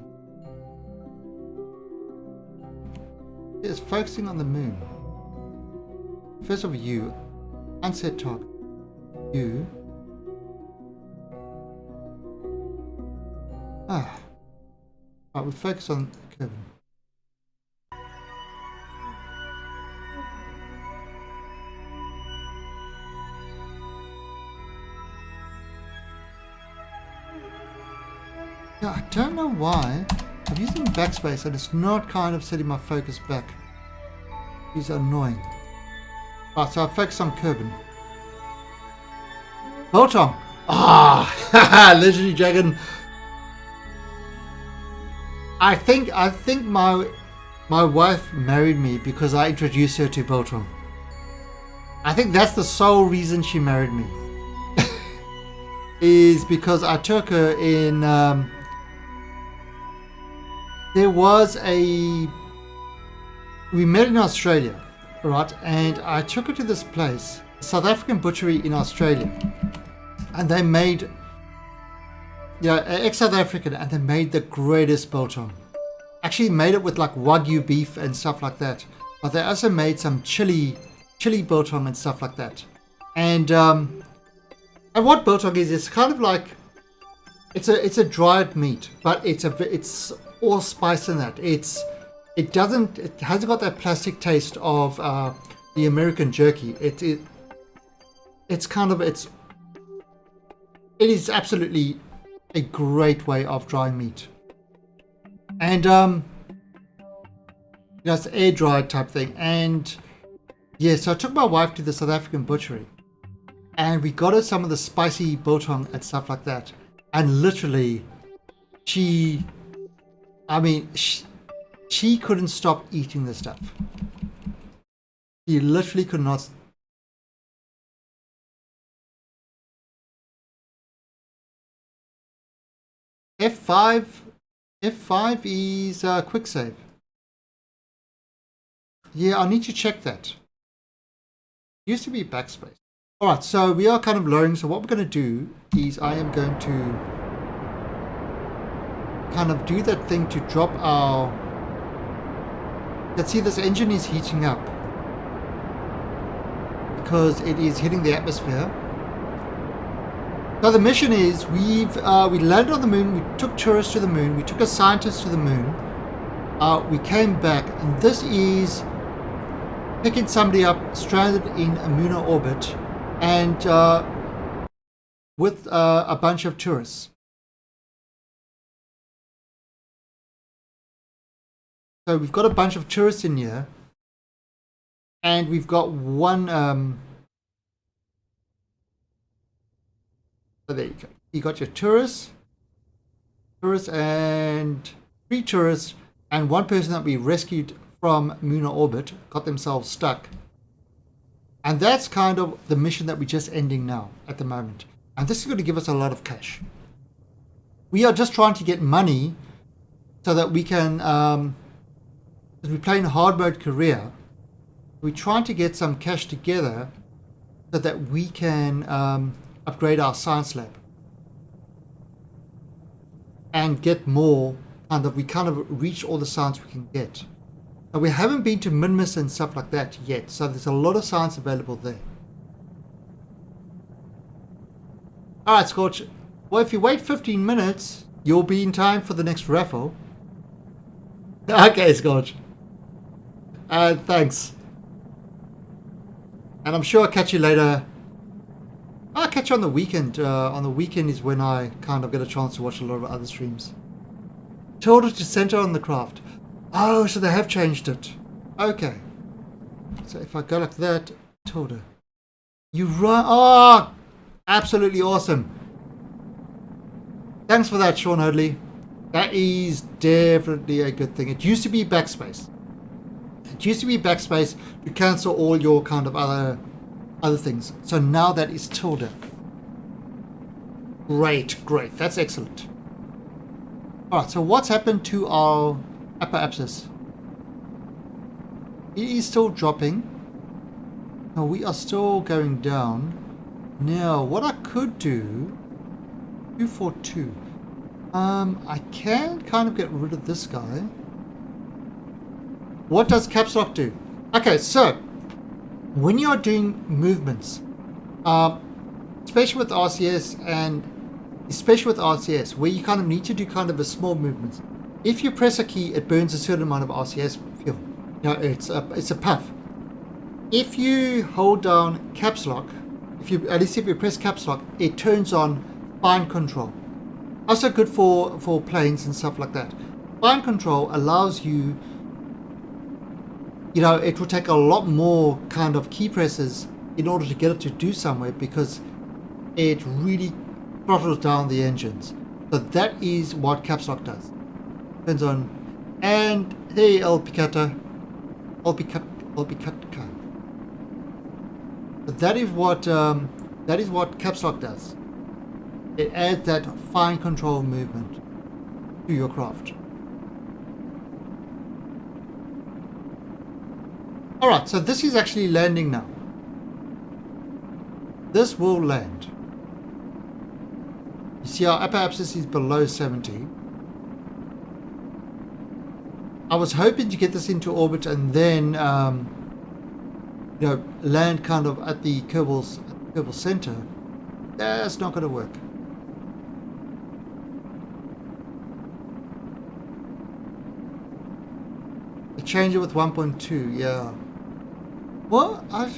[SPEAKER 1] It's focusing on the moon. First of all, you. Unset target. You. Right, we'll focus on Kevin. Yeah, I don't know why. I'm using backspace and it's not kind of setting my focus back. It's annoying. Right, so I focus on Kerbin. Voltron! Ah! Legendary Dragon. I think my wife married me because I introduced her to Voltron. I think that's the sole reason she married me. Is because I took her in. There was a. We met in Australia, right? And I took her to this place, South African butchery in Australia, and they made. Yeah, ex-South African, and they made the greatest biltong. Actually, made it with like Wagyu beef and stuff like that. But they also made some chili biltong and stuff like that. And what biltong is, it's kind of like it's a dried meat, but it's all spice in that. It hasn't got that plastic taste of the American jerky. It is absolutely a great way of drying meat. And it's air dried type thing. And yeah, so I took my wife to the South African butchery, and we got her some of the spicy biltong and stuff like that. And literally, she couldn't stop eating this stuff. She literally could not. F5 is quick save. Yeah, I need to check that. Used to be backspace. Alright, so we are kind of lowering. So what we're going to do is I am going to kind of do that thing to drop our... Let's see, this engine is heating up because it is hitting the atmosphere. So the mission is we landed on the moon, we took tourists to the moon, we took a scientist to the moon, we came back, and this is picking somebody up stranded in a lunar orbit, and with a bunch of tourists. So we've got a bunch of tourists in here, and we've got one. So there you go. You got your tourists, and 3 tourists, and 1 person that we rescued from lunar orbit, got themselves stuck. And that's kind of the mission that we're just ending now at the moment. And this is going to give us a lot of cash. We are just trying to get money so that we can, as we play in hard mode Kareer, we're trying to get some cash together so that we can upgrade our science lab and get more. We kind of reach all the science we can get. Now, we haven't been to Minmus and stuff like that yet, so there's a lot of science available there. Alright, Scorch. Well, if you wait 15 minutes, you'll be in time for the next raffle. Okay, Scorch. Thanks. And I'm sure I'll catch you later. I'll catch you on the weekend. On the weekend is when I kind of get a chance to watch a lot of other streams. Told her to center on the craft. Oh, so they have changed it. Okay. So if I go like that, told her. You run. Oh, absolutely awesome. Thanks for that, Sean Hoadley. That is definitely a good thing. It used to be backspace. It used to be backspace to cancel all your kind of other things. So now that is tilde. Great. That's excellent. Alright, so what's happened to our upper abscess? It is still dropping. No, we are still going down. Now, what I could do... 242. I can kind of get rid of this guy. What does caps lock do? Okay, so when you're doing movements, especially with RCS where you kind of need to do kind of a small movement, if you press a key, it burns a certain amount of RCS fuel. You know, it's a puff. If you hold down caps lock, if you press caps lock, it turns on fine control. Also good for planes and stuff like that. Fine control allows you, it will take a lot more kind of key presses in order to get it to do somewhere, because it really throttles down the engines. So that is what caps lock does. Turns on. And hey, El Picata. But that is what caps lock does. It adds that fine control movement to your craft. Alright, so this is actually landing now. This will land. You see our upper abscess is below 70. I was hoping to get this into orbit and then land kind of at the Kerbal center. That's not going to work. A changer with 1.2, yeah. Well, I'm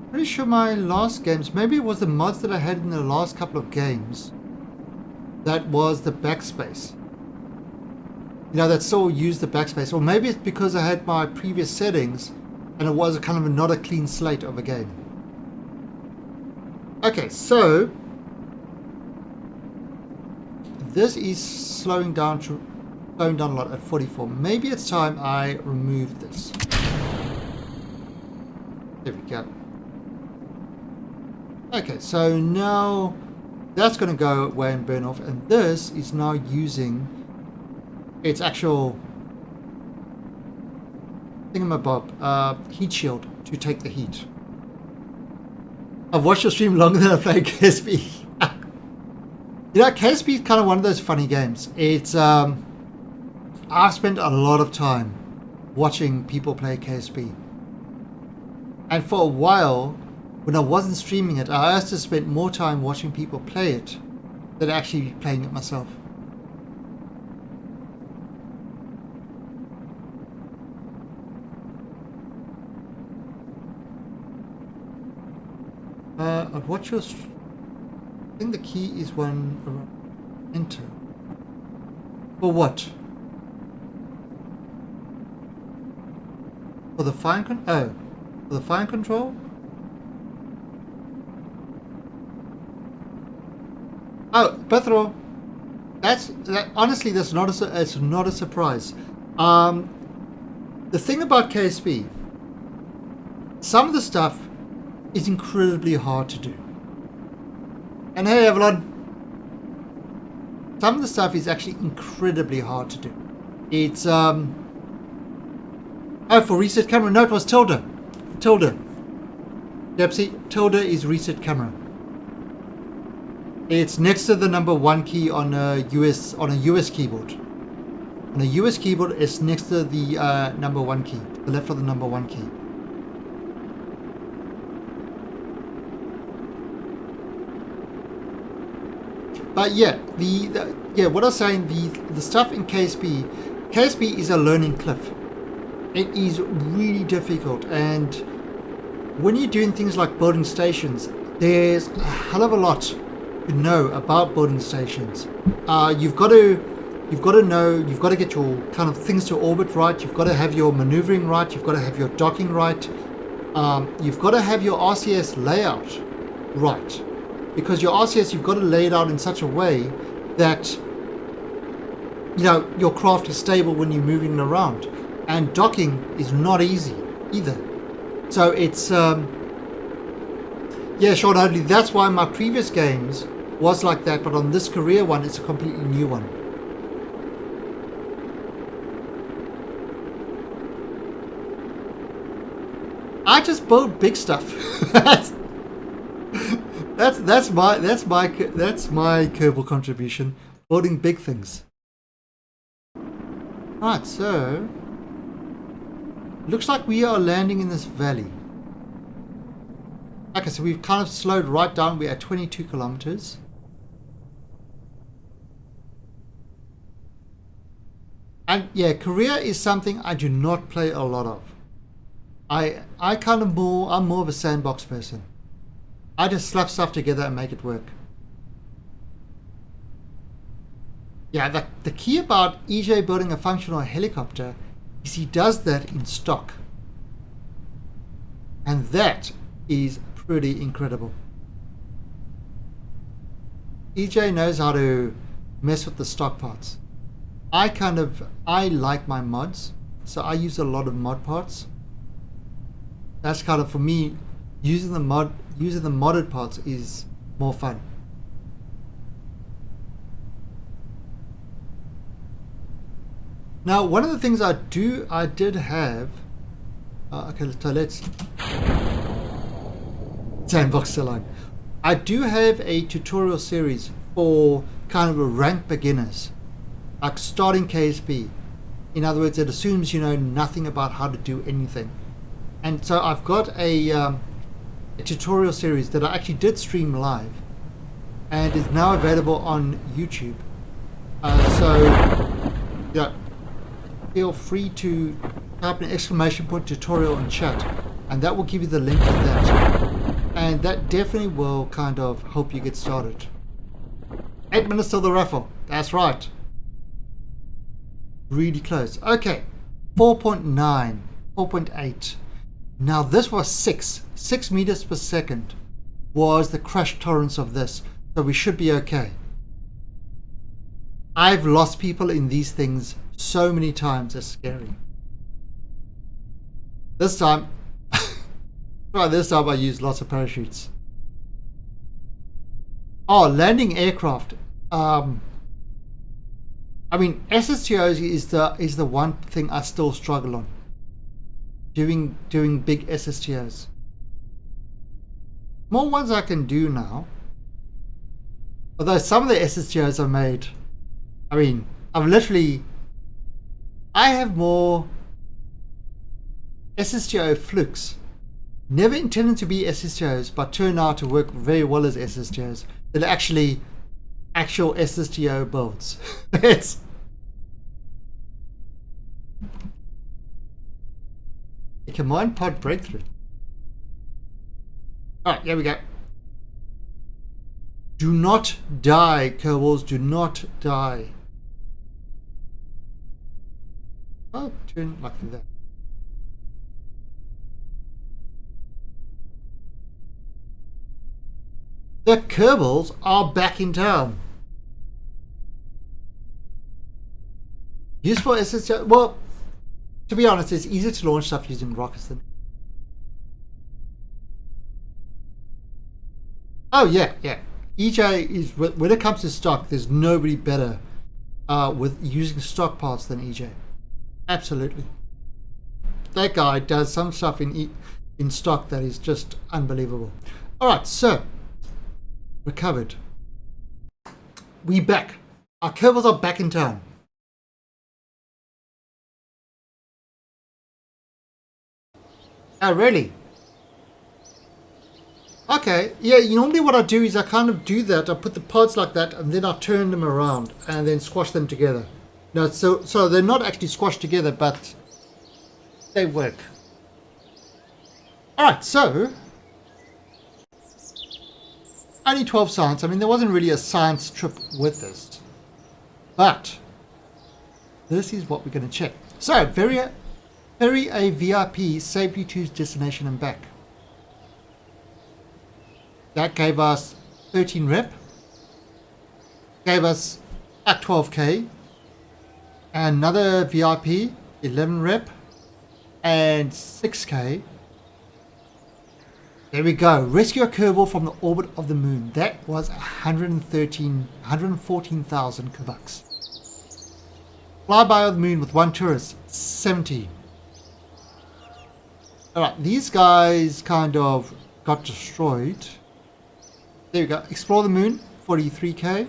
[SPEAKER 1] pretty sure my last games, maybe it was the mods that I had in the last couple of games, that was the backspace. That still used the backspace. Or maybe it's because I had my previous settings and it was kind of not a clean slate of a game. Okay, so this is slowing down a lot at 44. Maybe it's time I remove this. There we go. Okay, so now that's going to go away and burn off, and this is now using its actual thingamabob, heat shield to take the heat. I've watched your stream longer than I played KSP. KSP is kind of one of those funny games. It's I've spent a lot of time watching people play KSP. And for a while, when I wasn't streaming it, I used to spend more time watching people play it than actually playing it myself. Watch your I think the key is one around enter. For what? For the fine for the fine control? Oh, Bethro, honestly, that's not it's not a surprise. The thing about KSP, some of the stuff is incredibly hard to do. And hey, Evelyn, some of the stuff is actually incredibly hard to do. It's oh, for reset camera. No, it was tilde. Yep, see, tilde is reset camera. It's next to the number 1 key on a US keyboard. On a US keyboard, it's next to the number 1 key, the left of the number 1 key. But yeah, what I was saying, the stuff in KSP is a learning cliff. It is really difficult, and when you're doing things like building stations, there's a hell of a lot to know about building stations. You've got to get your kind of things to orbit right. You've got to have your maneuvering right. You've got to have your docking right. You've got to have your RCS layout right. Because your RCS, you've got to lay it out in such a way that your craft is stable when you're moving around, and docking is not easy either. So it's short only. That's why my previous games was like that, but on this Kareer one, it's a completely new one. I just build big stuff. That's my Kerbal contribution. Building big things. Right, so looks like we are landing in this valley. Okay, so we've kind of slowed right down. We're at 22 kilometers. And yeah, Kareer is something I do not play a lot of. I'm more of a sandbox person. I just slap stuff together and make it work. Yeah, the key about EJ building a functional helicopter is he does that in stock. And that is pretty incredible. EJ knows how to mess with the stock parts. I like my mods, so I use a lot of mod parts. That's kind of, for me, using the modded parts is more fun. Now, one of the things I did have. Okay, so let's sandbox still on. I do have a tutorial series for kind of a rank beginners, like starting KSP. In other words, it assumes you know nothing about how to do anything. And so I've got a tutorial series that I actually did stream live and is now available on YouTube. So yeah, feel free to type an exclamation point tutorial in chat and that will give you the link to that. And that definitely will kind of help you get started. 8 minutes till the raffle. That's right. Really close. Okay. 4.9. 4.8. Now this was 6 meters per second was the crash tolerance of this. So we should be okay. I've lost people in these things so many times. It's scary. This time, this time I used lots of parachutes. Oh, landing aircraft. I mean, SSTOs is the one thing I still struggle on. Doing big SSTOs. More ones I can do now. Although some of the SSTOs I made, I mean, I have more SSTO flukes, never intended to be SSTOs, but turn out to work very well as SSTOs, than actual SSTO builds. It's a command pod breakthrough. Alright, here we go. Do not die, Kerbals, do not die. Oh, turn like that. The Kerbals are back in town. Useful SSTO. Well, to be honest, it's easier to launch stuff using rockets than. Oh yeah. EJ is, when it comes to stock, there's nobody better with using stock parts than EJ. Absolutely. That guy does some stuff in stock that is just unbelievable. All right, so recovered. We back. Our Kerbals are back in town. Oh, really? Okay, yeah, normally what I do is I kind of do that. I put the pods like that and then I turn them around and then squash them together. No, so they're not actually squashed together, but they work. Alright, so only 12 science. I mean, there wasn't really a science trip with this, but this is what we're going to check. So, ferry a VIP safely to destination and back. That gave us 13 rep, gave us at 12k, another VIP 11 rep, and 6k. There we go. Rescue a Kerbal from the orbit of the moon. That was 114,000 K-bucks. Flyby of the moon with one tourist, 70. Alright, these guys kind of got destroyed. There we go. Explore the moon, 43k.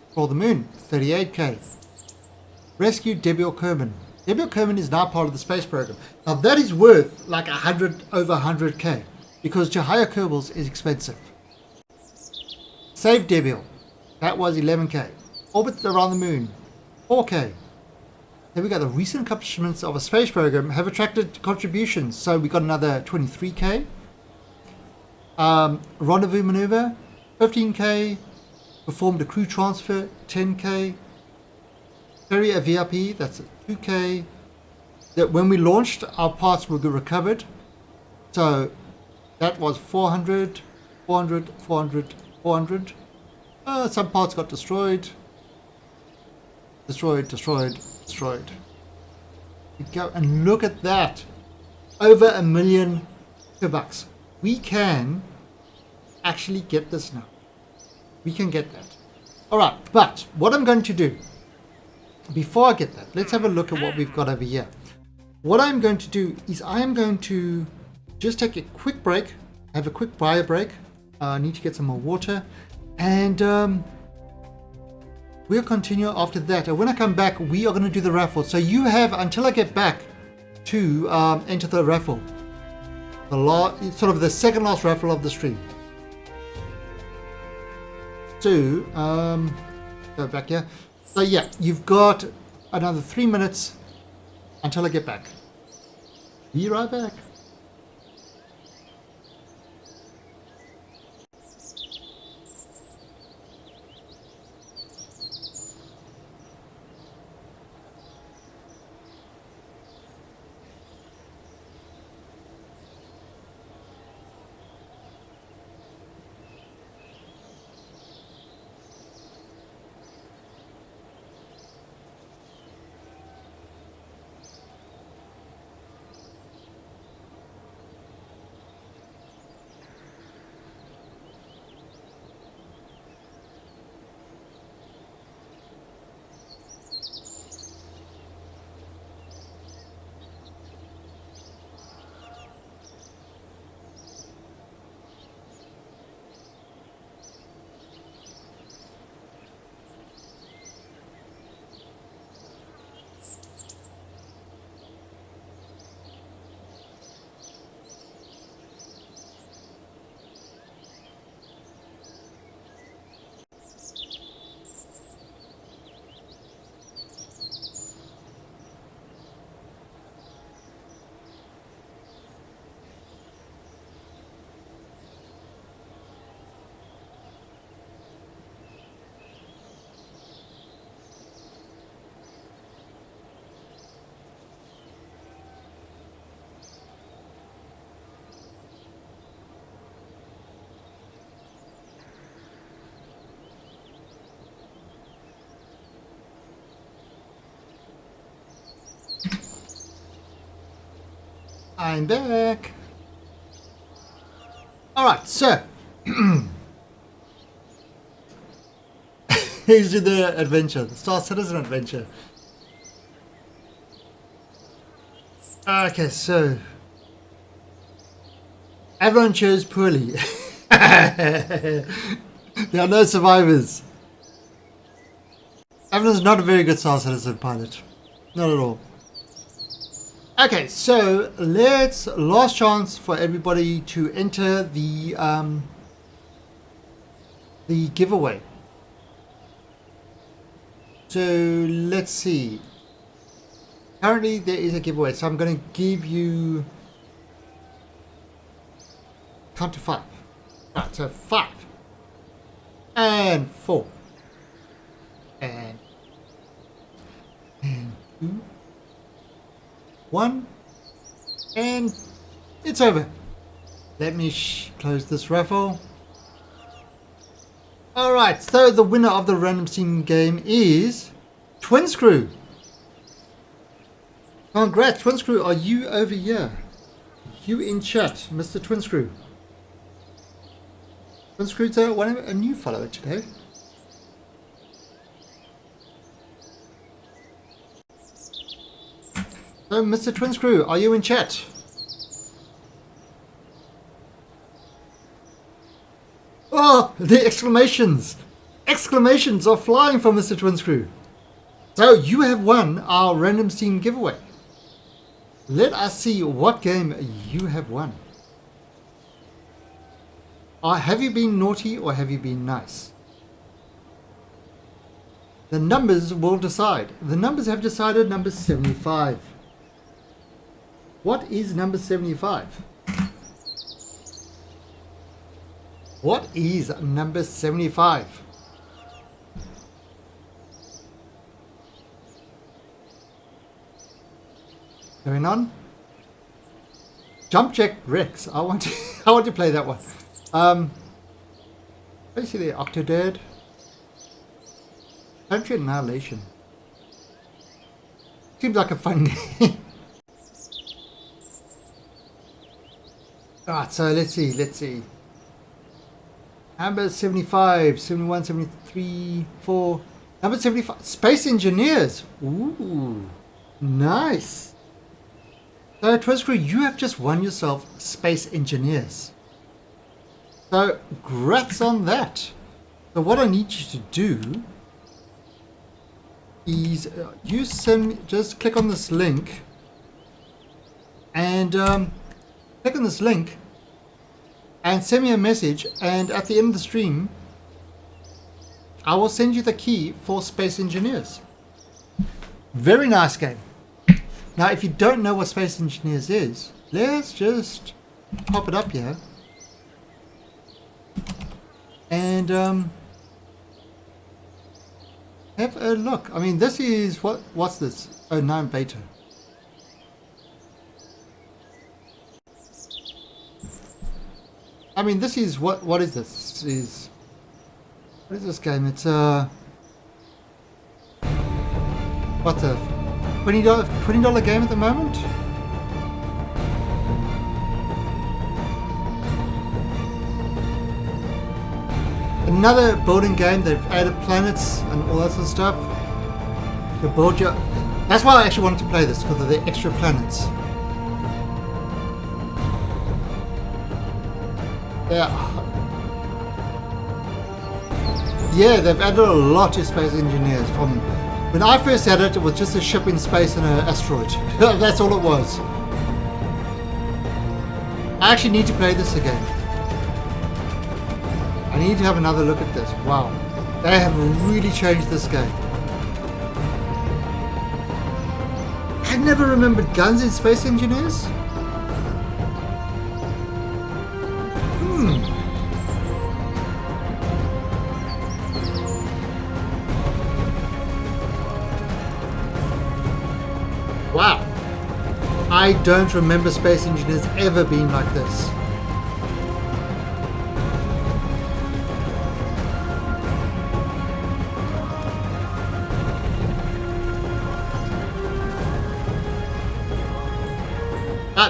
[SPEAKER 1] Explore the moon, 38k. Rescue Debiel Kerman. Debiel Kerman is now part of the space program. Now that is worth like over 100k because to hire Kerbals is expensive. Save Debiel. That was 11k. Orbit around the moon, 4k. Then we got the recent accomplishments of a space program have attracted contributions. So we got another 23k. Rendezvous maneuver, 15k. Performed a crew transfer, 10k. Ferry a VIP, that's 2k. That when we launched, our parts were recovered. So that was 400, 400, 400, 400. Some parts got destroyed. Destroyed. You go and look at that. Over $1 million $2. We can actually get this now. We can get that. Alright, but what I'm going to do, before I get that, let's have a look at what we've got over here. What I'm going to do is I am going to just take a quick break, have a quick bio break. I need to get some more water, and we'll continue after that. And when I come back, we are going to do the raffle. So you have until I get back to enter the raffle. Sort of the second last raffle of the stream. So, go back here. So yeah, you've got another 3 minutes until I get back. Be right back. I'm back. Alright, so here's the adventure, the Star Citizen adventure. Okay, so everyone chose poorly. There are no survivors. Everyone's not a very good Star Citizen pilot. Not at all. Okay, so last chance for everybody to enter the giveaway. So let's see. Currently there is a giveaway, so I'm going to give you count to 5. Right, so 5 and 4 and 2. 1 and it's over. Let me close this raffle. Alright, so the winner of the random team game is Twin Screw. Congrats, Twin Screw. Are you over here? You in chat, Mr. Twin Screw. Twin Screw's a new follower today. So, Mr. Twin Screw, are you in chat? Oh, the exclamations! Exclamations are flying from Mr. Twin Screw. So, you have won our random team giveaway. Let us see what game you have won. Have you been naughty or have you been nice? The numbers will decide. The numbers have decided number 75. What is number 75? What is number 75? Going on? Jump Check Rex. I want to play that one. Basically Octodad. Country Annihilation. Seems like a fun game. Alright, so let's see. Number 75, 71, 73, 4. Number 75, Space Engineers. Ooh, nice. So, Twiz Crew, you have just won yourself Space Engineers. So, congrats on that. So, what I need you to do is just click on this link and click on this link and send me a message, and at the end of the stream I will send you the key for Space Engineers. Very nice game. Now if you don't know what Space Engineers is, let's just pop it up here and have a look. I mean, this is what's this? Oh, 9 beta. I mean, this is what is this? What is this game? It's what the $20 game at the moment? Another building game. They've added planets and all that sort of stuff. You build your. That's why I actually wanted to play this, because of the extra planets. Yeah, they've added a lot to Space Engineers. From when I first had it, it was just a ship in space and an asteroid. That's all it was. I actually need to play this again. I need to have another look at this. Wow, they have really changed this game. I never remembered guns in Space Engineers. Wow, I don't remember Space Engineers ever being like this.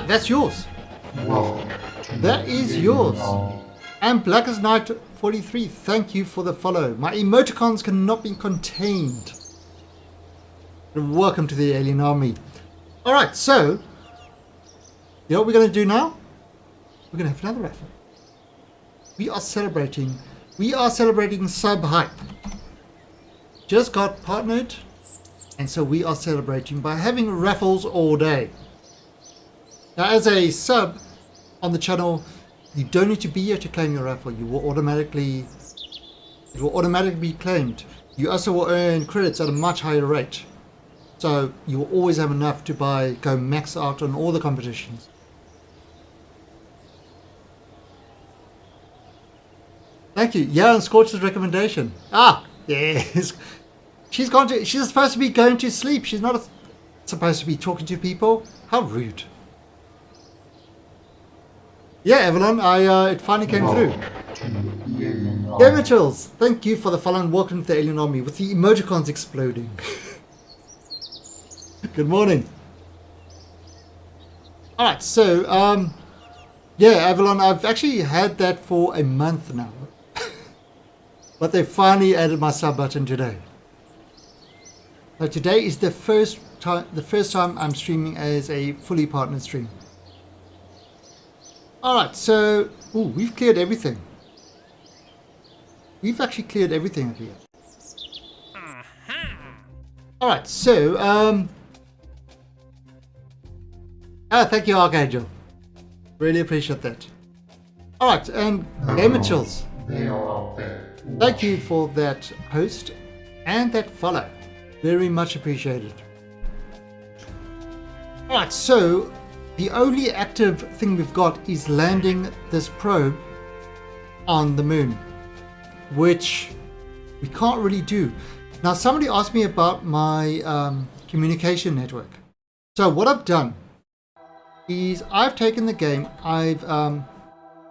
[SPEAKER 1] That's yours. That is yours. And Black as Night 43, thank you for the follow. My emoticons cannot be contained. Welcome to the Alien Army. Alright, so you know what we're going to do now? We're going to have another raffle. We are celebrating sub hype. Just got partnered, and so we are celebrating by having raffles all day. Now, as a sub on the channel, you don't need to be here to claim your raffle. It will automatically be claimed. You also will earn credits at a much higher rate. So you will always have enough to go max out on all the competitions. Thank you. Yeah, and Scorch's recommendation. Ah, yes. She's supposed to be going to sleep. She's not supposed to be talking to people. How rude. Yeah, Evelyn, it finally came through. Yeah, Mitchells, thank you for the follow and welcome to the Alien Army with the emoticons exploding. Good morning. Alright, so, yeah, Avalon, I've actually had that for a month now. But they finally added my sub button today. So today is the first time I'm streaming as a fully partnered stream. Alright, so, we've cleared everything. We've actually cleared everything over here. Alright, so, thank you, Archangel. Really appreciate that. Alright, and Gamer Chills. Thank you for that host and that follow. Very much appreciated. Alright, so the only active thing we've got is landing this probe on the moon, which we can't really do. Now, somebody asked me about my communication network. So what I've done is I've taken the game, I've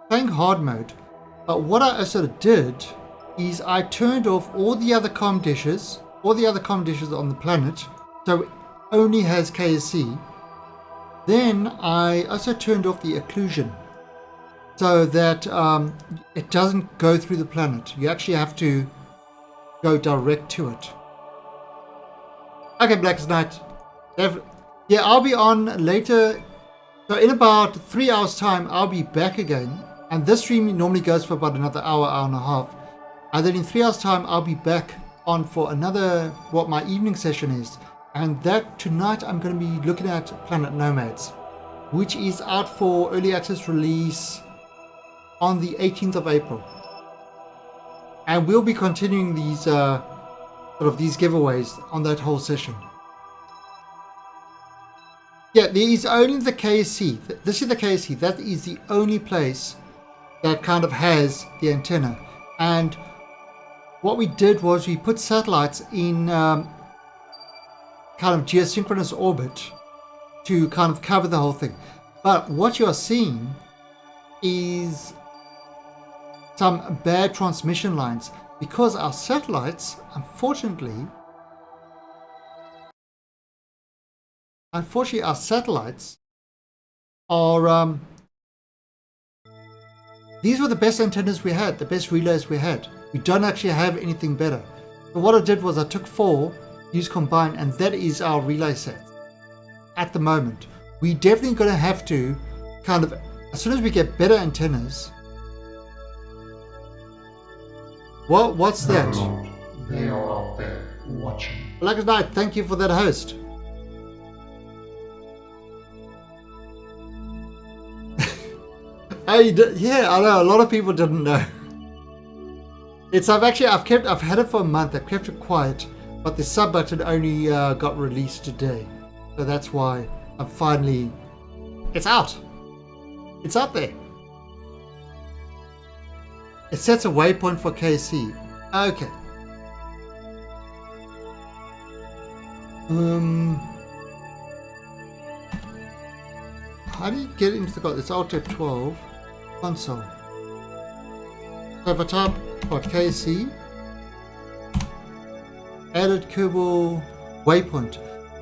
[SPEAKER 1] playing hard mode, but what I sort of did is I turned off all the other comm dishes on the planet, so it only has KSC. Then I also turned off the occlusion so that it doesn't go through the planet. You actually have to go direct to it. Okay, Blackest Night. Yeah, I'll be on later. So in about 3 hours time, I'll be back again. And this stream normally goes for about another hour, hour and a half. And then in 3 hours time, I'll be back on for another, what my evening session is. And that tonight, I'm going to be looking at Planet Nomads, which is out for early access release on the 18th of April. And we'll be continuing these these giveaways on that whole session. Yeah, there is only the KSC. This is the KSC. That is the only place that kind of has the antenna. And what we did was we put satellites in kind of geosynchronous orbit to kind of cover the whole thing. But what you're seeing is some bad transmission lines because our satellites, unfortunately our satellites are these were the best antennas we had, the best relays we had. We don't actually have anything better. So what I did was I took 4, used combined, and that is our relay set at the moment. We definitely going to have to kind of, as soon as we get better antennas. What's that?
[SPEAKER 2] Lord, they are out there watching.
[SPEAKER 1] Blackest Night, thank you for that host. Yeah, I know a lot of people didn't know. I've had it for a month. I've kept it quiet, but the sub button only got released today, so that's why I'm finally. It's out. It's out there. It sets a waypoint for KC. Okay. How do you get into the It's Alt F12 console. So if I type what KC added Kerbal waypoint.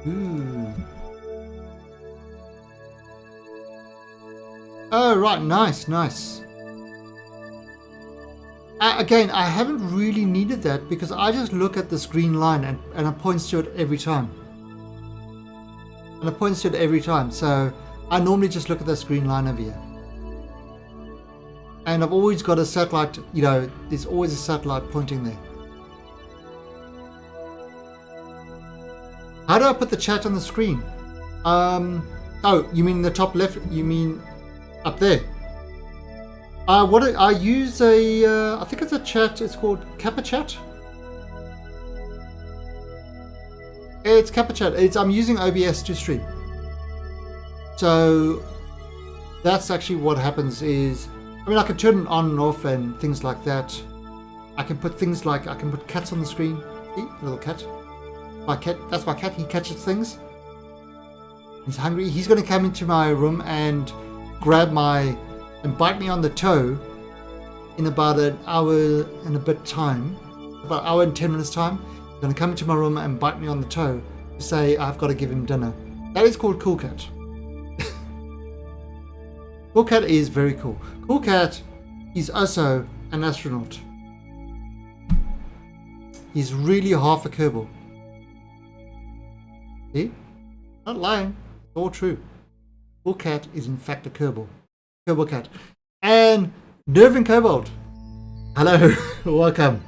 [SPEAKER 1] Ooh. Oh right, nice. Again, I haven't really needed that because I just look at this green line and it points to it every time. So I normally just look at this green line over here. And I've always got a satellite, there's always a satellite pointing there. How do I put the chat on the screen? Oh, you mean the top left? You mean up there? I use I think it's a chat. It's called Kappa Chat. It's Kappa Chat. I'm using OBS to stream. So that's actually what happens is, I can turn it on and off and things like that. I can put things like, I can put cats on the screen. See, a little cat. My cat, that's my cat. He catches things. He's hungry. He's going to come into my room and and bite me on the toe in about an hour and a bit time, about an hour and 10 minutes time. He's going to come into my room and bite me on the toe to say I've got to give him dinner. That is called Cool Cat. Cool Cat is very cool. Cool Cat is also an astronaut. He's really half a Kerbal. See? Not lying. It's all true. Cool Cat is in fact a Kerbal. Kerbal Cat. And Nervin Cobalt. Hello. Welcome.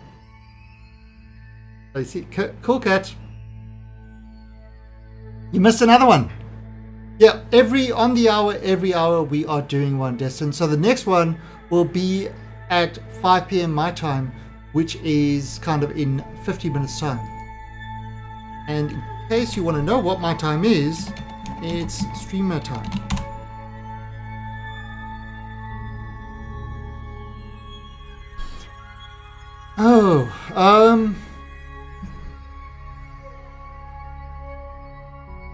[SPEAKER 1] So you see, Cool Cat. You missed another one. Yeah, every hour we are doing one, Destin. So the next one will be at 5 p.m. my time, which is kind of in 50 minutes time. And in case you want to know what my time is, it's streamer time.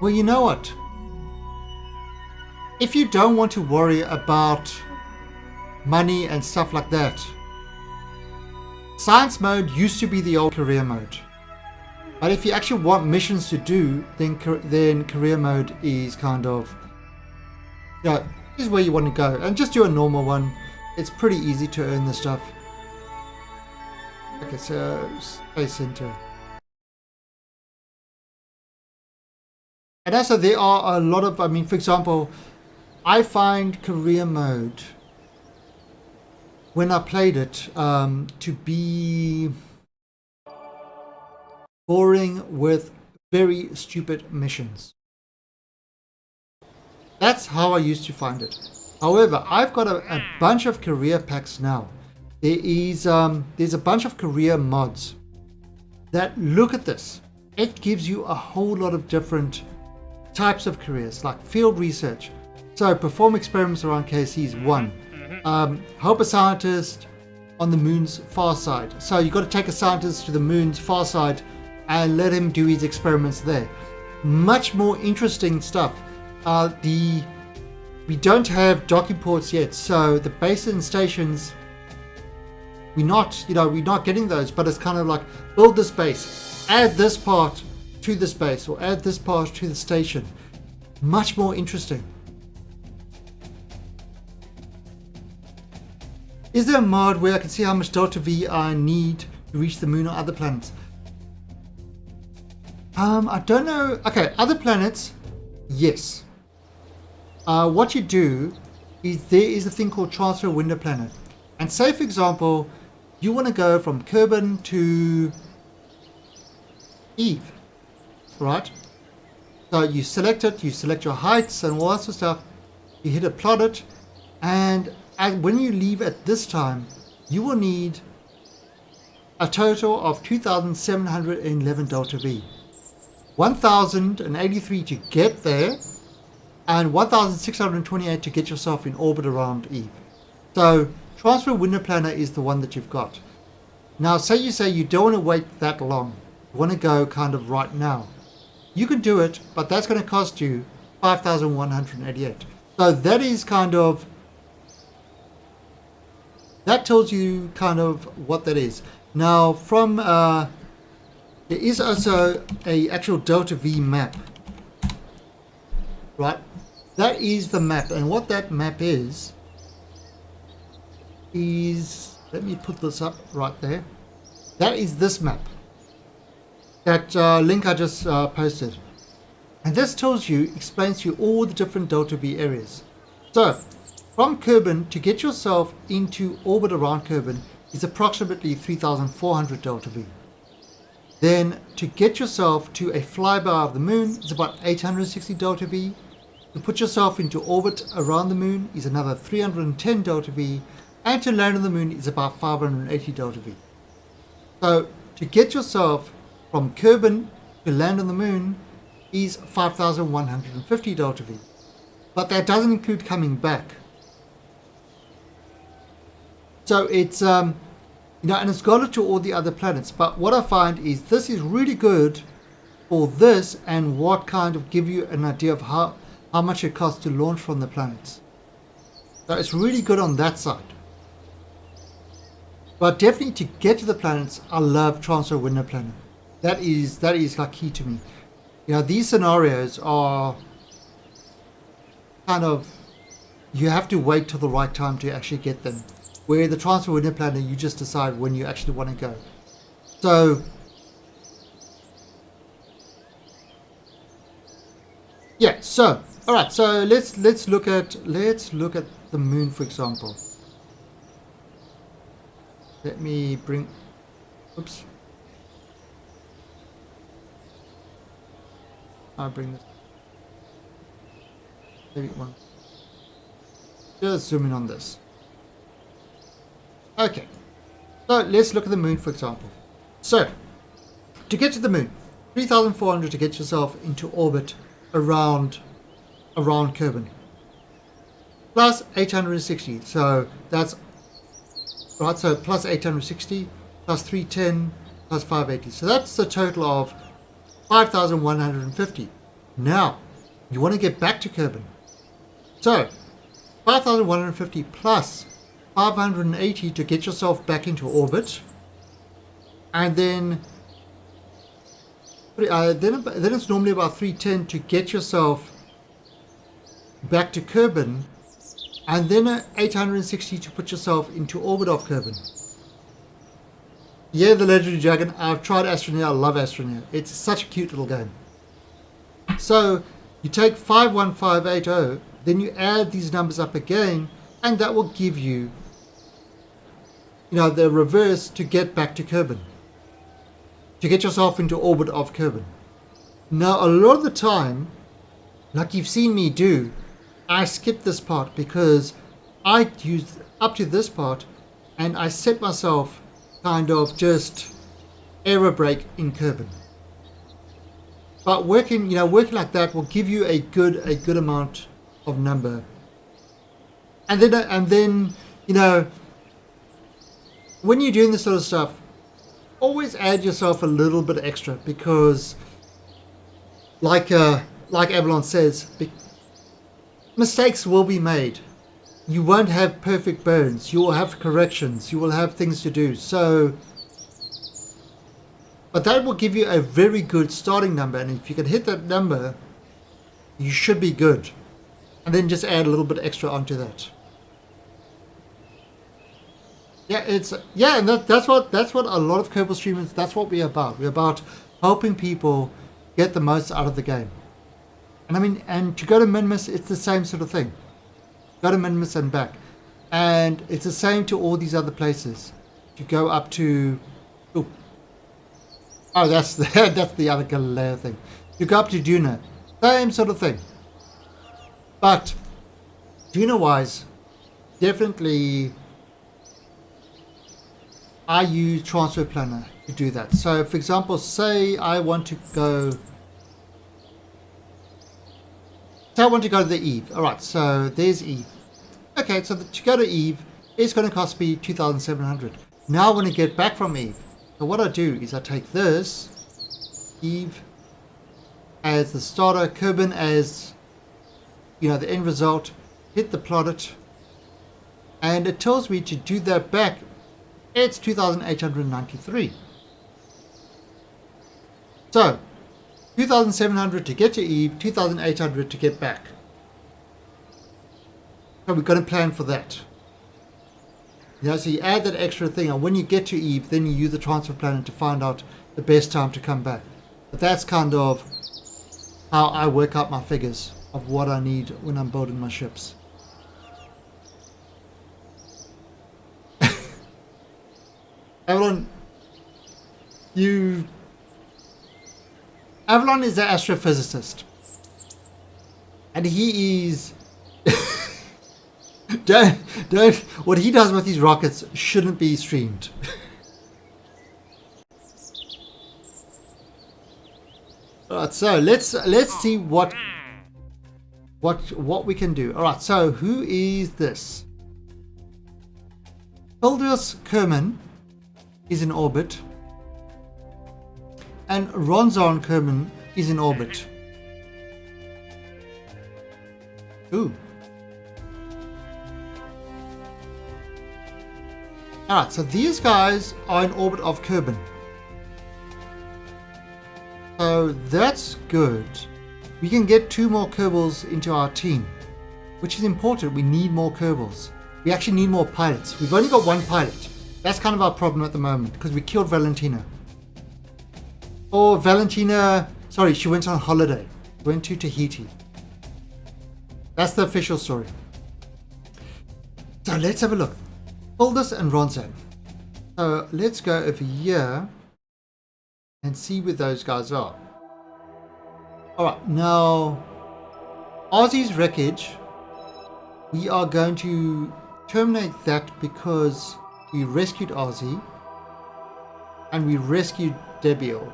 [SPEAKER 1] Well, you know what? If you don't want to worry about money and stuff like that, science mode used to be the old career mode. But if you actually want missions to do, then career mode is kind of, is where you want to go. And just do a normal one. it's pretty easy to earn this stuff. Okay, so Space Center. And also there are a lot of, I mean, for example, I find career mode, when I played it, to be boring with very stupid missions. That's how I used to find it. However, I've got a bunch of career packs now. There's a bunch of career mods that, look at this. It gives you a whole lot of different types of careers, like field research. So perform experiments around KC's one. Help a scientist on the moon's far side. So you've got to take a scientist to the moon's far side and let him do his experiments there. Much more interesting stuff. We don't have docking ports yet, so the bases and stations, we're not getting those, but it's kind of like, build this base, add this part to this base, or add this part to the station. Much more interesting. Is there a mod where I can see how much Delta V I need to reach the moon or other planets? I don't know. Okay, other planets, yes. What you do is, there is a thing called transfer window planner. And say, for example, you want to go from Kerbin to Eve, right? So you select it, you select your heights and all that sort of stuff, you hit it, plot it, and when you leave at this time, you will need a total of 2,711 Delta V. 1,083 to get there, and 1,628 to get yourself in orbit around Eve. So transfer window planner is the one that you've got. Now say you don't want to wait that long, you want to go kind of right now. You can do it, but that's going to cost you 5,188. So that is kind of, that tells you kind of what that is. Now from there is also a actual Delta V map, right? That is the map, and what that map is, let me put this up right there. That is this map. That link I just posted. And this explains to you all the different Delta V areas. So, from Kerbin, to get yourself into orbit around Kerbin is approximately 3,400 Delta V. Then, to get yourself to a flyby of the moon is about 860 Delta V. To put yourself into orbit around the moon is another 310 Delta V. And to land on the moon is about 580 Delta V. So, to get yourself from Kerbin to land on the moon is 5,150 Delta V. But that doesn't include coming back. So it's, and it's got it to all the other planets. But what I find is this is really good for this, and what kind of give you an idea of how much it costs to launch from the planets. So it's really good on that side. But definitely to get to the planets, I love transfer window planner. That is like key to me. These scenarios are kind of, you have to wait till the right time to actually get them. Where the transfer window planner, you just decide when you actually want to go. So yeah, so all right, so let's look at the moon, for example. Let me bring, oops. I'll bring this. Maybe one. Just zoom in on this. Okay. So let's look at the moon, for example. So, to get to the moon, 3,400 to get yourself into orbit around Kerbin. Plus 860. So that's right, so plus 860, plus 310, plus 580. So that's a total of 5,150. Now, you want to get back to Kerbin. So, 5,150 plus 580 to get yourself back into orbit. And then it's normally about 310 to get yourself back to Kerbin. and then 860 to put yourself into orbit of Kerbin. Yeah, the Legendary Dragon. I've tried Astroneer. I love Astroneer. It's such a cute little game. So you take 51580, then you add these numbers up again, and that will give you, the reverse to get back to Kerbin. To get yourself into orbit of Kerbin. Now, a lot of the time, like you've seen me do, I skip this part because I used up to this part and I set myself kind of just error break in Kerbin. But working like that will give you a good amount of number. And then when you're doing this sort of stuff, always add yourself a little bit extra because, like Avalon says, mistakes will be made. You won't have perfect burns. You will have corrections. You will have things to do. But that will give you a very good starting number, and if you can hit that number, you should be good. And then just add a little bit extra onto that. Yeah, and that's what a lot of Kerbal streamers. That's what we're about. We're about helping people get the most out of the game. And to go to Minimus, it's the same sort of thing. Go to Minimus and back, and it's the same to all these other places. To go up to, that's the other Galileo thing. You go up to Duna, same sort of thing. But Duna-wise, definitely, I use Transfer Planner to do that. So, for example, say I want to go to the Eve. Alright, so there's Eve. Okay, so to go to Eve, it's going to cost me 2,700. Now I want to get back from Eve. So what I do is I take this, Eve as the starter, Kerbin as, the end result, hit the planet, and it tells me to do that back. It's 2,893. So 2,700 to get to Eve, 2,800 to get back. So we're going to plan for that. So you add that extra thing, and when you get to Eve, then you use the transfer planner to find out the best time to come back. But that's kind of how I work out my figures of what I need when I'm building my ships. Avalon is an astrophysicist, and he is don't what he does with these rockets shouldn't be streamed. Alright, so let's see what we can do. Alright, so who is this? Hildus Kerman is in orbit, and Ronzon Kerman is in orbit. Ooh. Alright, so these guys are in orbit of Kerbin. So that's good. We can get 2 more Kerbals into our team, which is important. We need more Kerbals. We actually need more pilots. We've only got 1 pilot. That's kind of our problem at the moment, because we killed Valentina. Or Valentina, sorry, she went on holiday. Went to Tahiti. That's the official story. So let's have a look. Hildus and Ronzon. So let's go over here and see where those guys are. Alright, now Ozzy's wreckage, we are going to terminate that because we rescued Ozzy and we rescued Debiel.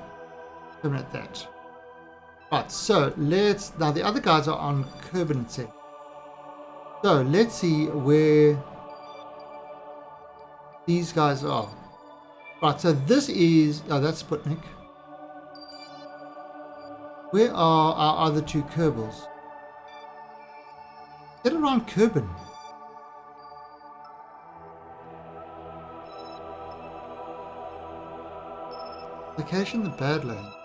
[SPEAKER 1] Terminate that. Right, so now the other guys are on Kerbin, it said. So let's see where these guys are. Right, so this is, that's Sputnik. Where are our other 2 Kerbals? Get around Kerbin. Location the Badlands.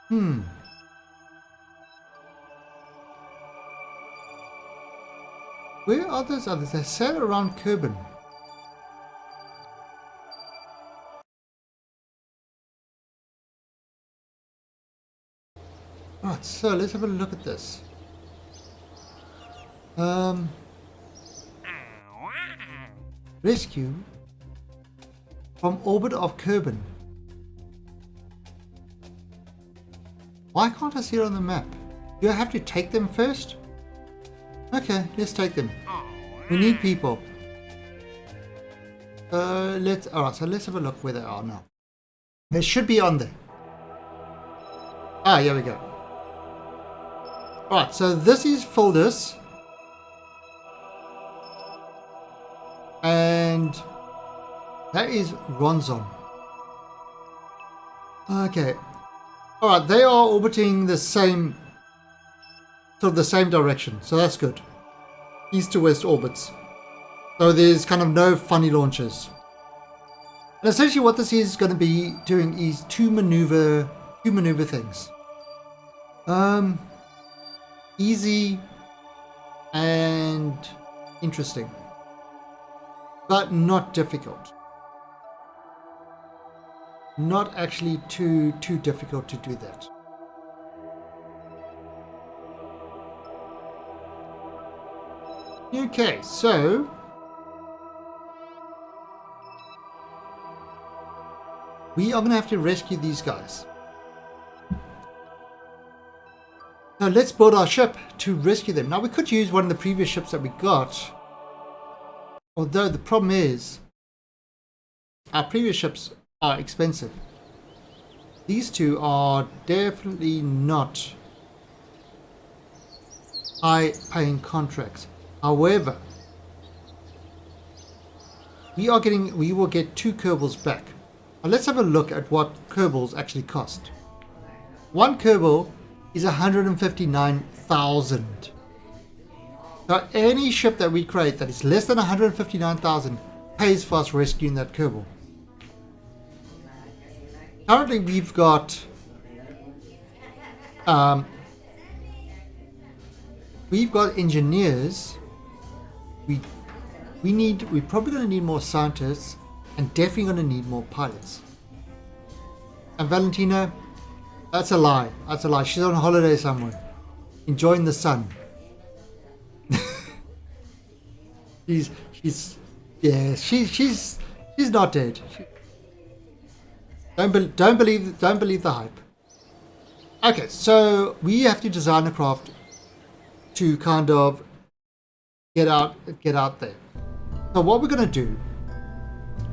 [SPEAKER 1] Hmm. Where are those others? They sail around Kerbin. Right, so let's have a look at this. Rescue from orbit of Kerbin. Why can't I see it on the map? Do I have to take them first? Okay, let's take them. We need people. Alright, so let's have a look where they are now. They should be on there. Ah, here we go. Alright, so this is Folders. And that is Ronzon. Okay. Alright, they are orbiting the same, sort of the same direction, so that's good. East to west orbits. So there's kind of no funny launches. And essentially what this is going to be doing is two maneuver things. Easy and interesting. But not difficult. Not actually too difficult to do that. Okay, so we are going to have to rescue these guys. Now let's build our ship to rescue them. Now we could use one of the previous ships that we got. Although the problem is, our previous ships are expensive. These two are definitely not high-paying contracts. However, we will get 2 Kerbals back. Now let's have a look at what Kerbals actually cost. 1 Kerbal is 159,000. So any ship that we create that is less than 159,000 pays for us rescuing that Kerbal. Currently we've got engineers. We're probably going to need more scientists and definitely going to need more pilots. And Valentina, that's a lie. That's a lie. She's on holiday somewhere, enjoying the sun. she's not dead. Don't believe the hype. Okay, so we have to design a craft to kind of get out there. So what we're going to do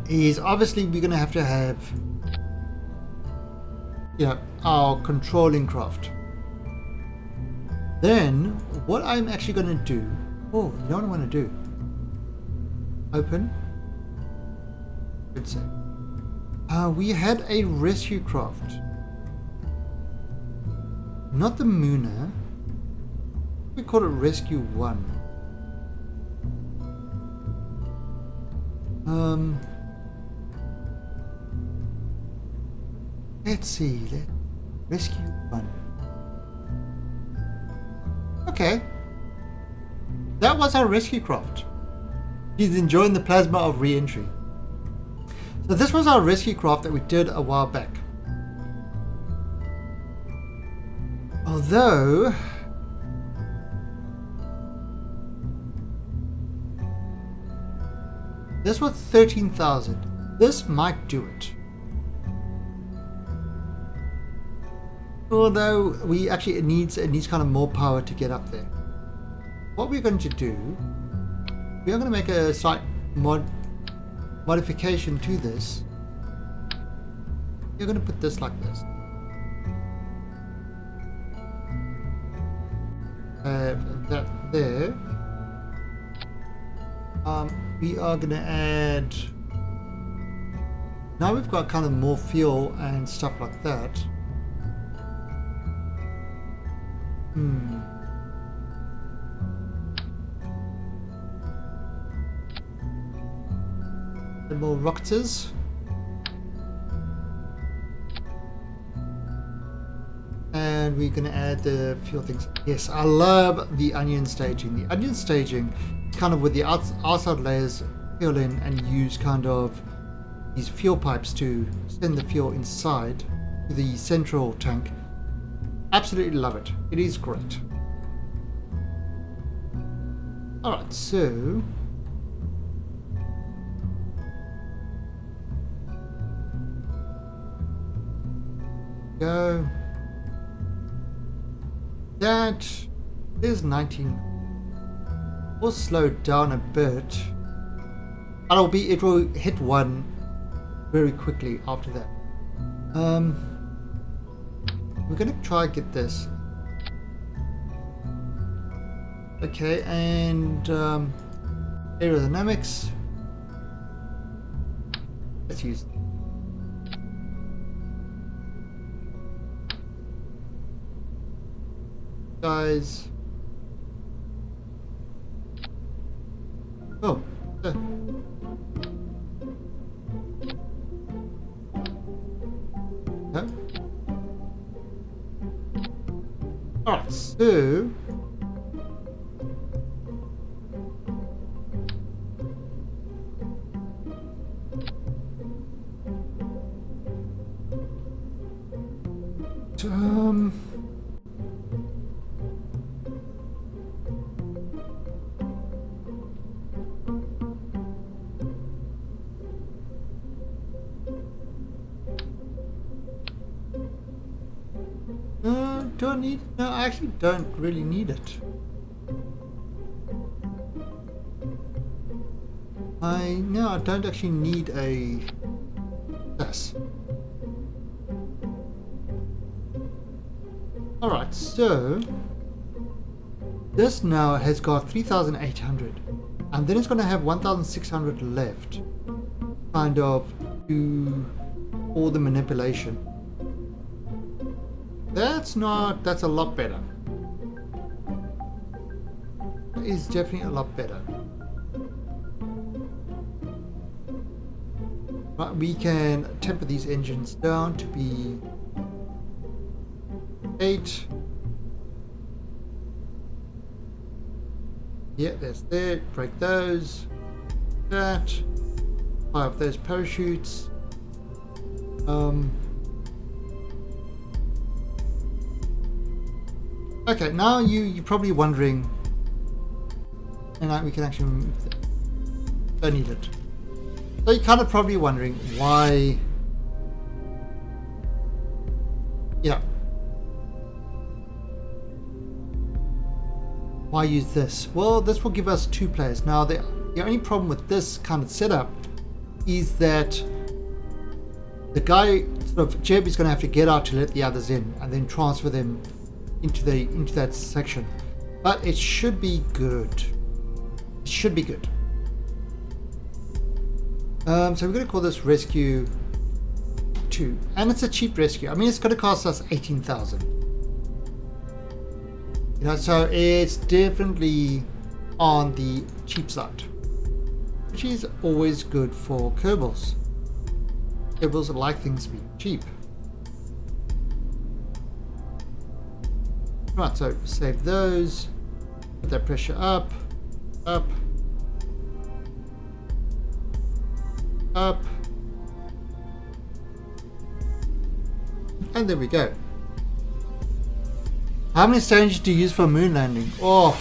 [SPEAKER 1] is obviously we're going to have our controlling craft. Then what I'm actually going to do, you know what I want to do? Open. Good save. We had a rescue craft. Not the Mooner. We call it Rescue 1. Let's see. Rescue 1. Okay. That was our rescue craft. He's enjoying the plasma of re-entry. So this was our rescue craft that we did a while back. Although this was 13,000. This might do it. Although it needs kind of more power to get up there. What we're going to do, we are going to make a slight modification to this. You're going to put this like this. That there. We are going to add. Now we've got kind of more fuel and stuff like that. More rockets. and we're going to add the fuel things. Yes, I love the onion staging. The onion staging is kind of with the outside layers fill in and use kind of these fuel pipes to send the fuel inside to the central tank. Absolutely love it. It is great. Alright, so go. That is 19. We'll slow down a bit. And it will hit 1 very quickly after that. We're gonna try and get this. Okay, and aerodynamics. Let's use guys. Oh. No. Alright, so do I need? No, I actually don't really need it. No, I don't actually need a this. Alright, so this now has got 3,800 and then it's going to have 1,600 left, kind of do all the manipulation. That's a lot better. That is definitely a lot better. Right, we can temper these engines down to be 8. Yeah, that's there. Break those. That. 5 of those parachutes. Okay, now you're probably wondering, and we can actually remove that. Don't need it. So you're kind of probably wondering why. Yeah. Why use this? Well, this will give us 2 players. Now, the only problem with this kind of setup is that the guy, sort of, Jeb is going to have to get out to let the others in and then transfer them into that section. But it should be good. It should be good. So we're going to call this Rescue 2. And it's a cheap rescue. I mean, it's going to cost us 18,000. You know, so it's definitely on the cheap side, which is always good for Kerbals. Kerbals like things to be cheap. Right, so save those, put that pressure up, up, up, and there we go. How many stages do you use for moon landing? Oh,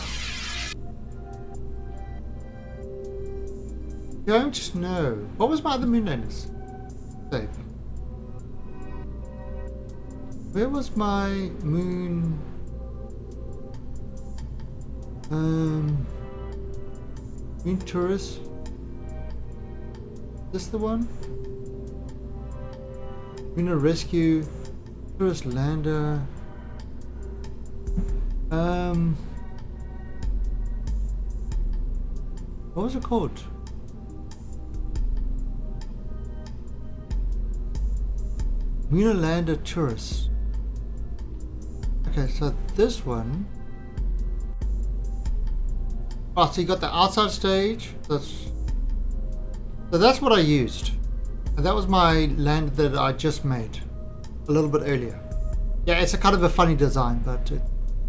[SPEAKER 1] don't know. What was my other moon landings? Save. Where was my moon? Moon tourist. Is this the one? Lunar rescue, tourist lander. What was it called? Lunar lander tourist. Okay, so this one. Oh, so you got the outside stage. So that's what I used. And that was my land that I just made a little bit earlier. Yeah, it's a kind of a funny design, but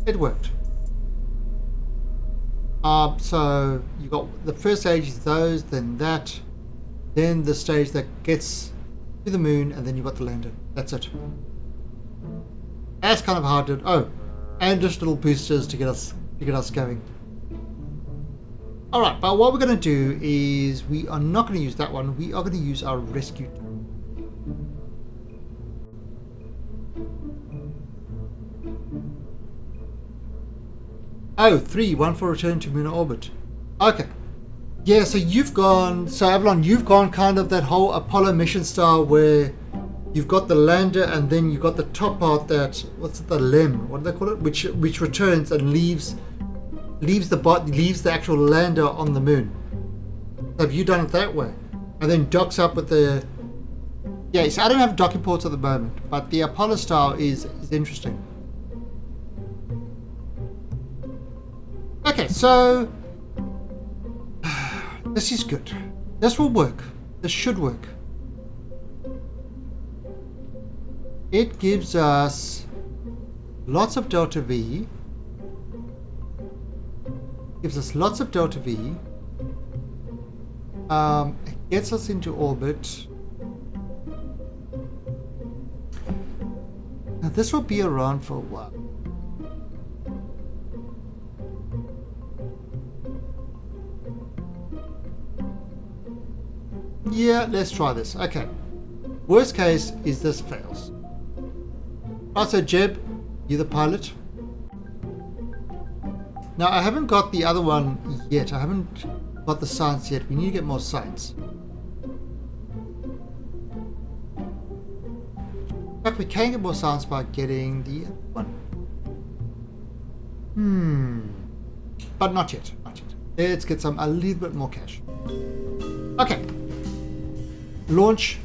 [SPEAKER 1] it worked. So you got the first stage is those, then that, then the stage that gets to the moon, and then you got the lander. That's it. That's kind of hard to. Oh, and just little boosters to get us going. All right, but what we're going to do is we are not going to use that one. We are going to use our rescue. Oh, 3, 1 for return to lunar orbit. Okay. Yeah, so you've gone, so Avalon, you've gone kind of that whole Apollo mission style where you've got the lander and then you've got the top part that, what's it, the LEM, what do they call it? Which returns and leaves the actual lander on the moon. So have you done it that way? And then docks up with the, yeah, so I don't have docking ports at the moment, but the Apollo style is interesting. Okay, so this is good. This will work. This should work. It gives us lots of delta V. Gives us lots of delta V. It gets us into orbit. Now this will be around for a while. Yeah, let's try this. Okay. Worst case is this fails. Right, so Jeb, you're the pilot. Now, I haven't got the other one yet. I haven't got the science yet. We need to get more science. In fact, we can get more science by getting the other one. But not yet. Not yet. Let's get a little bit more cash. Okay. Launch.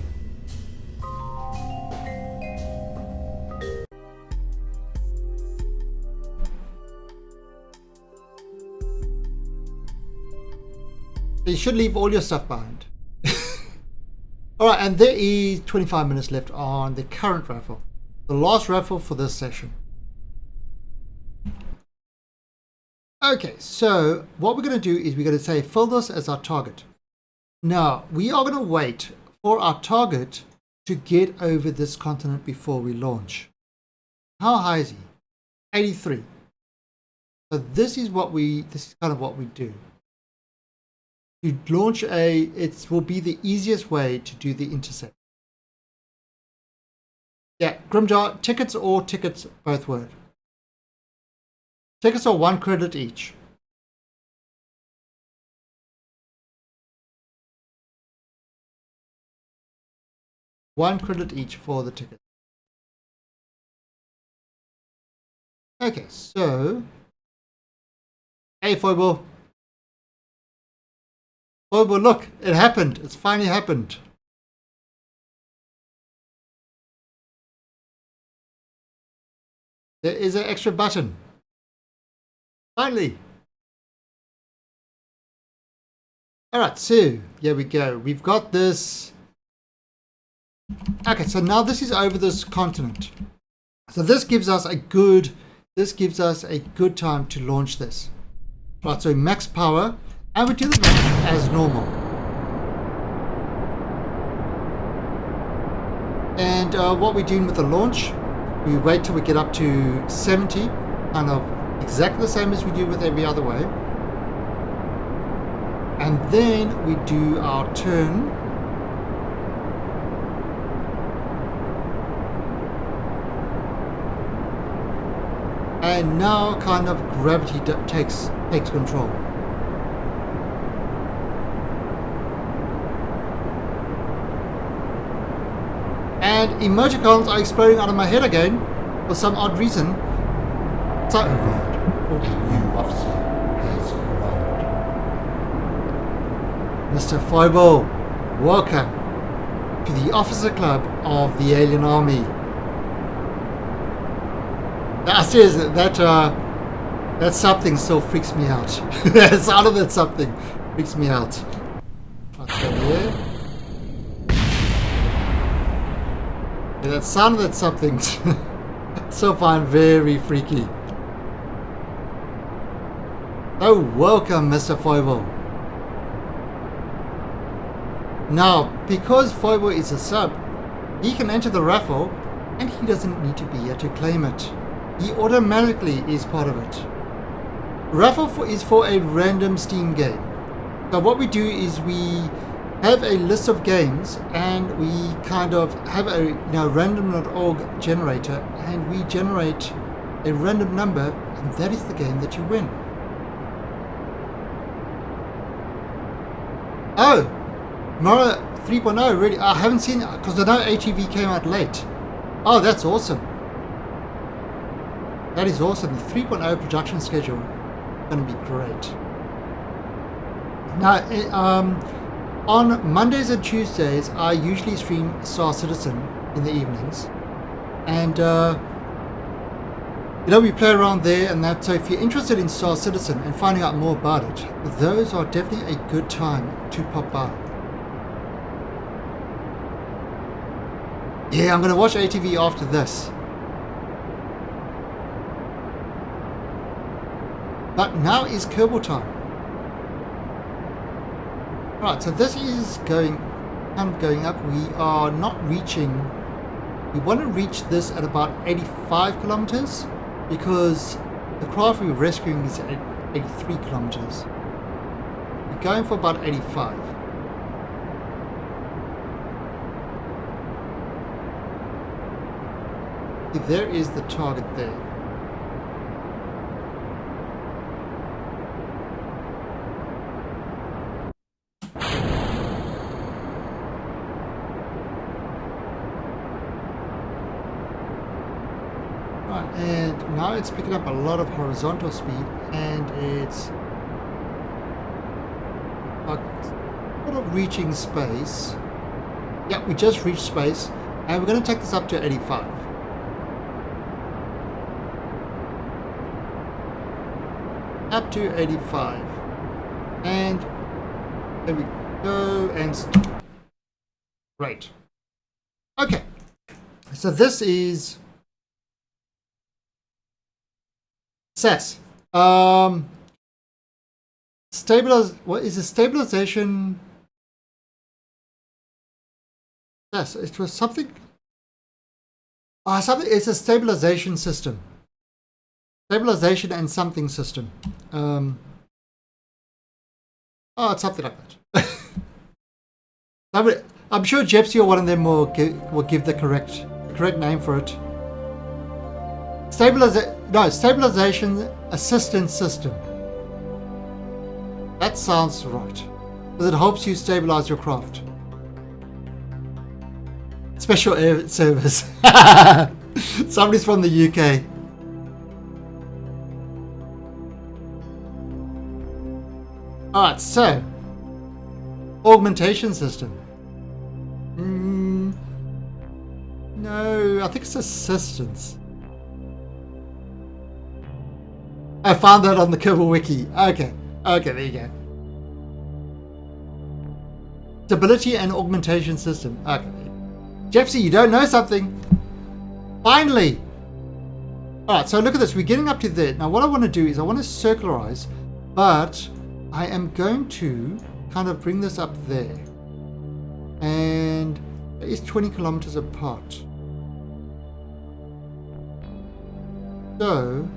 [SPEAKER 1] You should leave all your stuff behind. Alright, and there is 25 minutes left on the current raffle. The last raffle for this session. Okay, so what we're going to do is we're going to say fill this as our target. Now, we are going to wait for our target to get over this continent before we launch. How high is he? 83. So this is kind of what we do. To launch it will be the easiest way to do the intercept. Yeah, Grimjar, tickets both work. Tickets are 1 credit each. One credit each for the ticket. Okay, so hey Foible. Foible, look, it happened. It's finally happened. There is an extra button. Finally. Alright, so here we go. We've got this. Okay, so now this is over this continent. So this gives us a good time to launch this. Right, so max power, and we do the launch as normal. And what we're doing with the launch, we wait till we get up to 70, kind of exactly the same as we do with every other way. And then we do our turn. And now kind of gravity takes control. And emoticons are exploding out of my head again for some odd reason. So,
[SPEAKER 2] A new officer has arrived.
[SPEAKER 1] Mr. Foible, welcome to the Officer Club of the Alien Army. Seriously, that something still freaks me out. The sound of that something freaks me out. What's over here? Yeah, that sound of that something So fine, very freaky. So welcome, Mr. Foible. Now, because Foible is a sub, he can enter the raffle and he doesn't need to be here to claim it. He automatically is part of it. Raffle is for a random Steam game. So what we do is we have a list of games and we kind of have a random.org generator, and we generate a random number, and that is the game that you win. Oh, Mara 3.0, really? I haven't seen it because I know ATV came out late. Oh, that's awesome. That is awesome. The 3.0 production schedule is going to be great. Now, on Mondays and Tuesdays, I usually stream Star Citizen in the evenings. And, we play around there and that. So if you're interested in Star Citizen and finding out more about it, those are definitely a good time to pop by. Yeah, I'm going to watch ATV after this. But now is Kerbal time. Right, so this is going up. We are not reaching. We want to reach this at about 85 kilometers because the craft we're rescuing is at 83 kilometers. We're going for about 85. There is the target there. Right, and now it's picking up a lot of horizontal speed, and it's sort of reaching space. Yeah, we just reached space, and we're going to take this up to 85. Up to 85, and there we go, and stop. Great. Okay, so this is SAS. What is a stabilization? Yes, it was something. Something. It's a stabilization system. Stabilization and something system. It's something like that. I'm sure Jepsy or one of them will give the correct name for it. Stabilization assistance system. That sounds right, because it helps you stabilize your craft. Special Air Service. Somebody's from the UK. Alright, so augmentation system. No, I think it's assistance. I found that on the Kerbal Wiki. Okay, there you go. Stability and augmentation system. Okay. Jepsy, you don't know something. Finally. Alright, so look at this. We're getting up to there. Now what I want to do is I want to circularize, but I am going to kind of bring this up there. And it is 20 kilometers apart. So,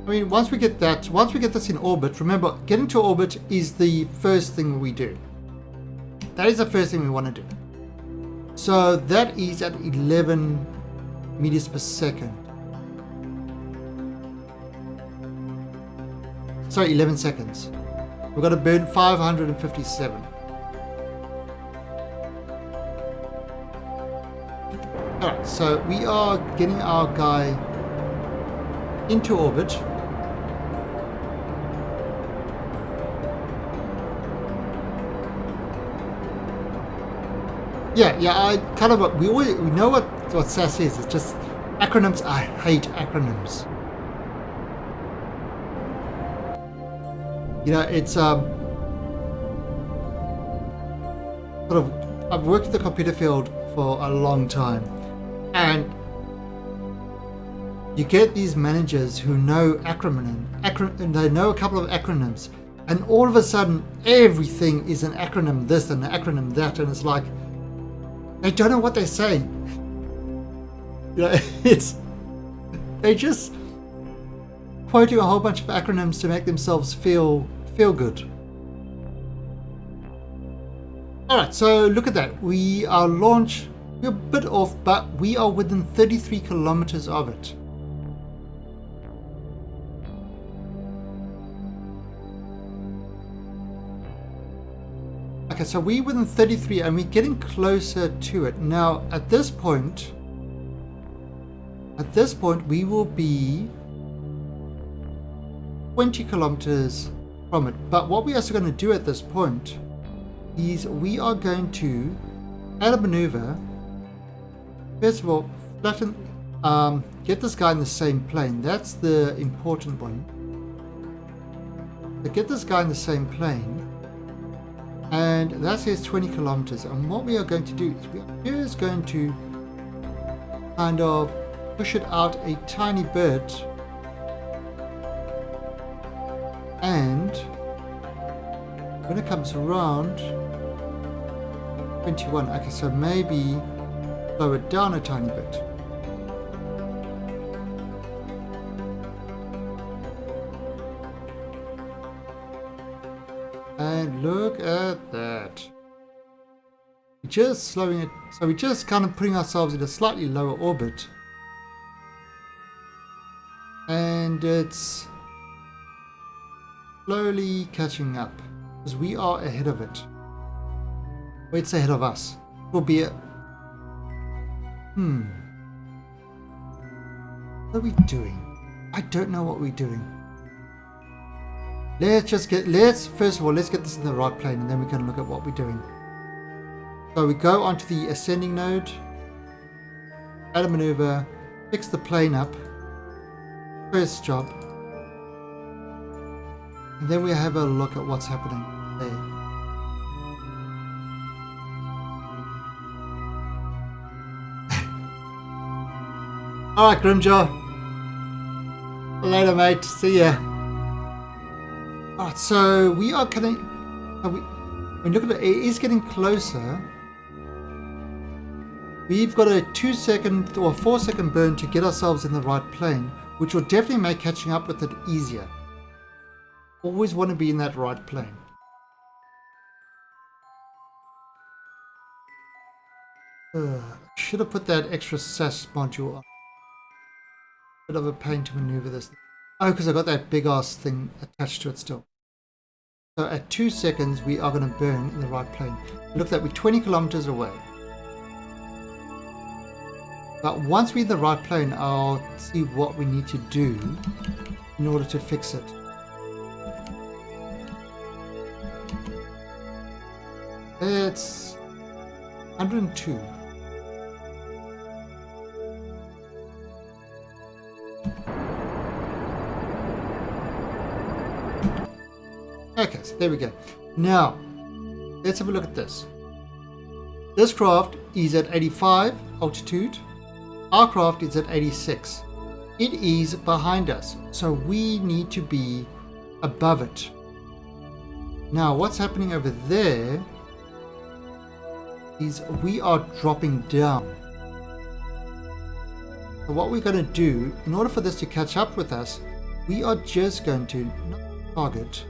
[SPEAKER 1] I mean, once we get this in orbit, remember, getting to orbit is the first thing we do. That is the first thing we want to do. So that is at 11 meters per second. Sorry, 11 seconds. We've got to burn 557. Alright, so we are getting our guy into orbit. Yeah, I kind of, we know what SAS is. It's just acronyms. I hate acronyms. It's sort of, I've worked in the computer field for a long time, and you get these managers who know and they know a couple of acronyms, and all of a sudden everything is an acronym this and an acronym that, and it's like they don't know what they're saying. They just quote you a whole bunch of acronyms to make themselves feel good. Alright, so look at that. We're a bit off, but we are within 33 kilometers of it. Okay, so we're within 33 and we're getting closer to it. Now, at this point, we will be 20 kilometers from it. But what we're also going to do at this point is we are going to add a maneuver. First of all, flatten, get this guy in the same plane. That's the important one. So get this guy in the same plane. And that says 20 kilometers. And what we are going to do is we are just going to kind of push it out a tiny bit. And when it comes around 21, okay, so maybe slow it down a tiny bit. And look at that. Just slowing it, so we're just kind of putting ourselves in a slightly lower orbit. And it's slowly catching up because we are ahead of it. Well, it's ahead of us. It will be a... What are we doing? I don't know what we're doing. First of all, let's get this in the right plane and then we can look at what we're doing. So we go onto the ascending node, add a maneuver, fix the plane up, first job, and then we have a look at what's happening there. Alright, Grimjaw. Later, mate. See ya. Alright, so we are getting... When you look at it, it is getting closer. We've got a 2-second or 4-second burn to get ourselves in the right plane, which will definitely make catching up with it easier. Always want to be in that right plane. Should have put that extra SAS module on. Bit of a pain to maneuver this. Oh, because I got that big ass thing attached to it still. So at 2 seconds, we are going to burn in the right plane. Look, that we're 20 kilometers away. But once we're in the right plane, I'll see what we need to do in order to fix it. It's 102. Okay, so there we go. Now, let's have a look at this. This craft is at 85 altitude. Our craft is at 86. It is behind us, so we need to be above it. Now, what's happening over there is we are dropping down. So what we're going to do, in order for this to catch up with us, we are just going to target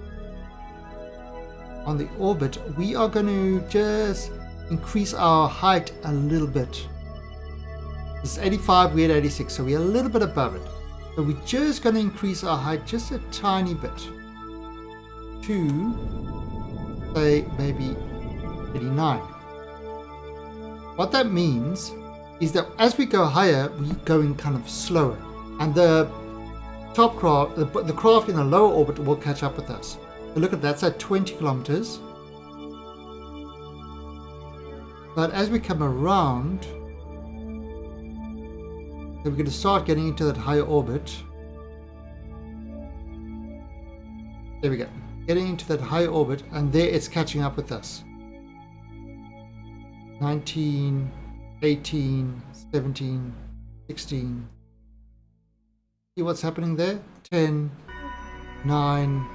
[SPEAKER 1] on the orbit. We are going to just increase our height a little bit. This is 85, we're at 86, so we're a little bit above it. So we're just going to increase our height just a tiny bit to, say, maybe 89. What that means is that as we go higher, we're going kind of slower. And the top craft, the craft in the lower orbit will catch up with us. So look at that, that's at 20 kilometers. But as we come around, so we're going to start getting into that higher orbit. There we go. Getting into that higher orbit, and there it's catching up with us. 19, 18, 17, 16. See what's happening there? 10, 9,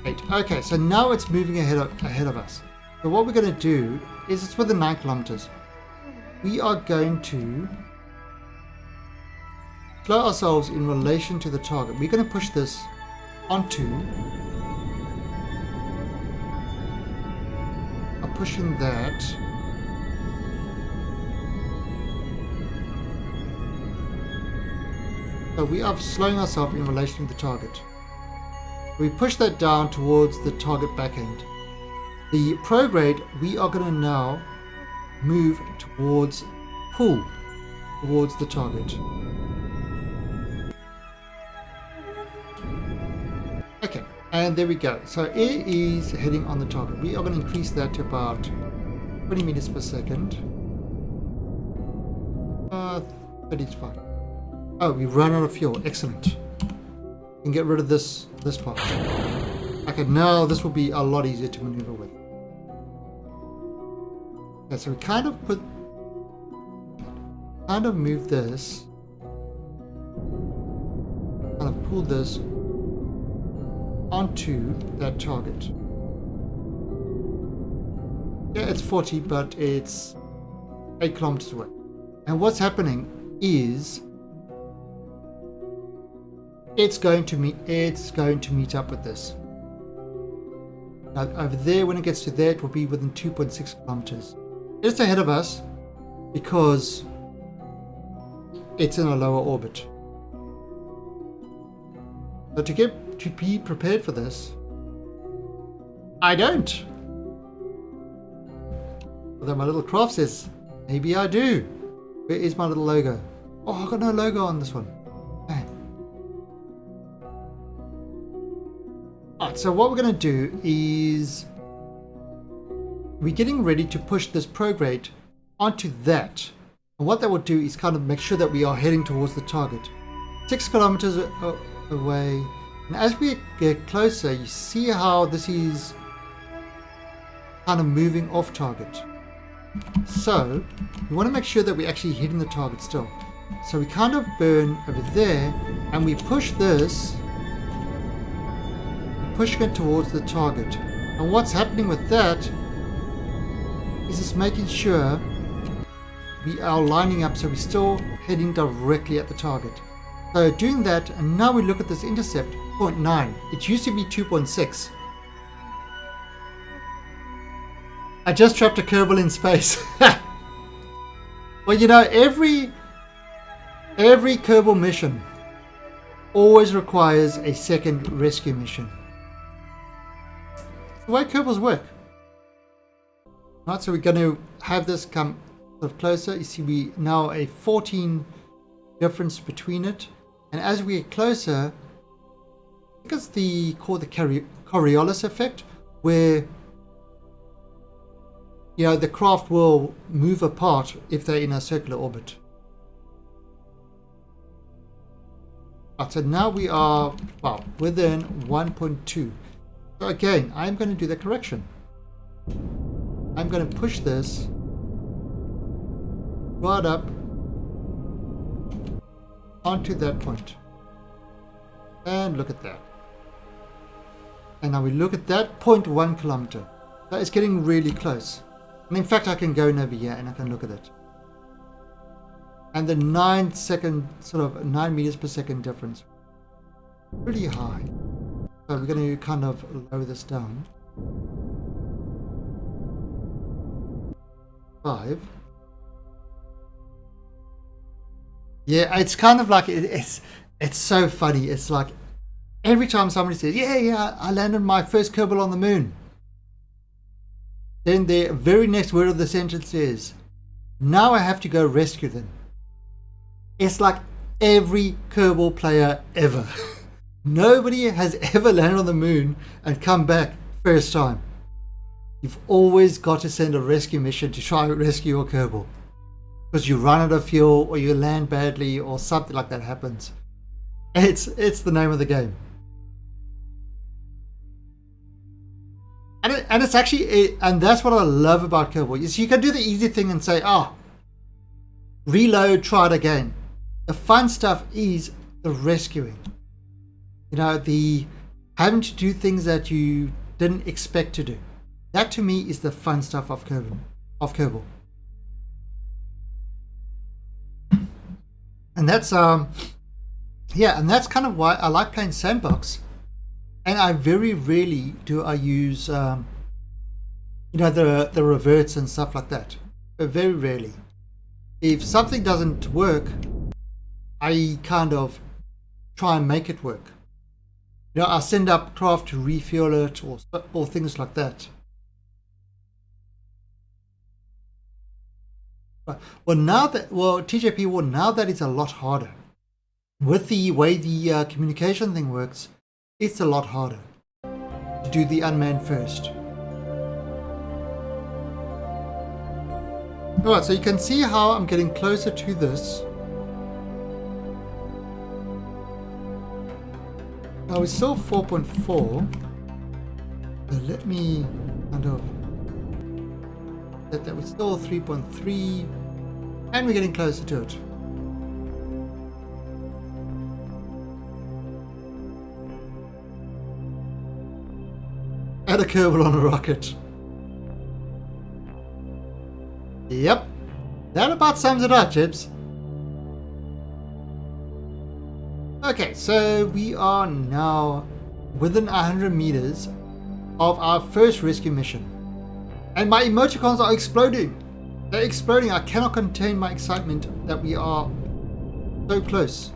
[SPEAKER 1] 8. Okay, so now it's moving ahead of us. So what we're going to do is, it's within 9 kilometers. We are going to slow ourselves in relation to the target. We're going to push this onto. I'm pushing that. So we are slowing ourselves in relation to the target. We push that down towards the target back end. The prograde, we are going to now move towards pull towards the target. Okay, and there we go. So it is heading on the target. We are going to increase that to about 20 meters per second. 35. Oh, we run out of fuel. Excellent. We can get rid of this part. Okay, now this will be a lot easier to maneuver with. Okay, so we kind of move this, kind of pull this onto that target. Yeah, it's 40, but it's 8 kilometers away. And what's happening is it's going to meet up with this. Now over there, when it gets to there, it will be within 2.6 kilometers. It's ahead of us because it's in a lower orbit. So to be prepared for this, I don't. Although my little craft says maybe I do. Where is my little logo? Oh, I've got no logo on this one. Man. Alright, so what we're going to do is we're getting ready to push this prograde onto that. And what that will do is kind of make sure that we are heading towards the target. 6 kilometers away. And as we get closer, you see how this is kind of moving off target. So we want to make sure that we're actually hitting the target still. So we kind of burn over there and we push this, pushing it towards the target. And what's happening with that is it's making sure we are lining up so we're still heading directly at the target. So doing that, and now we look at this intercept, 0.9. It used to be 2.6. I just trapped a Kerbal in space. Well, you know, every Kerbal mission always requires a second rescue mission. It's the way Kerbals work. Right, so we're going to have this come sort of closer. You see, we now a 14 difference between it, and as we get closer, I think it's called the Coriolis effect, where the craft will move apart if they're in a circular orbit. Right, so now we are within 1.2. So again, I'm going to do the correction. I'm going to push this right up onto that point. And look at that. And now we look at that 0.1 kilometer. So it's getting really close. And in fact, I can go in over here and I can look at it. And the 9 meters per second difference. Pretty high. So we're going to kind of lower this down. 5. Yeah, it's kind of like it's so funny. It's like every time somebody says, yeah, I landed my first Kerbal on the moon, then the very next word of the sentence is, now I have to go rescue them. It's like every Kerbal player ever. Nobody has ever landed on the moon and come back first time. You've always got to send a rescue mission to try and rescue your Kerbal. Because you run out of fuel, or you land badly, or something like that happens. It's the name of the game. And it's actually, and that's what I love about Kerbal. Is you can do the easy thing and say, reload, try it again. The fun stuff is the rescuing. You know, the having to do things that you didn't expect to do. That to me is the fun stuff of Kerbal. And that's yeah, and that's kind of why I like playing sandbox. And I very rarely do I use you know, the reverts and stuff like that. But very rarely. If something doesn't work, I kind of try and make it work. You know, I send up craft to refuel it or things like that. Well, TJP War, now that it's a lot harder. With the way the communication thing works, it's a lot harder to do the unmanned first. Alright, so you can see how I'm getting closer to this. Now we're still 4.4. So let me kind of set that we're still 3.3. And we're getting closer to it. Add a Kerbal on a rocket. Yep. That about sums it up, Jibs. Okay, so we are now within 100 meters of our first rescue mission. And my emoticons are exploding. They're exploding. I cannot contain my excitement that we are so close.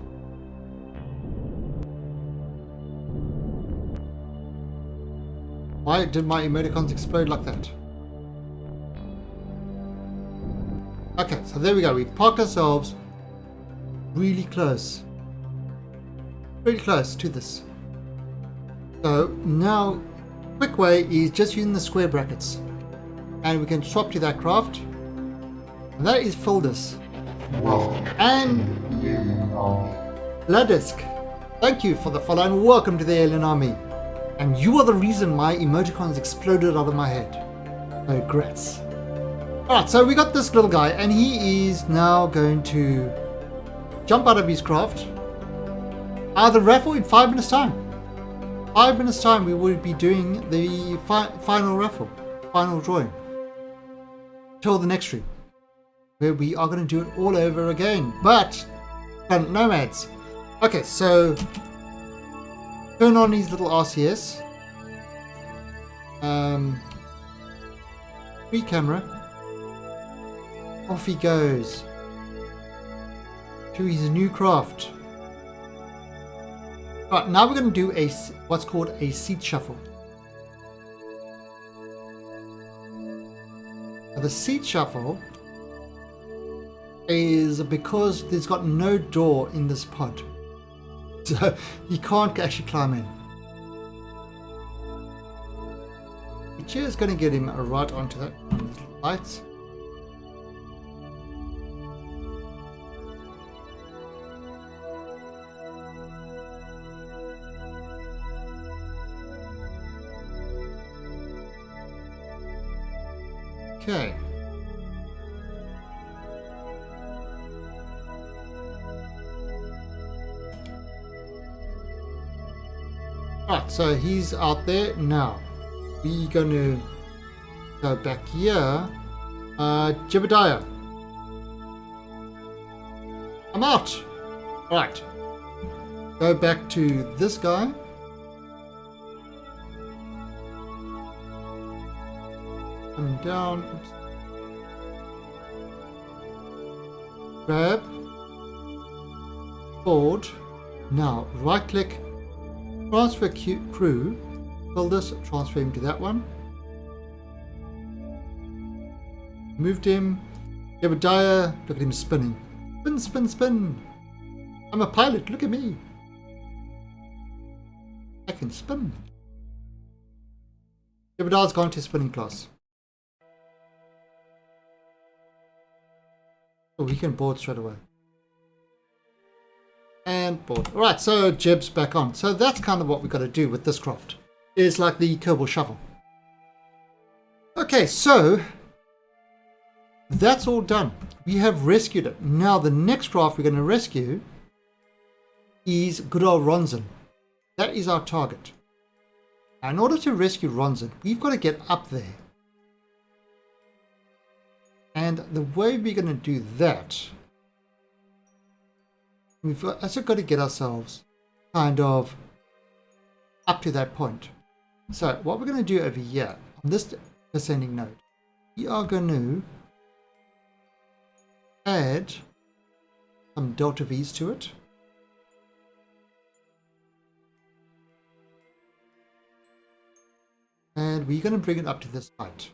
[SPEAKER 1] Why did my emoticons explode like that? Okay, so there we go. We've parked ourselves really close. Really close to this. So now, quick way is just using the square brackets. And we can swap to that craft. And that is Fuldus. And Ladisk, thank you for the follow and welcome to the Alien Army. And you are the reason my emoticons exploded out of my head. So grats. Alright, so we got this little guy and he is now going to jump out of his craft. The raffle in 5 minutes time. 5 minutes time we will be doing the final raffle. Final drawing. Till the next stream. Where we are going to do it all over again. But, nomads. Okay, so turn on his little RCS. Free camera. Off he goes to his new craft. Right, now we're going to do what's called a seat shuffle. Now the seat shuffle is because there's got no door in this pod. So you can't actually climb in. The chair is going to get him right onto that lights. Okay. Right, so he's out there now. We're going to go back here. Jebediah. I'm out. Right. Go back to this guy. Coming down. Oops. Grab. Board. Now, right click. Transfer crew. Fill this. Transfer him to that one. Moved him. Jebediah. Look at him spinning. Spin, spin, spin. I'm a pilot. Look at me. I can spin. Jebediah's gone to spinning class. Oh, he can board straight away. And board. Alright, so Jeb's back on. So that's kind of what we've got to do with this craft. It's like the Kerbal Shuffle. Okay, so that's all done. we have rescued it. Now the next craft we're going to rescue is good old Ronzin. That is our target. Now, in order to rescue Ronzin, we've got to get up there. And the way we're going to do that, we've also got to get ourselves kind of up to that point. So what we're going to do over here on this ascending node, we are going to add some delta V's to it. And we're going to bring it up to this height.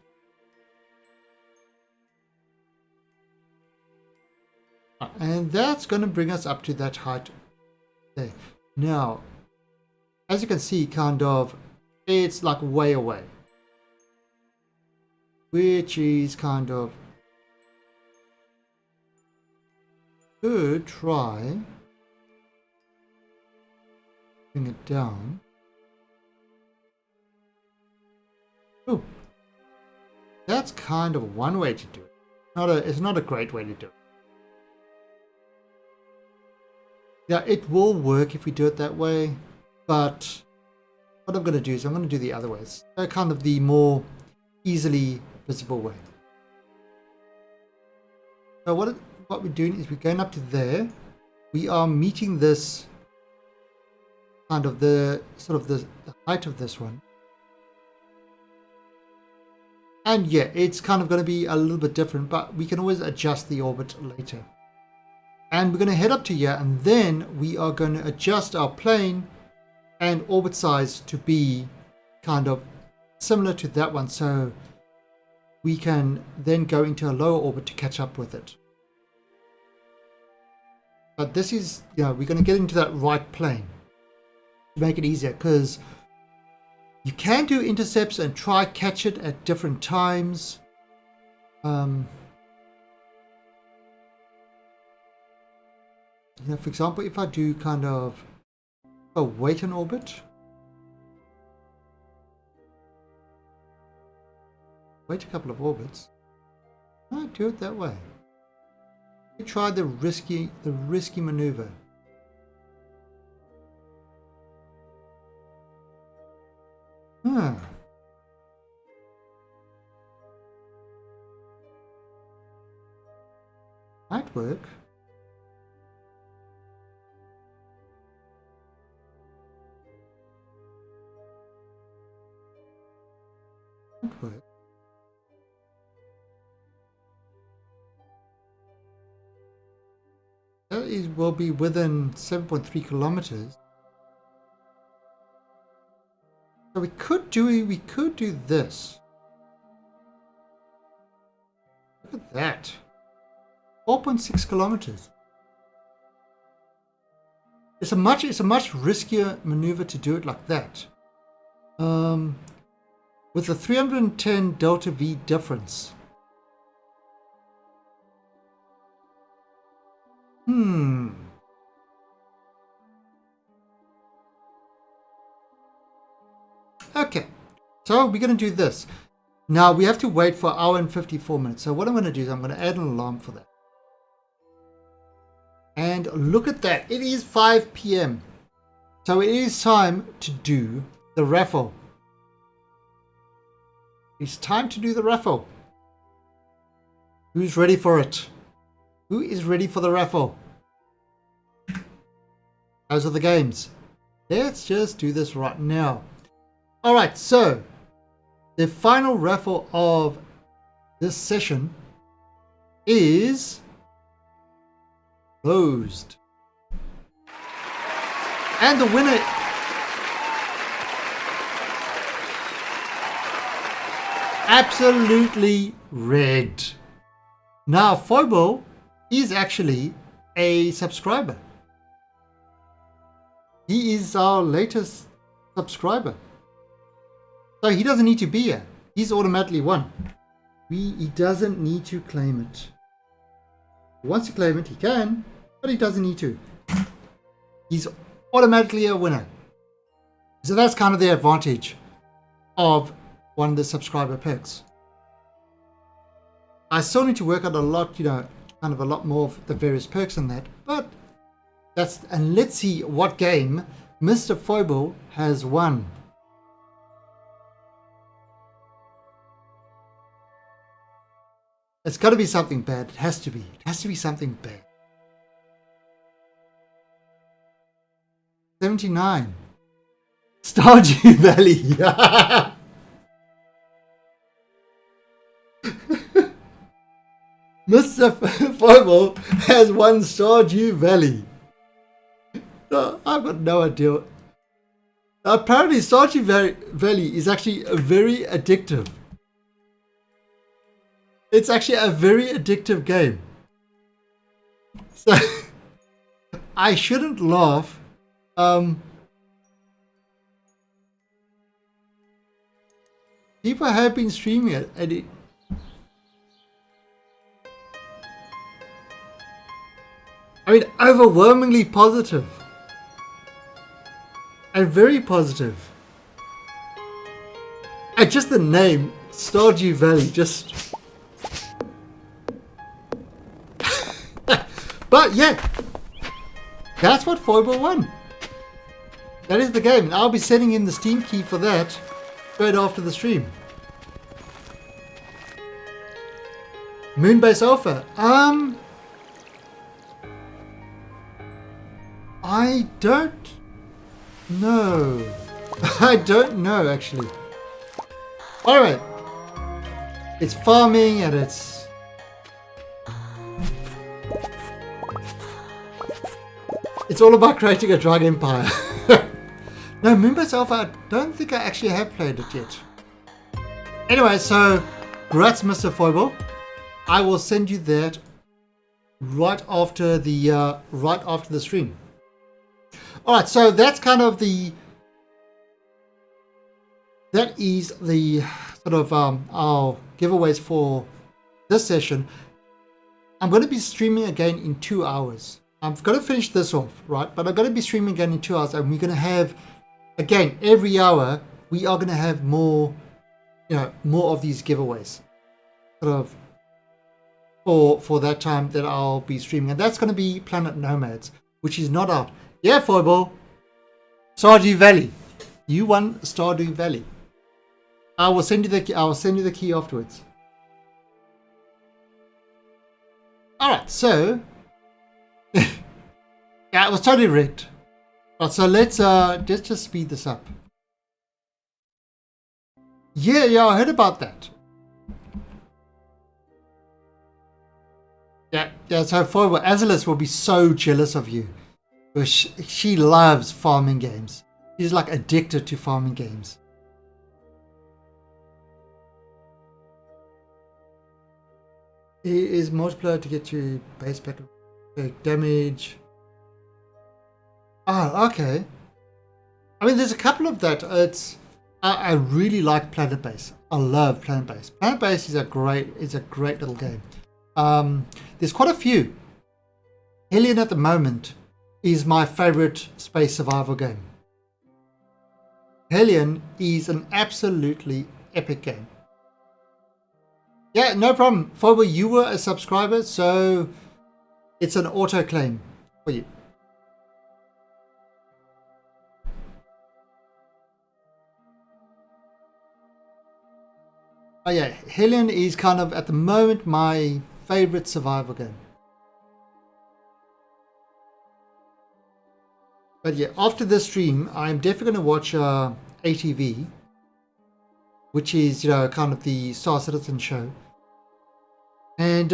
[SPEAKER 1] And that's going to bring us up to that height there. Now, as you can see, kind of, it's like way away. Which is kind of good. Try bring it down. Oh, that's kind of one way to do it. It's not a great way to do it. Yeah, it will work if we do it that way, but what I'm going to do is I'm going to do the other ways. Kind of the more easily visible way. So what we're doing is we're going up to there. We are meeting this kind of the height of this one. And yeah, it's kind of going to be a little bit different, but we can always adjust the orbit later. And we're going to head up to here, and then we are going to adjust our plane and orbit size to be kind of similar to that one, so we can then go into a lower orbit to catch up with it. But this is, we're going to get into that right plane to make it easier, because you can do intercepts and try catch it at different times. For example, if I do kind of wait in orbit, wait a couple of orbits, I do it that way. You try the risky maneuver. Might work. Might work. That will be within 7.3 kilometers. So we could do this. Look at that. 4.6 kilometers. It's a much riskier maneuver to do it like that. With a 310 delta V difference. Okay, so we're going to do this. Now we have to wait for an hour and 54 minutes. So what I'm going to do is I'm going to add an alarm for that. And look at that. It is 5 p.m. So it is time to do the raffle. It's time to do the raffle. Who's ready for it? Who is ready for the raffle? Those are the games. Let's just do this right now. Alright, so the final raffle of this session is closed. And the winner absolutely red. Now Foible is actually a subscriber. He is our latest subscriber. So he doesn't need to be here. He's automatically won. He doesn't need to claim it. If he wants to claim it, he can, but he doesn't need to. He's automatically a winner. So that's kind of the advantage of one of the subscriber perks. I still need to work out a lot, kind of a lot more of the various perks in that. But and let's see what game Mr. Foible has won. It's got to be something bad. It has to be. It has to be something bad. 79. Stardew Valley. Mr. Foible has won Stardew Valley. No, I've got no idea. Apparently, Stardew Valley is actually very addictive. It's actually a very addictive game. So, I shouldn't laugh. People have been streaming it, and I mean, overwhelmingly positive. And very positive. And just the name, Stardew Valley, just... But yeah, that's what Foible won. That is the game, and I'll be sending him the Steam key for that straight after the stream. Moonbase Alpha. I don't know. I don't know, actually. Alright. It's farming and it's... It's all about creating a drug empire. No, Moonbase Alpha, I don't think I actually have played it yet. Anyway, so, congrats, Mr. Foible. I will send you that right after the stream. Alright, so that's kind of that is the sort of our giveaways for this session. I'm going to be streaming again in 2 hours. I'm going to finish this off, right? But I'm going to be streaming again in 2 hours, and we're going to have, again, every hour, we are going to have more, more of these giveaways. Sort of for that time that I'll be streaming. And that's going to be Planet Nomads, which is not out. Yeah, Foible. Stardew Valley. You won Stardew Valley. I will send you the key afterwards. Alright, so yeah, it was totally rigged. Right, so let's just speed this up. Yeah, I heard about that. Yeah, so Foible, Azalis will be so jealous of you. She loves farming games. She's like addicted to farming games. It is multiplayer to get your base back, take damage. Oh, okay. I mean, there's a couple of that. I really like Planet Base. I love Planet Base. Planet Base is a great little game. There's quite a few. Hellion at the moment is my favorite space survival game. Hellion is an absolutely epic game. Yeah, no problem. Foible, you were a subscriber, so it's an auto claim for you. Oh yeah, Hellion is kind of at the moment my favorite survival game. But yeah, after this stream, I'm definitely going to watch ATV, which is, kind of the Star Citizen show. And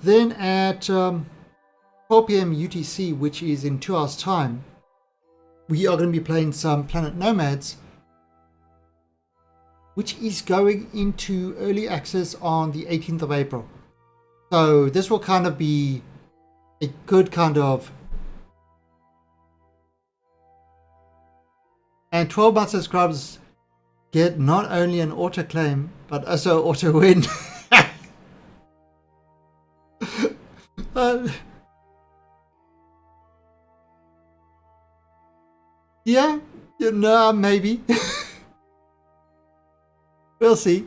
[SPEAKER 1] then at 12 p.m. UTC, which is in 2 hours' time, we are going to be playing some Planet Nomads, which is going into early access on the 18th of April. So this will kind of be a good kind of... And 12-month subscribers get not only an auto claim, but also auto win. Yeah, maybe. We'll see.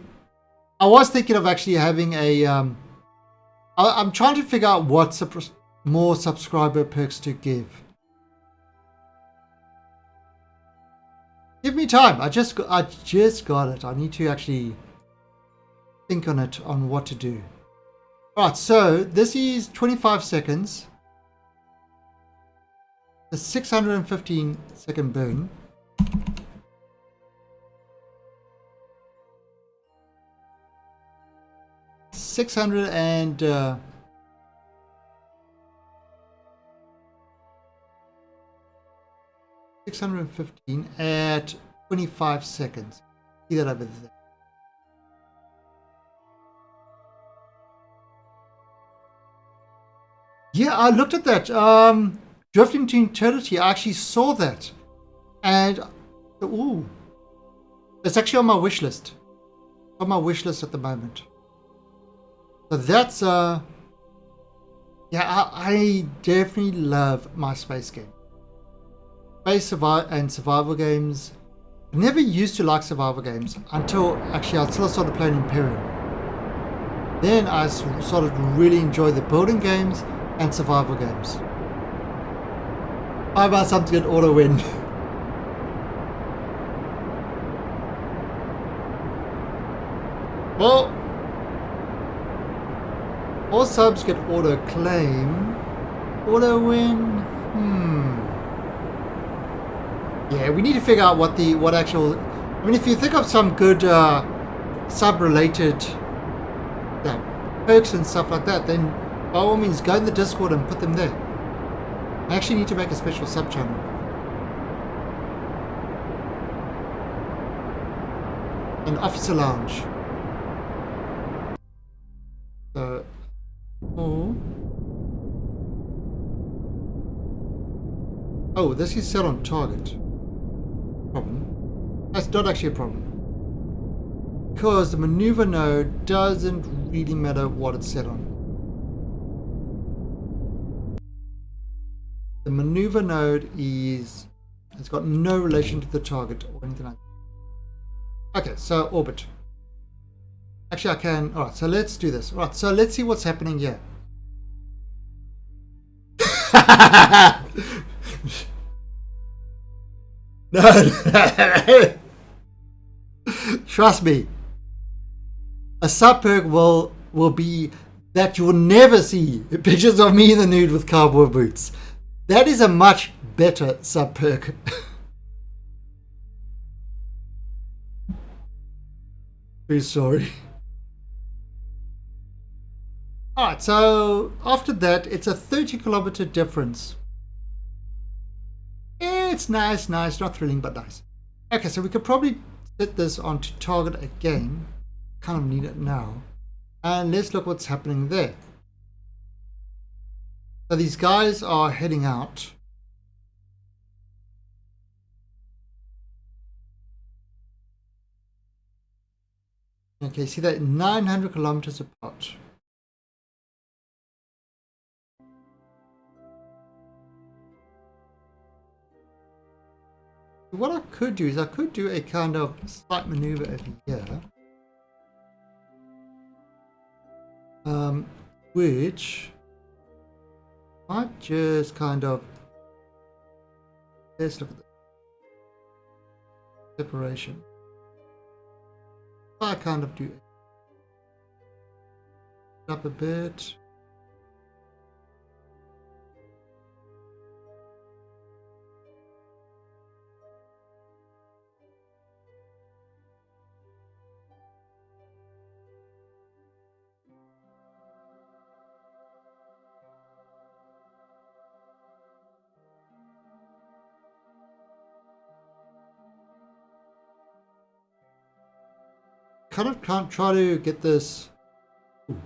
[SPEAKER 1] I was thinking of actually having a I'm trying to figure out what more subscriber perks to give. Give me time. I just got it. I need to actually think on it, on what to do. Alright, so this is 25 seconds. A 615 second burn. Six hundred 615 at 25 seconds. See that over there. Yeah, I looked at that. Drifting to Eternity, I actually saw that. And, ooh. It's actually on my wish list. On my wish list at the moment. So that's, yeah, I definitely love my space game. Space and survival games. I never used to like survival games until I started playing Imperium. Then I started to really enjoy the building games and survival games. How about something that auto win? Well, all subs get auto claim. Auto win. Yeah, we need to figure out what actual. I mean, if you think of some good sub related perks and stuff like that, then by all means go in the Discord and put them there. I actually need to make a special sub channel. An officer lounge. So, oh, this is set on target. Problem. That's not actually a problem. Because the maneuver node doesn't really matter what it's set on. The maneuver node it's got no relation to the target or anything like that. Okay, so orbit. Actually, I can. Alright, so let's do this. Alright, so let's see what's happening here. No. Trust me. A sub perk will be that you will never see pictures of me in the nude with cowboy boots. That is a much better sub perk. Very sorry. Alright, so after that, it's a 30-kilometer difference. It's nice, not thrilling, but nice. Okay, so we could probably set this onto target again. Kind of need it now. And let's look what's happening there. So these guys are heading out. Okay, see that 900 kilometers apart. What I could do is I could do a kind of slight maneuver over here. Which might just kind of, let's look at the separation. I kind of do it up a bit. Kind of can't try to get this. Ooh.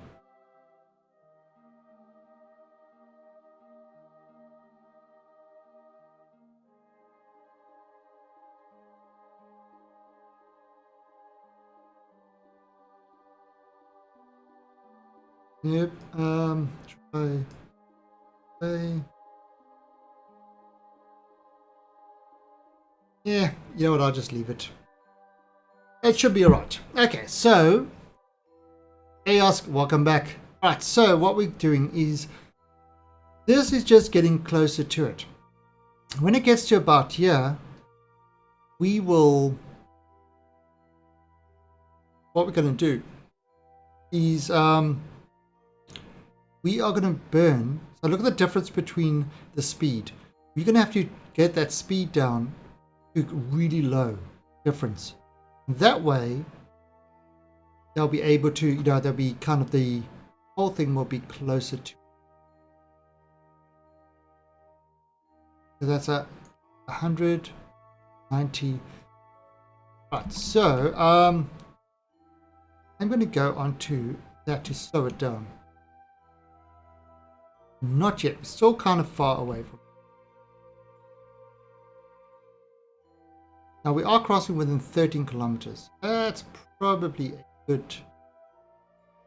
[SPEAKER 1] Yep. Try. Okay. Yeah. You know what? I'll just leave it. It should be alright. Okay, so Ask, welcome back. Alright, so what we're doing is, this is just getting closer to it. When it gets to about here, we will, what we're going to do is we are going to burn. So look at the difference between the speed. We're going to have to get that speed down to really low difference. That way, they'll be able to, they'll be kind of, the whole thing will be closer to. So that's a 190. Right, so I'm going to go on to that to slow it down. Not yet. We're still kind of far away from it. Now we are crossing within 13 kilometers. That's probably a good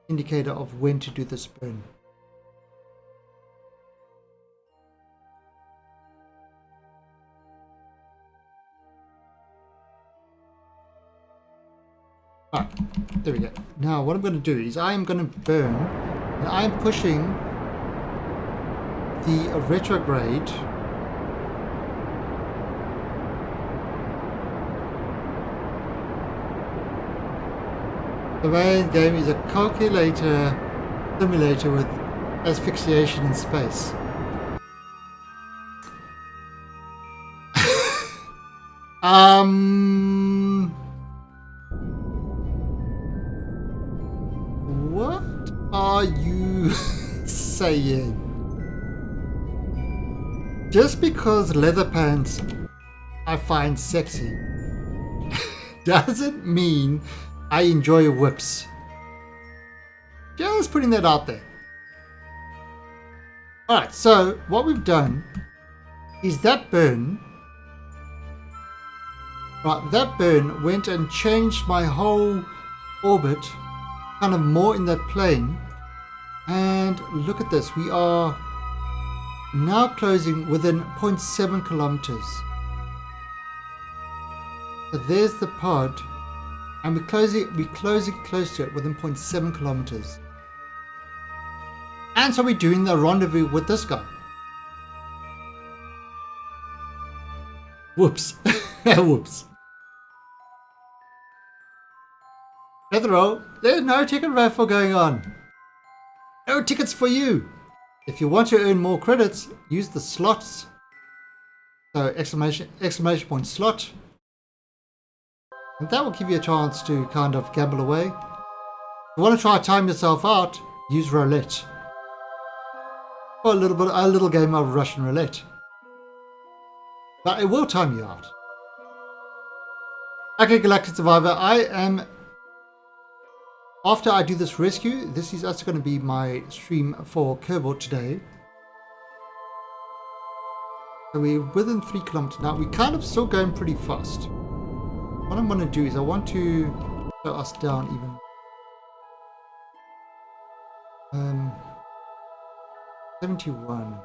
[SPEAKER 1] indicator of when to do this burn. Right, there we go. Now what I'm going to do is I am going to burn, and I am pushing the retrograde The main game is a calculator simulator with asphyxiation in space. What are you saying? Just because leather pants I find sexy doesn't mean I enjoy whips. Just putting that out there. Alright, so what we've done is that burn. Right, that burn went and changed my whole orbit, kind of more in that plane. And look at this, we are now closing within 0.7 kilometers. So there's the pod, and we're closing close to it within 0.7 kilometers. And so we're doing the rendezvous with this guy. Whoops. Whoops. Jethro, there's no ticket raffle going on. No tickets for you. If you want to earn more credits, use the slots. So exclamation point slot. And that will give you a chance to kind of gamble away. If you want to try to time yourself out, use roulette. Or a little game of Russian roulette. But it will time you out. Okay, Galactic Survivor, after I do this rescue, this is also going to be my stream for Kerbal today. So we're within 3 kilometers now. We're kind of still going pretty fast. What I'm going to do is I want to slow us down even. 71.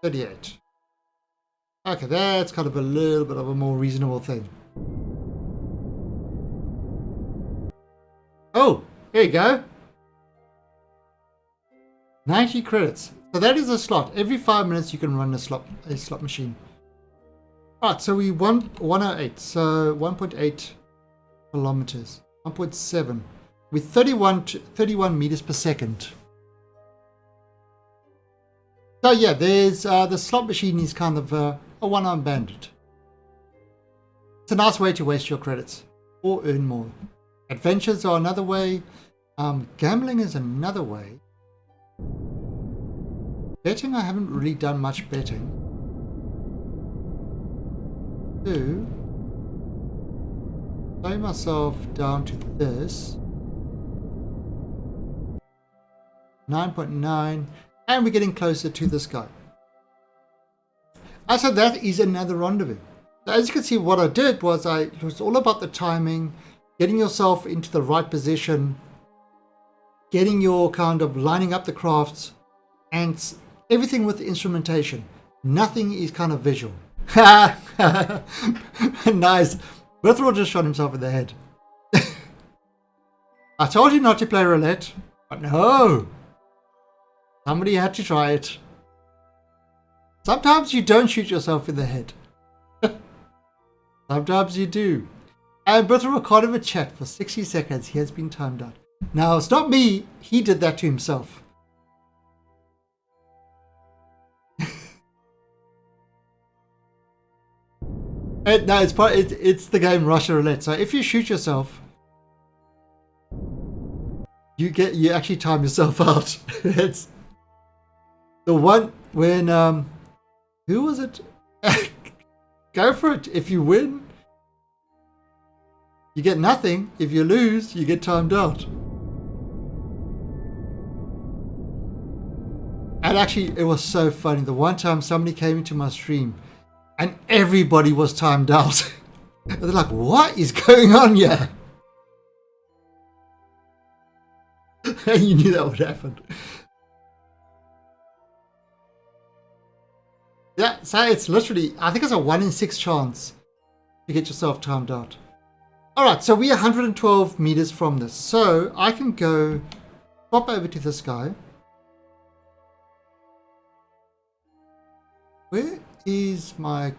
[SPEAKER 1] $38. Okay, that's kind of a little bit of a more reasonable thing. Oh, here you go. 90 credits. So that is a slot. Every 5 minutes you can run a slot machine. Alright, so we want 108. So 1.8 kilometers. 1.7 with 31 meters per second. So yeah, there's the slot machine is kind of a one-armed bandit. It's a nice way to waste your credits or earn more. Adventures are another way. Gambling is another way. Betting, I haven't really done much betting. So, slow myself down to this. 9.9, and we're getting closer to this guy. So that is another rendezvous. So as you can see, what I did was it was all about the timing, getting yourself into the right position, getting your kind of lining up the crafts, and everything with the instrumentation. Nothing is kind of visual. Nice. Berthrall just shot himself in the head. I told you not to play roulette, but no. Somebody had to try it. Sometimes you don't shoot yourself in the head. Sometimes you do. And Berthrall can't even chat for 60 seconds. He has been timed out. Now, it's not me. He did that to himself. No, it's the game Russia Roulette. So if you shoot yourself, you actually time yourself out. It's the one when who was it? Go for it. If you win, you get nothing. If you lose, you get timed out. And actually, it was so funny. The one time somebody came into my stream and everybody was timed out. They're like, what is going on here? And you knew that would happen. Yeah, so it's literally, I think it's a 1 in 6 chance to get yourself timed out. Alright, so we're 112 meters from this. So I can go pop over to this guy. Where is my...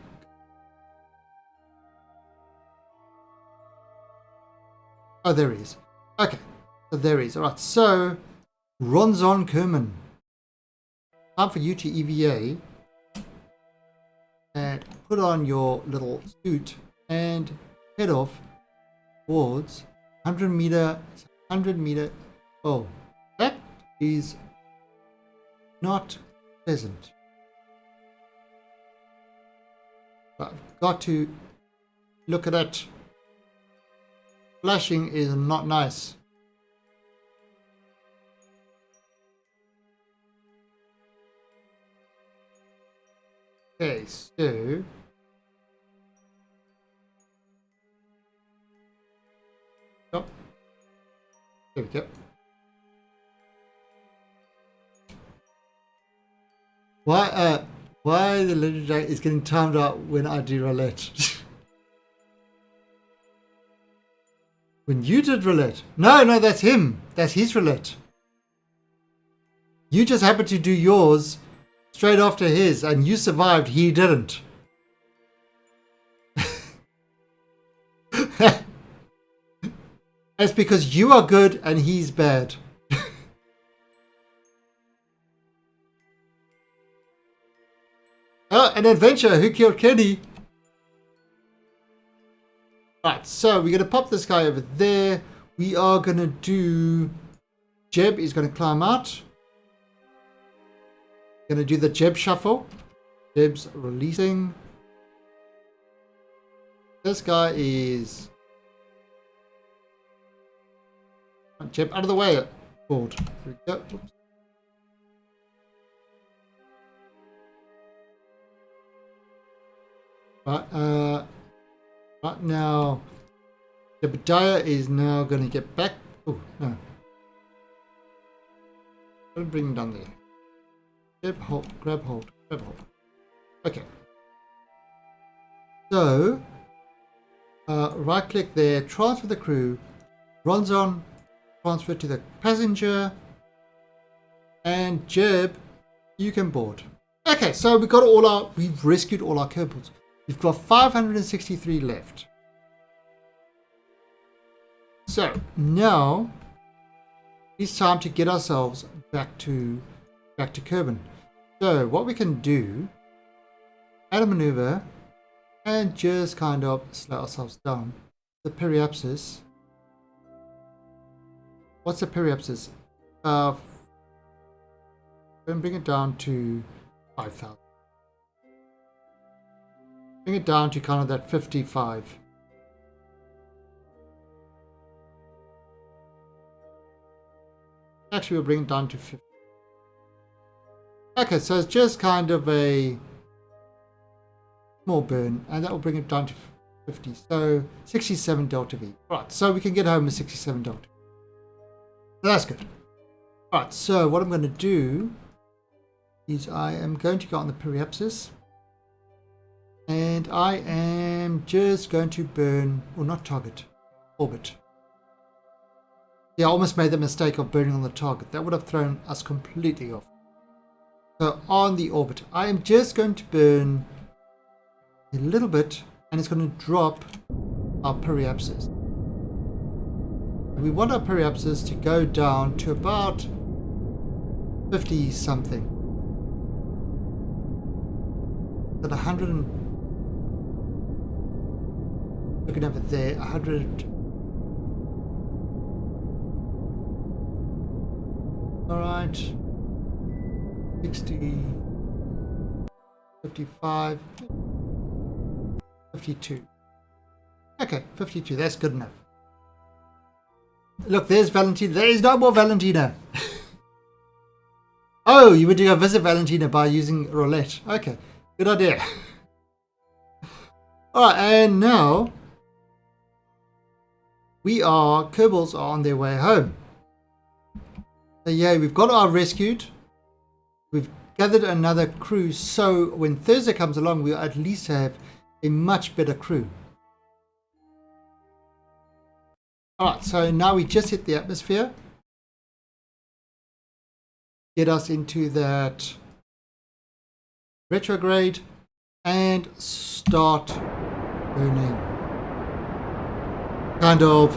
[SPEAKER 1] Oh, there he is. Okay, so there he is. Alright, so Ronzon Kerman. Time for you to EVA. And put on your little suit and head off towards 100 meter. Oh, that is not pleasant. But I've got to look at it. Flashing is not nice. Okay, so oh, there we go. Why the legendary is getting timed out when I do roulette? When you did roulette? No, that's him. That's his roulette. You just happened to do yours straight after his, and you survived. He didn't. It's because you are good and he's bad. Oh, an adventure. Who killed Kenny? Right, so we're going to pop this guy over there. We are going to do... Jeb is going to climb out. Going to do the Jeb shuffle. Jeb's releasing. This guy is... Jeb, out of the way. Board. Here we go. Oops. Right now, Jebediah is now going to get back. Oh, no. Don't bring him down there. Jeb, hold, grab hold. Okay. So, right click there, transfer the crew, Ronzon, transfer to the passenger, and Jeb, you can board. Okay, so we've rescued all our Kerbals. We've got 563 left. So now it's time to get ourselves back to Kerbin. So what we can do, add a maneuver and just kind of slow ourselves down. The periapsis. What's the periapsis? Bring it down to 5,000. Bring it down to kind of that 55. Actually, we'll bring it down to 50. Okay, so it's just kind of a small burn, and that will bring it down to 50. So 67 delta V. Right, so we can get home with 67 delta V. So that's good. Right, so what I'm going to do is I am going to go on the periapsis. And I am just going to burn, or not target, orbit. Yeah, I almost made the mistake of burning on the target. That would have thrown us completely off. So on the orbit, I am just going to burn a little bit, and it's going to drop our periapsis. We want our periapsis to go down to about 50 something. At 100 and looking over there, 100. All right, 60, 55, 52. Okay, 52. That's good enough. Look, there's Valentina. There is no more Valentina. Oh, you were doing a visit Valentina by using roulette. Okay, good idea. Alright, and now Kerbals are on their way home. So yeah, we've got our rescued. We've gathered another crew, so when Thursday comes along, we'll at least have a much better crew. Alright, so now we just hit the atmosphere. Get us into that retrograde and start burning. Kind of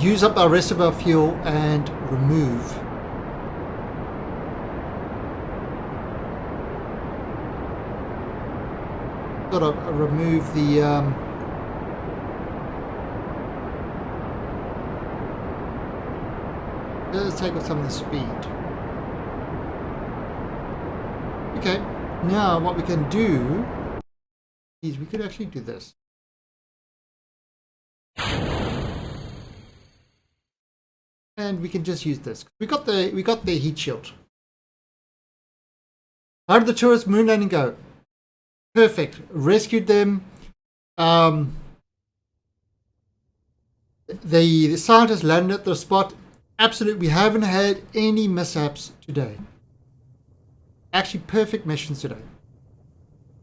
[SPEAKER 1] use up our rest of our fuel and remove. Sort of remove the let's take off some of the speed. Okay, now what we can do is we could actually do this. And we can just use this. We got the heat shield. How did the tourist moon landing go? Perfect. Rescued them. The scientists landed at the spot. Absolutely, we haven't had any mishaps today. Actually, perfect missions today.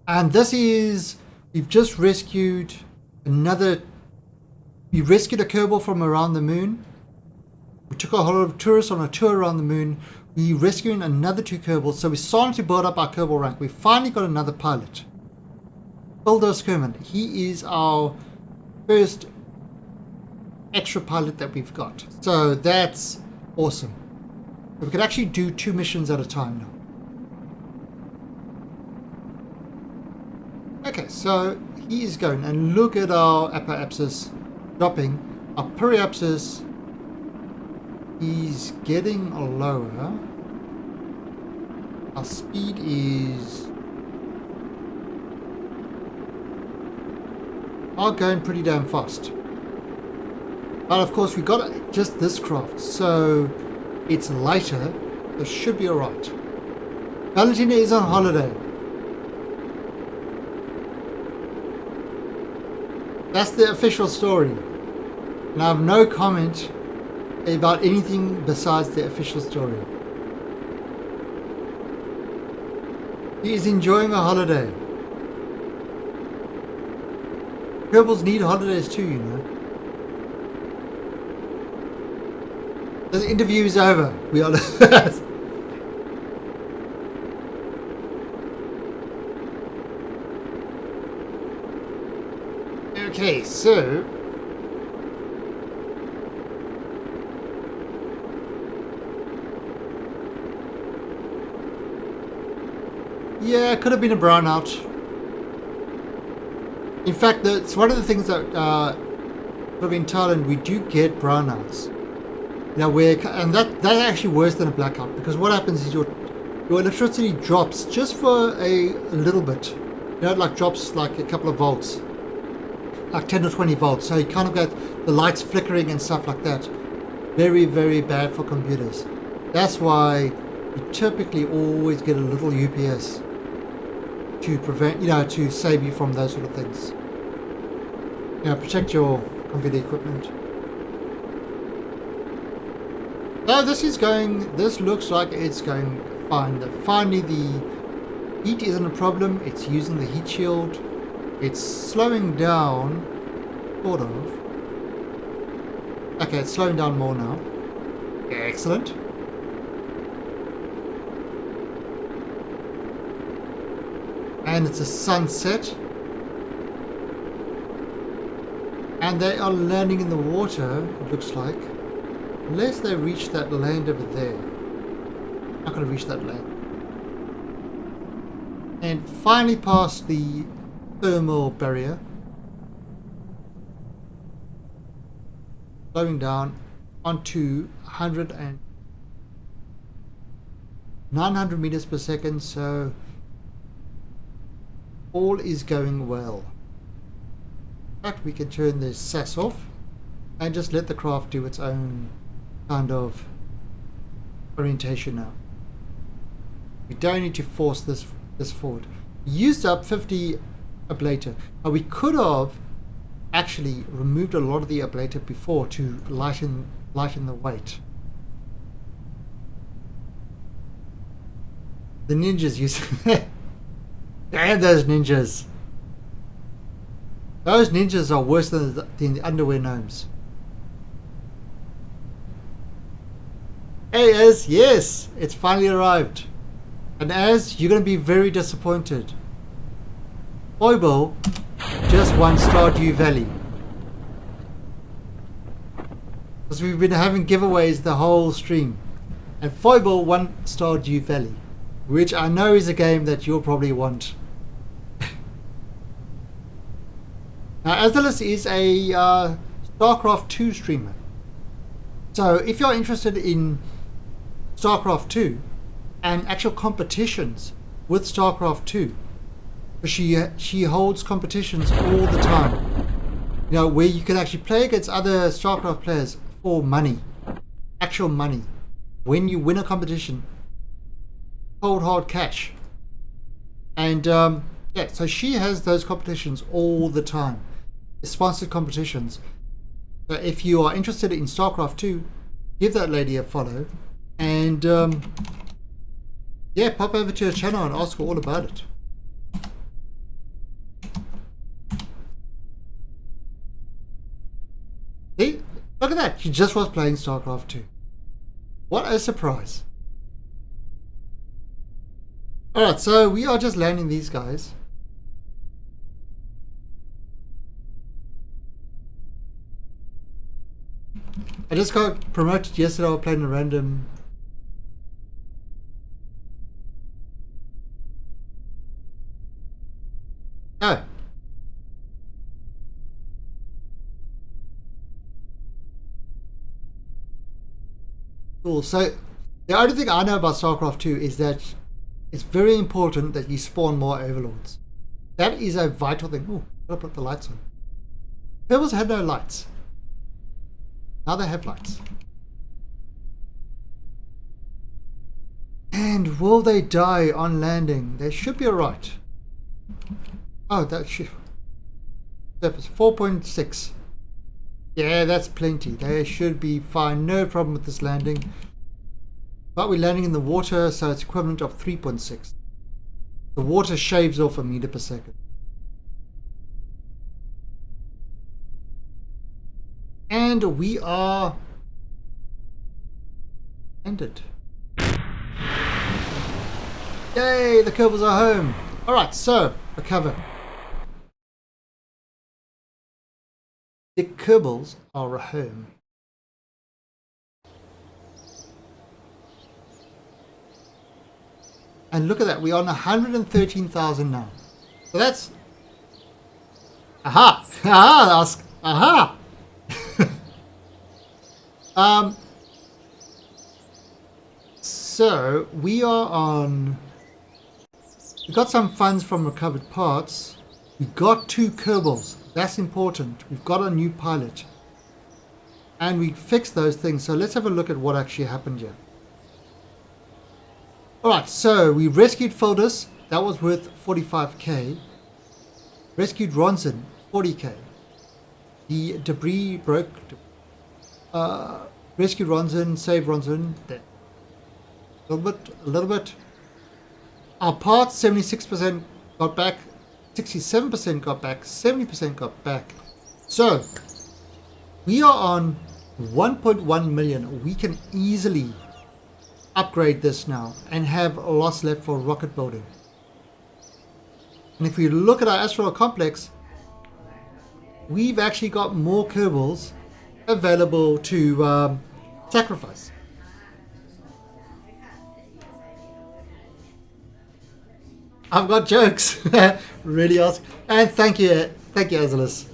[SPEAKER 1] And this is, we've just rescued another, we rescued a Kerbal from around the moon. We took a whole lot of tourists on a tour around the moon. We're rescuing another 2 Kerbals. So we're starting to build up our Kerbal rank. We finally got another pilot. Bildo Skerman. He is our first extra pilot that we've got. So that's awesome. We can actually do 2 missions at a time now. Okay, so he is going, and look at our apoapsis dropping. Our periapsis is getting lower. Our speed is going pretty damn fast. But of course we got just this craft, so it's lighter, so it should be alright. Valentina is on holiday. That's the official story. And I have no comment about anything besides the official story. He is enjoying a holiday. Kerbals need holidays too, you know. The interview is over. We are. Okay, so yeah, it could have been a brownout. In fact, it's one of the things that in Thailand we do get brownouts. Now and that's actually worse than a blackout, because what happens is your electricity drops just for a little bit. You know, like drops like a couple of volts, like 10 or 20 volts. So you kind of get the lights flickering and stuff like that. Very, very bad for computers. That's why you typically always get a little UPS to prevent, to save you from those sort of things. Protect your computer equipment. So this looks like it's going fine. Finally Heat isn't a problem. It's using the heat shield. It's slowing down, sort of. Okay, it's slowing down more now. Excellent. And it's a sunset. And they are landing in the water, it looks like. Unless they reach that land over there. Not going to reach that land. And finally past the thermal barrier. Slowing down onto 900 meters per second, so all is going well. In fact, we can turn the SAS off and just let the craft do its own kind of orientation now. We don't need to force this forward. We used up 50 ablator. Now we could have actually removed a lot of the ablator before to lighten the weight. The ninjas use damn those ninjas. Those ninjas are worse than the underwear gnomes. Hey Az, yes, it's finally arrived. And Az, you're going to be very disappointed. Foible just won Stardew Valley. Because we've been having giveaways the whole stream. And Foible won Stardew Valley, which I know is a game that you'll probably want. Now, Azalis is a StarCraft 2 streamer. So if you're interested in StarCraft 2 and actual competitions with StarCraft 2, she holds competitions all the time. You know, where you can actually play against other StarCraft players for money, actual money. When you win a competition, cold hard cash. And yeah, so she has those competitions all the time, sponsored competitions. So if you are interested in StarCraft 2, give that lady a follow, and yeah, pop over to her channel and ask her all about it. See? Look at that. She just was playing StarCraft 2. What a surprise. Alright, so we are just landing these guys. I just got promoted yesterday. I was playing a random. Oh. Cool. So the only thing I know about StarCraft 2 is that it's very important that you spawn more overlords. That is a vital thing. Oh, gotta put the lights on. Pebbles had no lights. Now they have lights. And will they die on landing? They should be alright. Oh, that should. Surface 4.6. Yeah, that's plenty. They should be fine. No problem with this landing. But we're landing in the water, so it's equivalent of 3.6. The water shaves off a meter per second. And we are ended. Yay, the Kerbals are home. Alright, so recover. The Kerbals are home. And look at that, we're on 113,000 now. So that's... Aha! Aha! Ask. Aha! So we are on... We got some funds from recovered parts. We got 2 Kerbals. That's important. We've got a new pilot. And we fixed those things. So let's have a look at what actually happened here. Alright, so we rescued Foldus. That was worth 45k. Rescued Ronson, 40k. The debris broke. Rescued Ronson, saved Ronson. There. A little bit. Our parts, 76% got back, 67% got back, 70% got back. So we are on 1.1 million. We can easily upgrade this now and have lots left for rocket building. And if we look at our asteroid complex, we've actually got more Kerbals available to sacrifice. I've got jokes. Really awesome. And thank you, Azalis.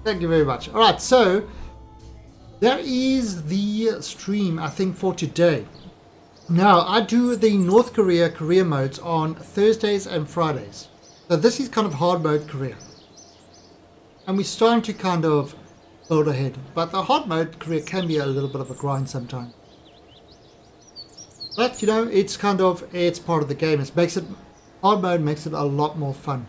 [SPEAKER 1] Thank you very much. All right, so that is the stream, I think, for today. Now, I do the North Korea career modes on Thursdays and Fridays. So this is kind of hard mode career. And we're starting to kind of build ahead. But the hard mode career can be a little bit of a grind sometimes. But, you know, it's part of the game. Hard mode makes it a lot more fun.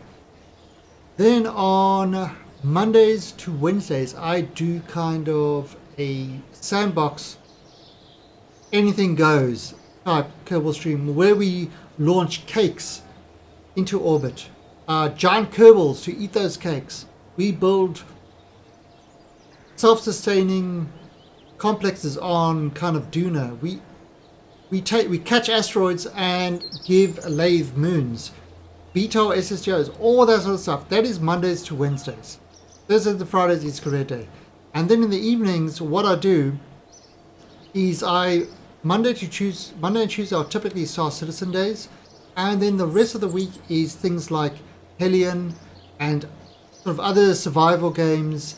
[SPEAKER 1] Then on Mondays to Wednesdays, I do kind of a sandbox, anything goes type Kerbal stream where we launch cakes into orbit. Giant Kerbals to eat those cakes. We build self-sustaining complexes on kind of Duna. We catch asteroids and give lathe moons. VTOL SSTOs, all that sort of stuff. That is Mondays to Wednesdays. Thursdays and Fridays is career day. And then in the evenings, what I do is Monday and Tuesday are typically Star Citizen days. And then the rest of the week is things like Hellion and sort of other survival games,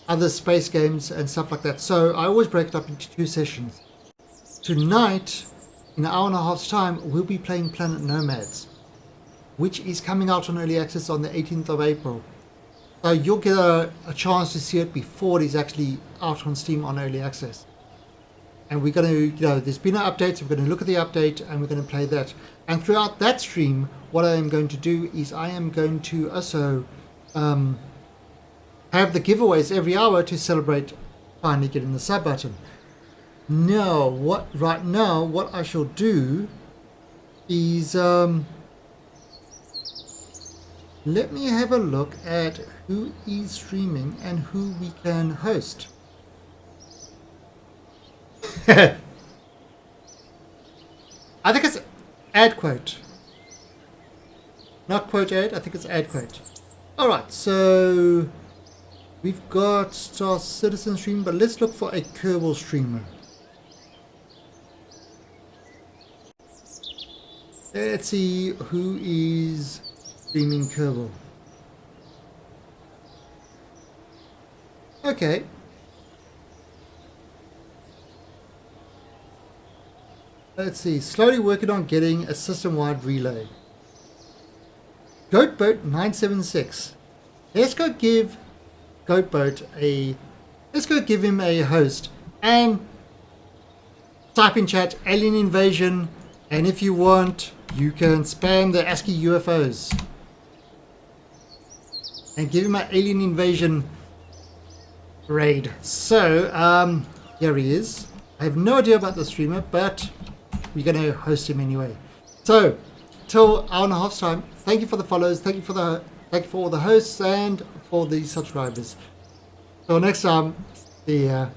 [SPEAKER 1] other space games and stuff like that. So I always break it up into 2 sessions. Tonight, in an hour and a half's time, we'll be playing Planet Nomads, which is coming out on early access on the 18th of April. So you'll get a chance to see it before it is actually out on Steam on early access. And we're going to, there's been an update, so we're going to look at the update and we're going to play that. And throughout that stream, what I am going to do is I am going to also have the giveaways every hour to celebrate finally getting the sub button. Now, what I shall do is let me have a look at who is streaming and who we can host. I think it's ad quote. Not quote ad, I think it's ad quote. Alright, so we've got Star Citizen stream, but let's look for a Kerbal streamer. Let's see who is streaming Kerbal. Okay. Let's see. Slowly working on getting a system-wide relay. Goatboat 976. Let's go give Goatboat let's go give him a host and type in chat alien invasion, and if you want you can spam the ASCII UFOs and give him an alien invasion raid. So here he is. I have no idea about the streamer, but we're going to host him anyway. So till hour and a half's time, thank you for the follows, thank you for all the hosts and for the subscribers. Till next time, see ya.